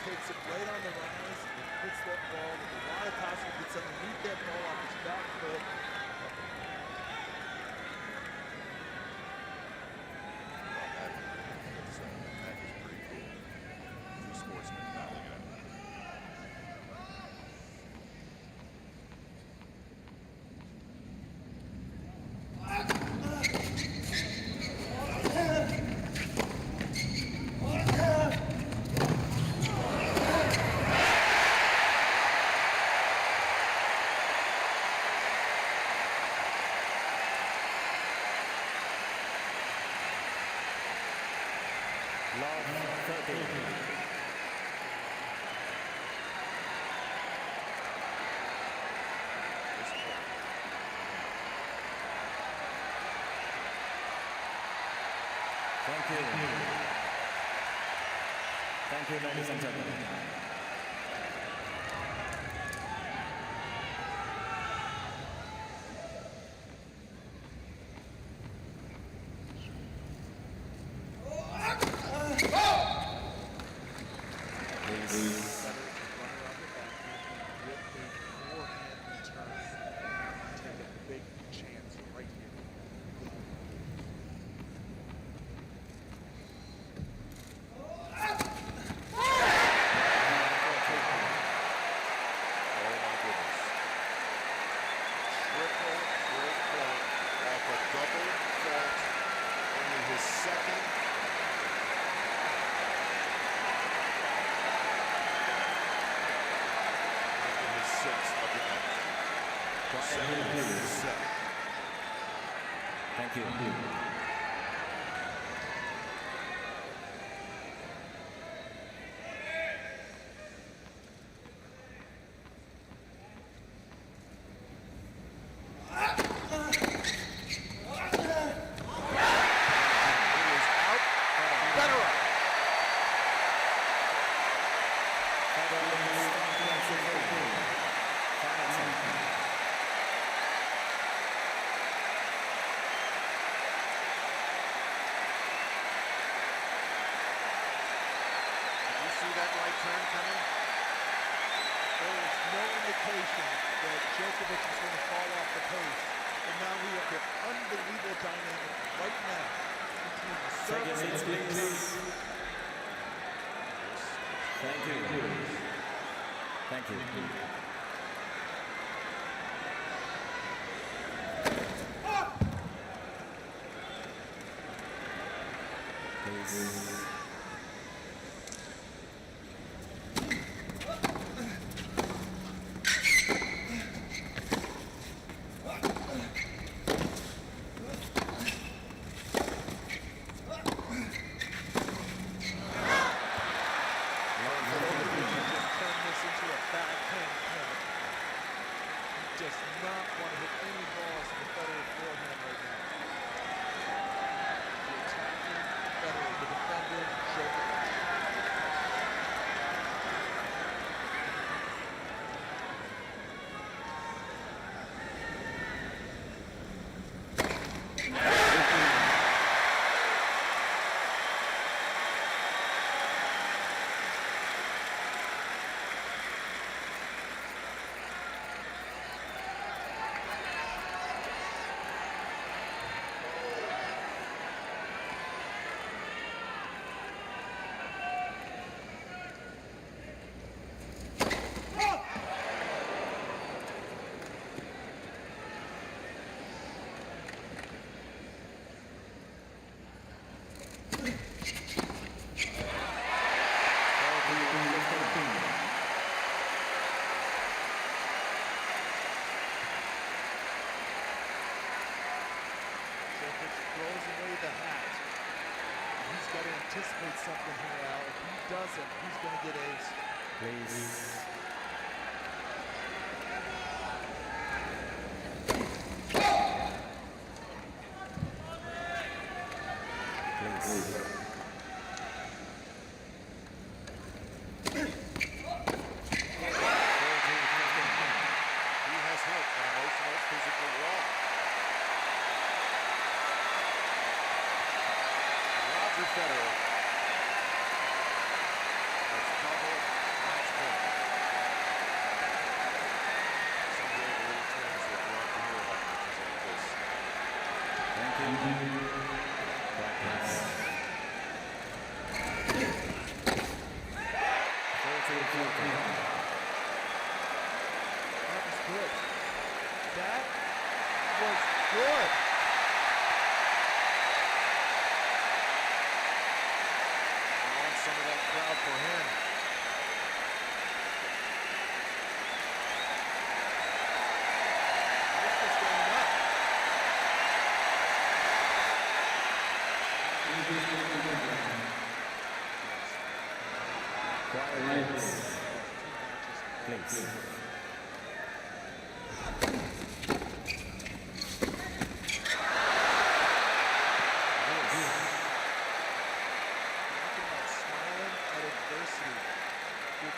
Takes it right on the rise and hits that ball with a lot of toss. Gets underneath that ball off his back foot. That is pretty cool. Two sportsmen battling it out. Love 30. Thank you. Thank you, ladies and gentlemen. Thank you. That Djokovic is going to fall off the pace, and now we have the unbelievable dynamic right now between the serve and the pace. Thank you. Thank you. Please. Anticipate something here, Al. If he doesn't, he's going to get ace. Please. He has hit an emotional, physical wall. Roger Federer has double match point. Some great little things that we like to hear about matches like this. Thank you. Practice. 14-14. That was good. That was good. Quiet, please.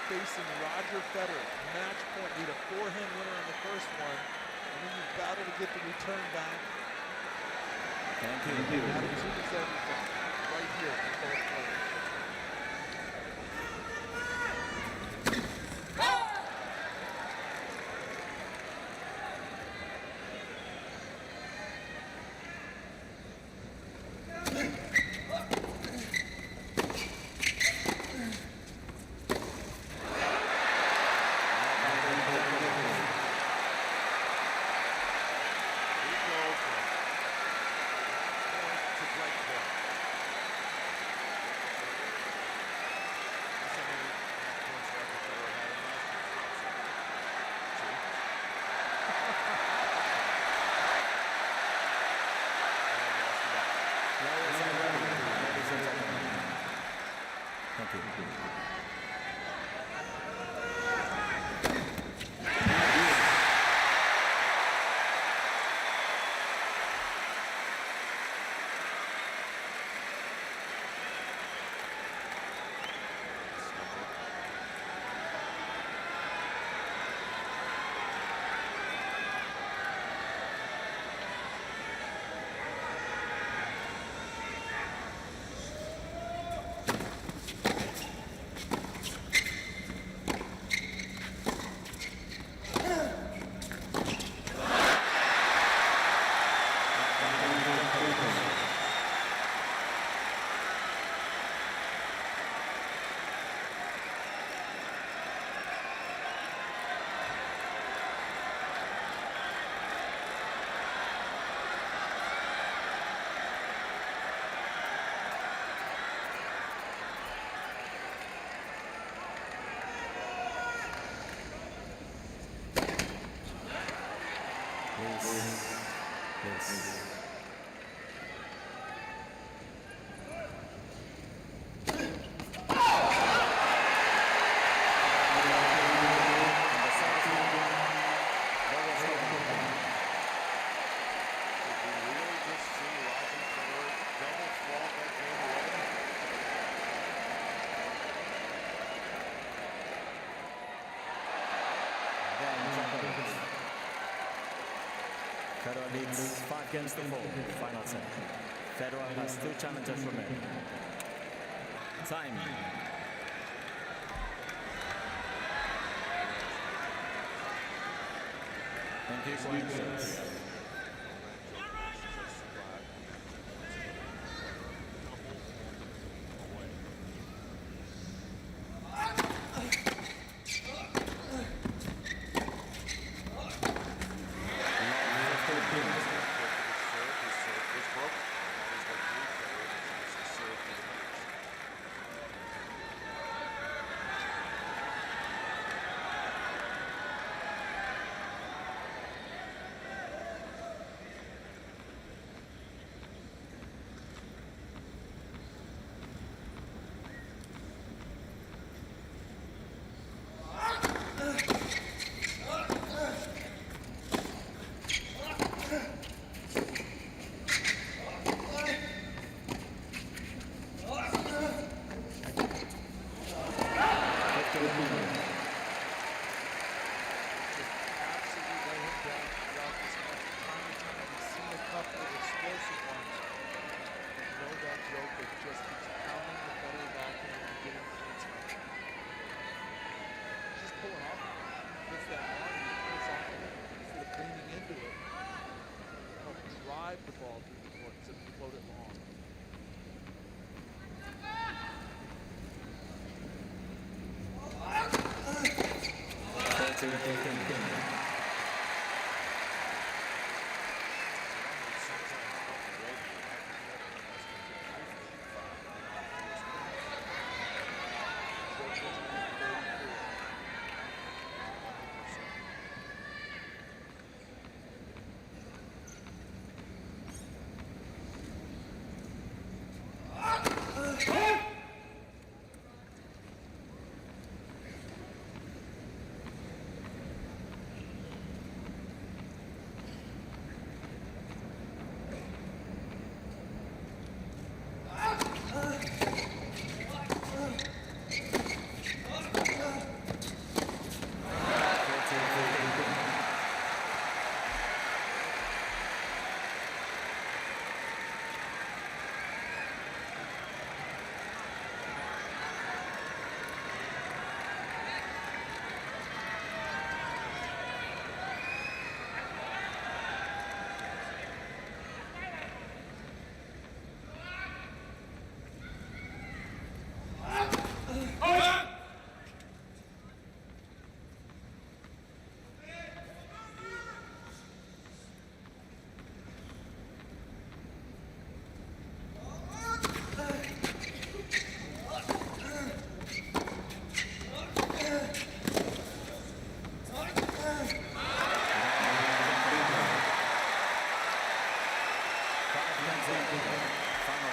Facing Roger Federer, match point, need a forehand winner on the first one, and then you battle to get the return back. Thank you. Attitude is everything, right here for both players. Thank you. Please. Federer leads 5 games to 4, final set. Federer has 2 challenges remaining. Time. Thank you for your patience.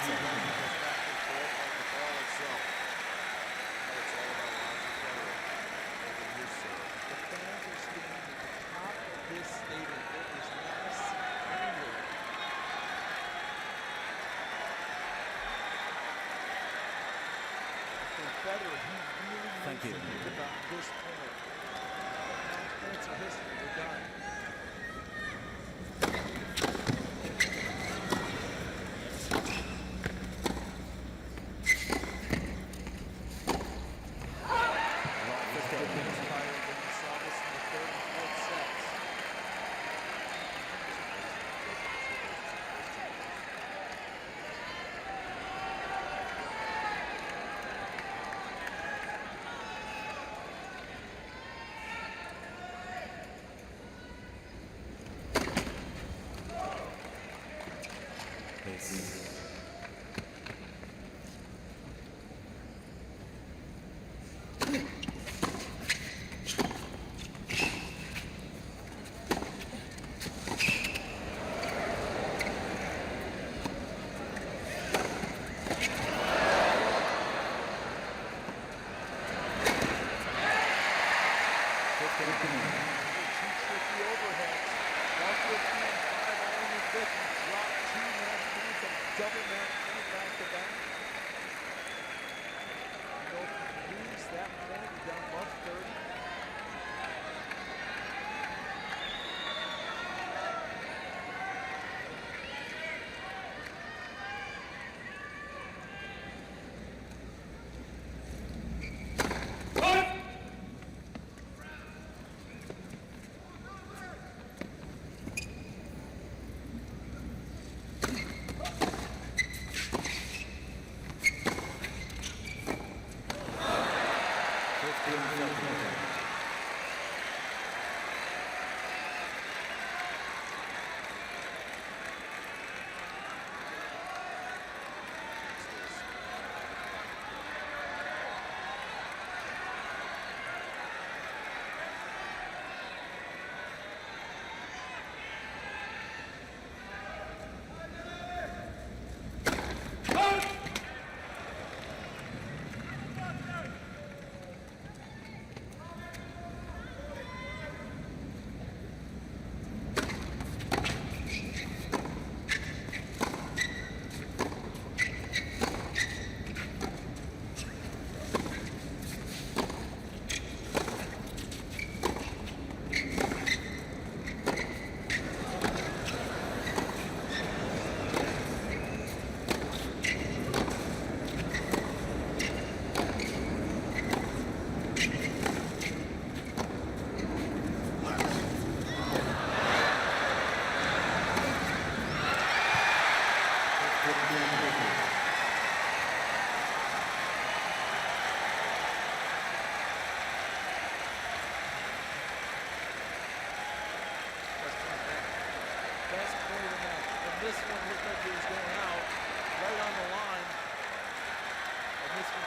set. Thank you. About this point. Points of history, we're done.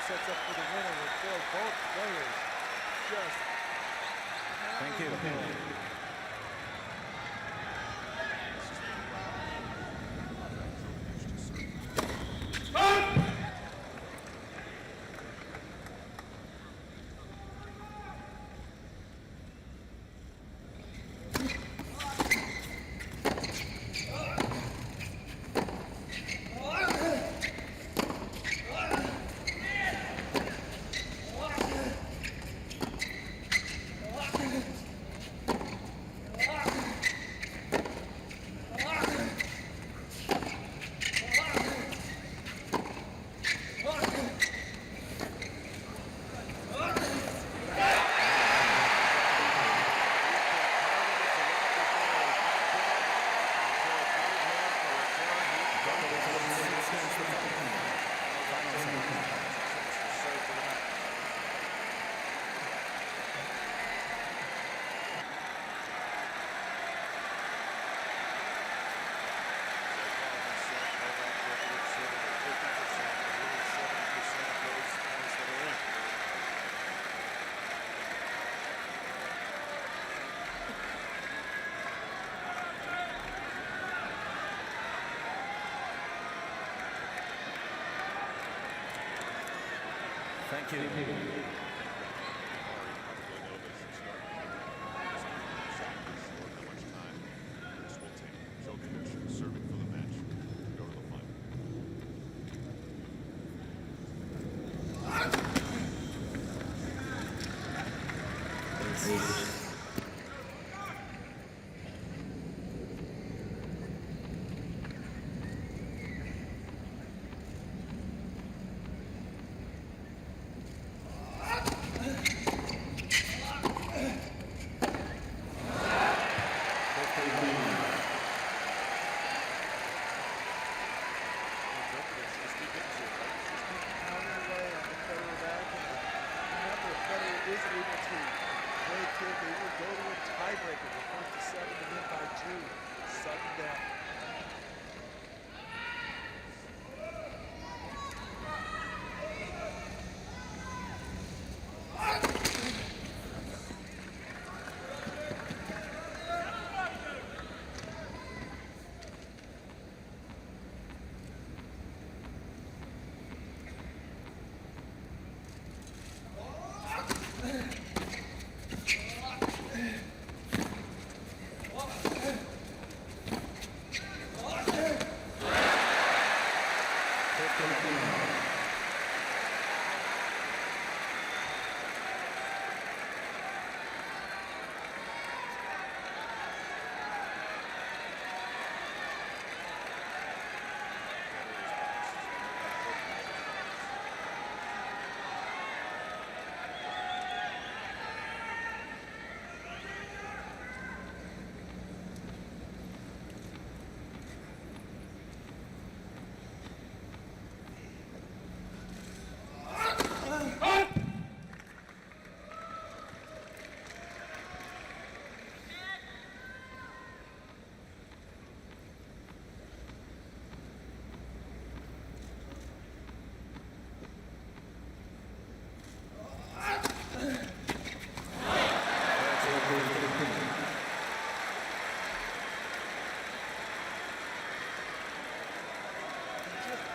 Sets up for the winner with both players just. Thank you. Thank you. This will take Djokovic serving for the match to go to the final. Is able to break here. They will go to a tiebreaker. The first to 7 to win by 2. Sudden death.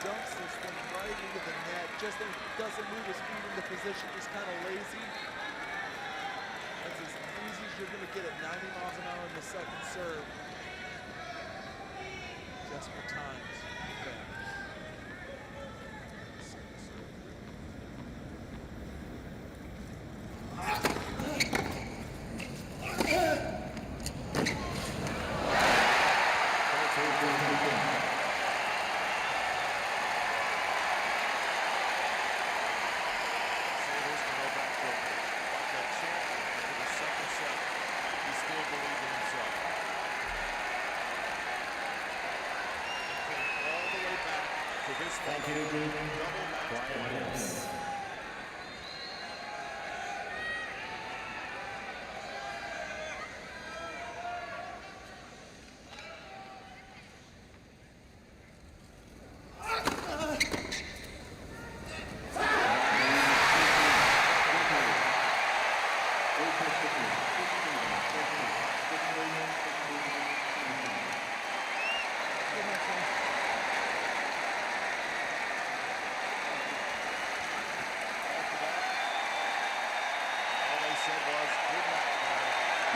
Dumps this thing right into the net. Just doesn't move his feet into position. Just kind of lazy. That's as easy as you're going to get at 90 miles an hour in the second serve. Desperate times. Okay. Thank you. Quiet, please.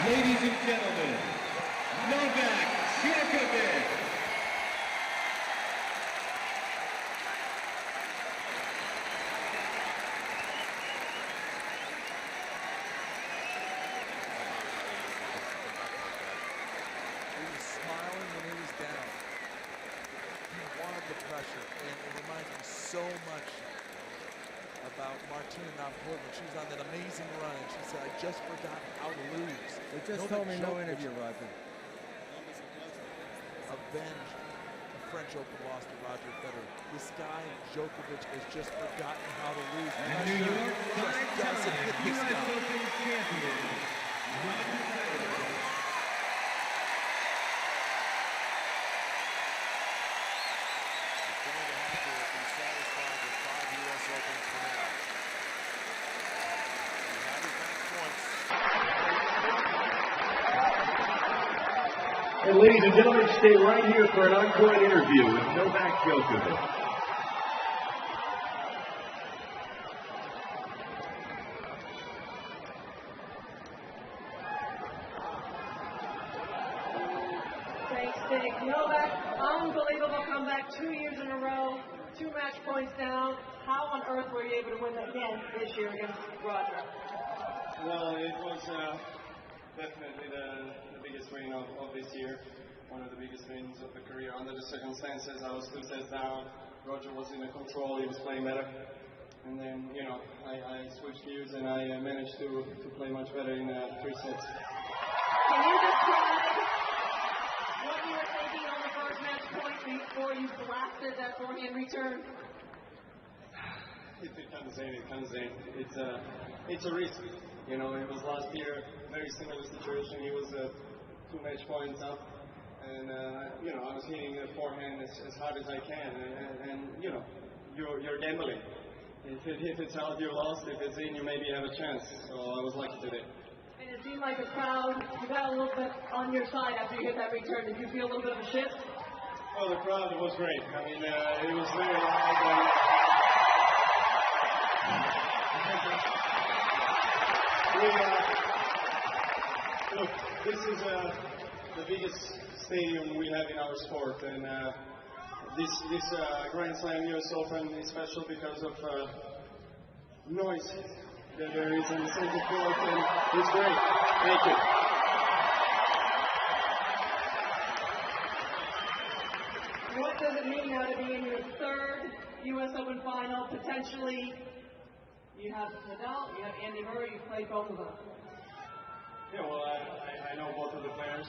Ladies and gentlemen, Novak Djokovic. He was smiling when he was down. He wanted the pressure, and it reminds me so much about Martina Navratilova. She was on that amazing run, and she said, I just forgot how to lose. They just Novak told me no Djokovic interview, Roger. avenged the French Open loss to Roger Federer. This guy, Djokovic, has just forgotten how to lose. And New York, Just doesn't hit this US guy. Open champion, Roger Federer. And ladies and gentlemen, stay right here for an encore interview with Novak Djokovic. 2 match points down. How on earth were you able to win again this year against Roger? Well, it was definitely the biggest win of this year. One of the biggest wins of the career. Under the circumstances, I was 2 sets down. Roger was in control. He was playing better. And then, you know, I switched gears and I managed to play much better in 3 sets. Can you describe what you were thinking on the first match point before you blasted that forehand return? If it comes in. It's a risk. You know, it was last year, very similar situation. He was 2 match points up. And, you know, I was hitting the forehand as hard as I can. And you know, you're gambling. If it's out, you're lost. If it's in, you maybe have a chance. So I was lucky today. And it seemed like the crowd, you got a little bit on your side after you hit that return. Did you feel a little bit of a shift? Well, the crowd was great. I mean, it was very loud. Look, this is the biggest stadium we have in our sport, and this Grand Slam US Open is special because of noise that there is in the center court, and it's great. Thank you. What does it mean now to be in your 3rd US Open final? Potentially, you have Nadal, you have Andy Murray, you played both of them. Yeah, well, I know both of the players.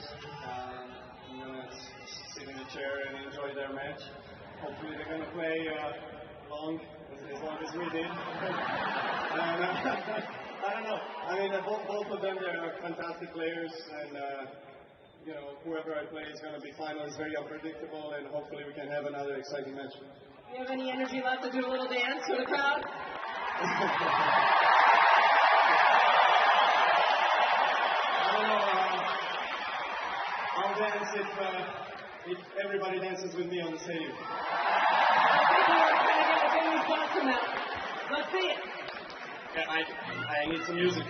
I'm going to sit in the chair and enjoy their match. Hopefully they're going to play as long as we did. I don't know. I mean, both of them, they're fantastic players, and you know, whoever I play is going to be final. It's very unpredictable, and hopefully we can have another exciting match. Do you have any energy left to do a little dance for the crowd? I don't know. I'll dance if everybody dances with me on the stadium. I think we're going to get a big response from that. Let's see it. Yeah, I need some music.